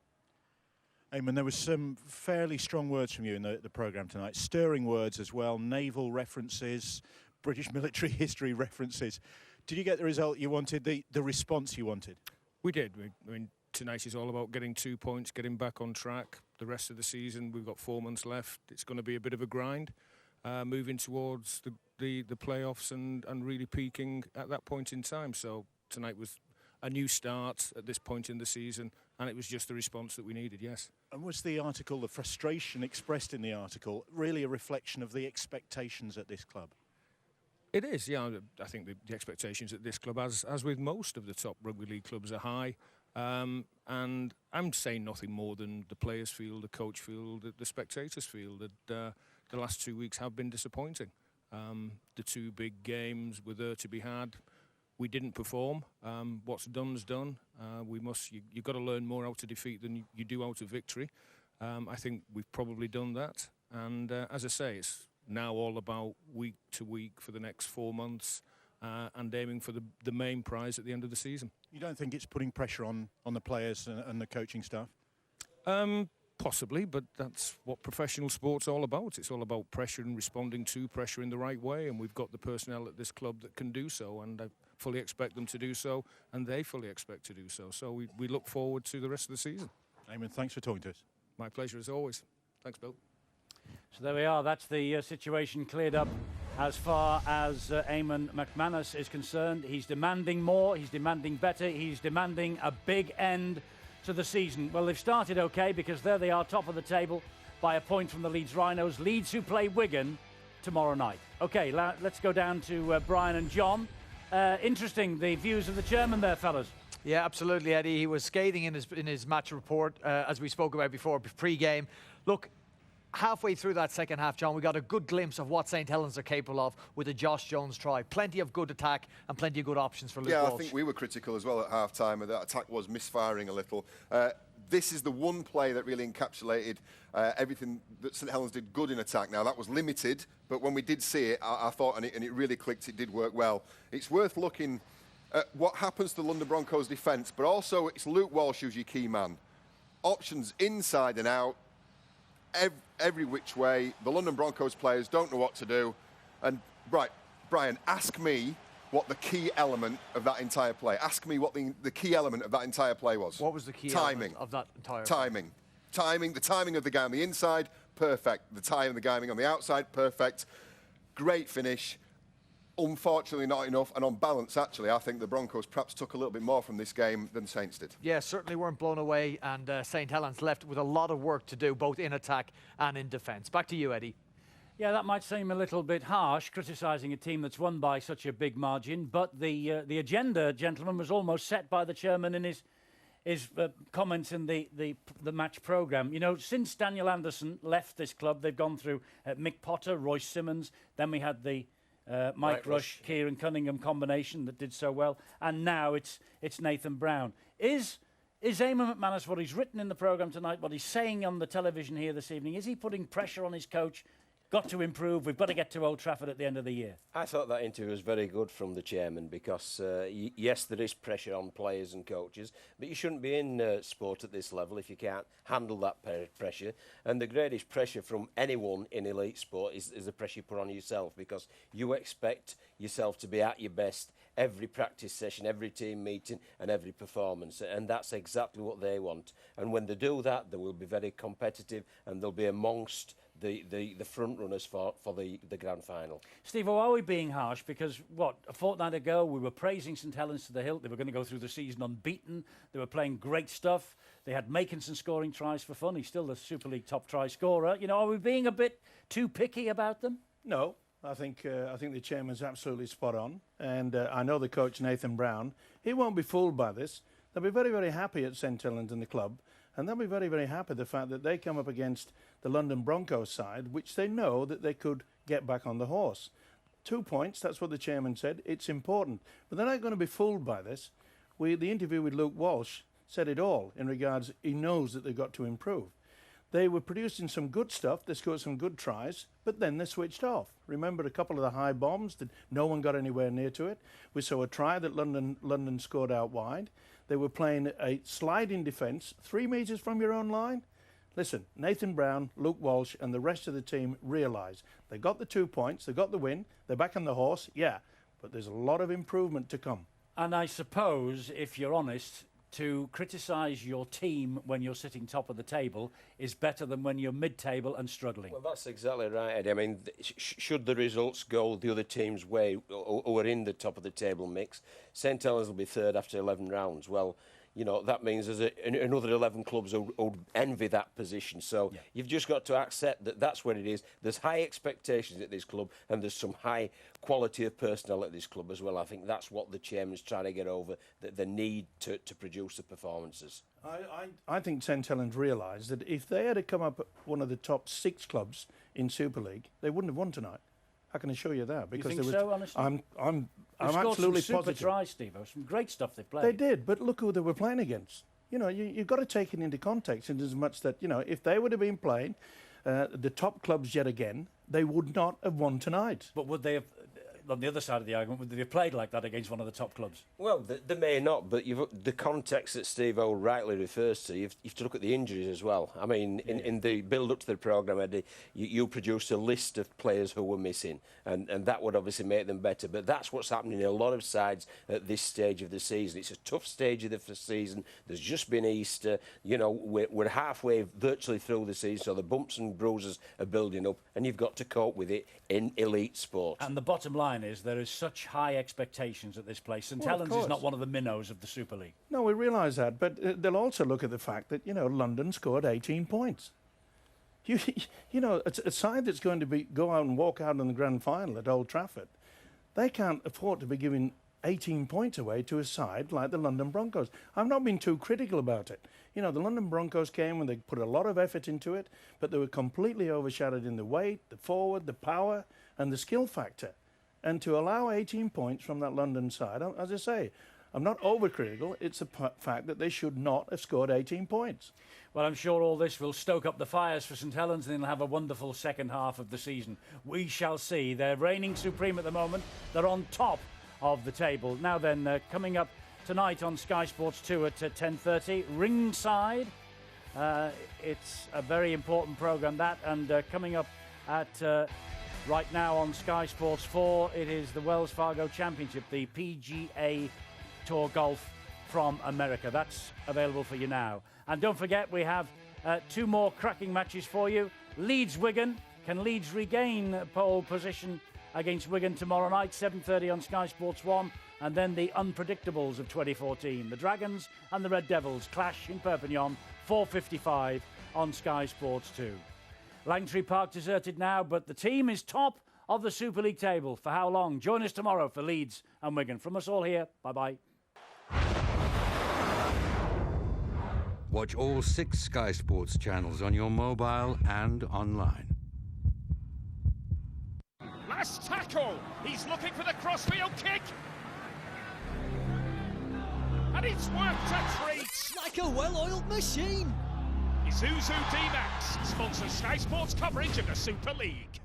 Eamon, there was some fairly strong words from you in the programme tonight. Stirring words as well. Naval references, British military history references. Did you get the result you wanted, the response you wanted? We did. I mean, tonight is all about getting 2 points, getting back on track. The rest of the season, we've got 4 months left. It's going to be a bit of a grind. Moving towards the playoffs and really peaking at that point in time. So tonight was a new start at this point in the season, and it was just the response that we needed, yes. And was the article, the frustration expressed in the article, really a reflection of the expectations at this club? It is, yeah. I think the expectations at this club, as with most of the top rugby league clubs, are high. And I'm saying nothing more than the players feel, the coach feel, the spectators feel that the last 2 weeks have been disappointing. The 2 big games were there to be had. We didn't perform. What's done's done. You've got to learn more how to defeat than you do out of victory. I think we've probably done that. And as I say, it's now all about week to week for the next 4 months and aiming for the main prize at the end of the season. You don't think it's putting pressure on the players and the coaching staff? Possibly, but that's what professional sport's all about. It's all about pressure and responding to pressure in the right way, and we've got the personnel at this club that can do so, and I fully expect them to do so, and they fully expect to do so. So we look forward to the rest of the season. Eamon, thanks for talking to us. My pleasure as always. Thanks, Bill. So there we are. That's the situation cleared up as far as Eamon McManus is concerned. He's demanding more. He's demanding better. He's demanding a big end to the season. Well, they've started okay because there they are, top of the table by a point from the Leeds Rhinos. Leeds who play Wigan tomorrow night. Okay, let's go down to Brian and John. Interesting, the views of the chairman there, fellas. Yeah, absolutely, Eddie. He was scathing in his match report, as we spoke about before, pre-game. Look, halfway through that second half, John, we got a good glimpse of what St Helens are capable of with a Josh Jones try. Plenty of good attack and plenty of good options for Luke Walsh. I think we were critical as well at half-time. That attack was misfiring a little. This is the one play that really encapsulated everything that St Helens did good in attack. Now, that was limited, but when we did see it, I thought, and it really clicked, it did work well. It's worth looking at what happens to the London Broncos' defence, but also it's Luke Walsh who's your key man. Options inside and out, every which way. The London Broncos players don't know what to do. And, right, Brian, ask me what the key element of that entire play. Ask me what the key element of that entire play was. What was the key element of that entire play? Timing. The timing of the guy on the inside, perfect. The timing of the guy on the outside, perfect. Great finish. Unfortunately not enough, and on balance, actually, I think the Broncos perhaps took a little bit more from this game than Saints did. Yeah, certainly weren't blown away, and St Helens left with a lot of work to do, both in attack and in defence. Back to you, Eddie. Yeah, that might seem a little bit harsh, criticising a team that's won by such a big margin, but the agenda, gentlemen, was almost set by the chairman in his comments in the match programme. You know, since Daniel Anderson left this club, they've gone through Mick Potter, Royce Simmons, then we had the Mike Rush, Kieran Cunningham combination that did so well, and now it's Nathan Brown. Is Is Eamon McManus, what he's written in the programme tonight, what he's saying on the television here this evening, is he putting pressure on his coach? Got to improve, we've got to get to Old Trafford at the end of the year. I thought that interview was very good from the chairman because, yes, there is pressure on players and coaches, but you shouldn't be in sport at this level if you can't handle that pressure. And the greatest pressure from anyone in elite sport is the pressure you put on yourself, because you expect yourself to be at your best every practice session, every team meeting and every performance, and that's exactly what they want. And when they do that, they will be very competitive and they'll be amongst the front runners for the grand final. Steve, are we being harsh? Because, a fortnight ago we were praising St Helens to the hilt. They were going to go through the season unbeaten. They were playing great stuff. They had Makinson scoring tries for fun. He's still the Super League top try scorer. You know, are we being a bit too picky about them? No. I think the chairman's absolutely spot on. And I know the coach, Nathan Brown, he won't be fooled by this. They'll be very, very happy at St Helens and the club. And they'll be very, very happy the fact that they come up against the London Broncos side, which they know that they could get back on the horse. 2 points, that's what the chairman said. It's important. But they're not going to be fooled by this. The interview with Luke Walsh said it all in regards, he knows that they've got to improve. They were producing some good stuff, they scored some good tries, but then they switched off. Remember a couple of the high bombs that no one got anywhere near to it. We saw a try that London scored out wide. They were playing a sliding defence, 3 metres from your own line. Listen, Nathan Brown, Luke Walsh and the rest of the team realise they got the 2 points, they got the win, they're back on the horse, yeah, but there's a lot of improvement to come. And I suppose, if you're honest, to criticise your team when you're sitting top of the table is better than when you're mid-table and struggling. Well, that's exactly right, Eddie. I mean, should the results go the other team's way or are in the top of the table mix, St Helens will be third after 11 rounds. Well, you know, that means there's another 11 clubs who envy that position. So you've just got to accept that that's what it is. There's high expectations at this club and there's some high quality of personnel at this club as well. I think that's what the chairman's trying to get over, that they need to produce the performances. I think St Helens realised that if they had come up one of the top 6 clubs in Super League, they wouldn't have won tonight. I can assure you that. Because you think so, honestly? I'm absolutely some positive. Super tries, Steve. Some great stuff they played. They did, but look who they were playing against. You know, you've got to take it into context in as much that, you know, if they would have been playing the top clubs yet again, they would not have won tonight. But would they have, on the other side of the argument, would they have played like that against one of the top clubs? Well, they may not, but the context that Steve O rightly refers to, you have to look at the injuries as well. I mean, in the build-up to the programme, Eddie, you produced a list of players who were missing, and that would obviously make them better. But that's what's happening in a lot of sides at this stage of the season. It's a tough stage of the season. There's just been Easter. You know, we're halfway virtually through the season, so the bumps and bruises are building up, and you've got to cope with it in elite sport. And the bottom line is there is such high expectations at this place. St Helens is not one of the minnows of the Super League. No, we realise that, but they'll also look at the fact that, you know, London scored 18 points. You know, a side that's going to go out and walk out in the grand final at Old Trafford, they can't afford to be giving 18 points away to a side like the London Broncos. I've not been too critical about it. You know, the London Broncos came and they put a lot of effort into it, but they were completely overshadowed in the weight, the forward, the power and the skill factor. And to allow 18 points from that London side, as I say, I'm not overcritical. It's a fact that they should not have scored 18 points. Well, I'm sure all this will stoke up the fires for St Helens and they'll have a wonderful second half of the season. We shall see. They're reigning supreme at the moment. They're on top of the table. Now then, coming up tonight on Sky Sports 2 at 10:30, Ringside. It's a very important programme, that, and coming up at... right now on Sky Sports 4, it is the Wells Fargo Championship, the PGA Tour Golf from America. That's available for you now. And don't forget, we have 2 more cracking matches for you. Leeds-Wigan. Can Leeds regain pole position against Wigan tomorrow night, 7:30 on Sky Sports 1? And then the unpredictables of 2014. The Dragons and the Red Devils clash in Perpignan, 4:55 on Sky Sports 2. Langtree Park deserted now, but the team is top of the Super League table. For how long? Join us tomorrow for Leeds and Wigan. From us all here, bye-bye. Watch all 6 Sky Sports channels on your mobile and online. Last tackle. He's looking for the crossfield kick. and it's worked a treat. Like a well-oiled machine. Isuzu D-Max sponsors Sky Sports coverage of the Super League.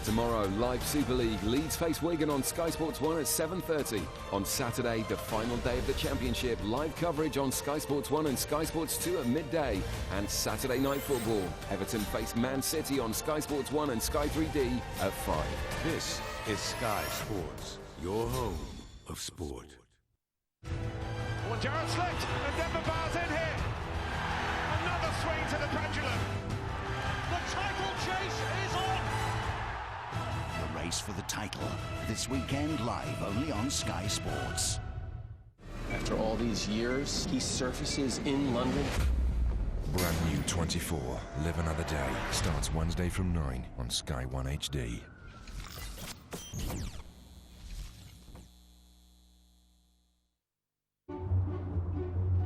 Tomorrow, live Super League. Leeds face Wigan on Sky Sports 1 at 7:30. On Saturday, the final day of the Championship. Live coverage on Sky Sports 1 and Sky Sports 2 at midday. And Saturday night football. Everton face Man City on Sky Sports 1 and Sky 3D at 5. This is Sky Sports, your home of sport. Well, Jarrett slipped, and Denver Bar's in here. Another swing to the pendulum. The title chase is on. The race for the title, this weekend live only on Sky Sports. After all these years, he surfaces in London. Brand new 24, Live Another Day, starts Wednesday from 9 on Sky 1 HD.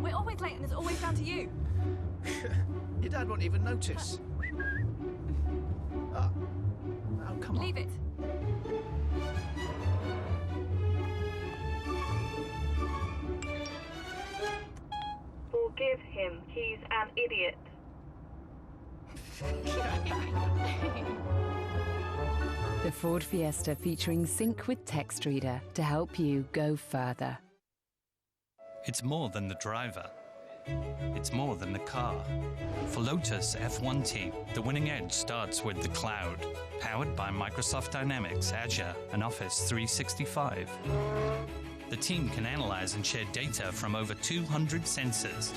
We're always late and it's always down to you. Your dad won't even notice. Oh, come on. Leave it. Forgive him. He's an idiot. The Ford Fiesta featuring Sync with Text Reader to help you go further. It's more than the driver. It's more than the car. For Lotus F1T, the winning edge starts with the cloud, powered by Microsoft Dynamics, Azure, and Office 365. The team can analyze and share data from over 200 sensors,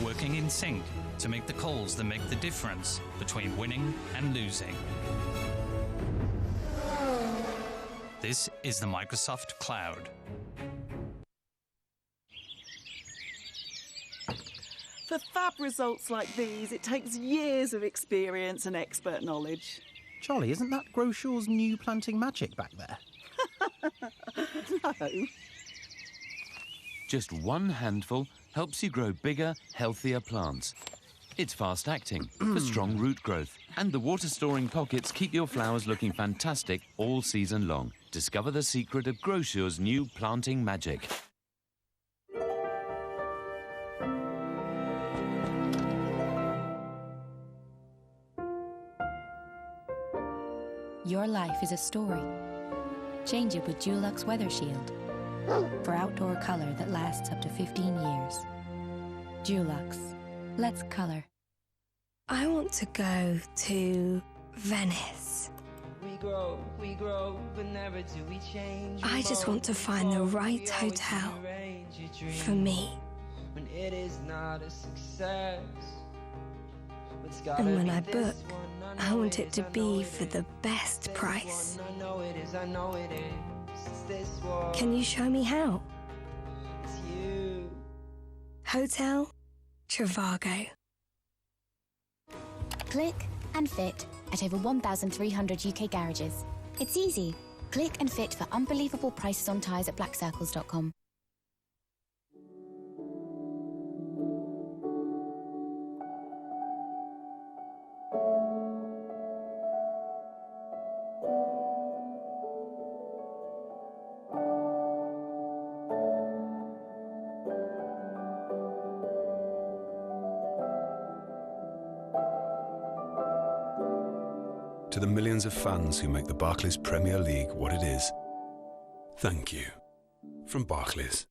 working in sync to make the calls that make the difference between winning and losing. This is the Microsoft Cloud. For fab results like these, it takes years of experience and expert knowledge. Charlie, isn't that Groshaw's new planting magic back there? No. Just one handful helps you grow bigger, healthier plants. It's fast-acting for strong root growth. And the water-storing pockets keep your flowers looking fantastic all season long. Discover the secret of Groshaw's new planting magic. Your life is a story. Change it with Dulux Weather Shield for outdoor color that lasts up to 15 years. Dulux. Let's color. I want to go to Venice. We grow, but never do we change. I just want to find the right hotel for me. When it is not a success. And when I book, I want it to be for the best price. Can you show me how? Hotel Trivago. Click and fit at over 1,300 UK garages. It's easy. Click and fit for unbelievable prices on tyres at blackcircles.com. To the millions of fans who make the Barclays Premier League what it is, thank you. From Barclays.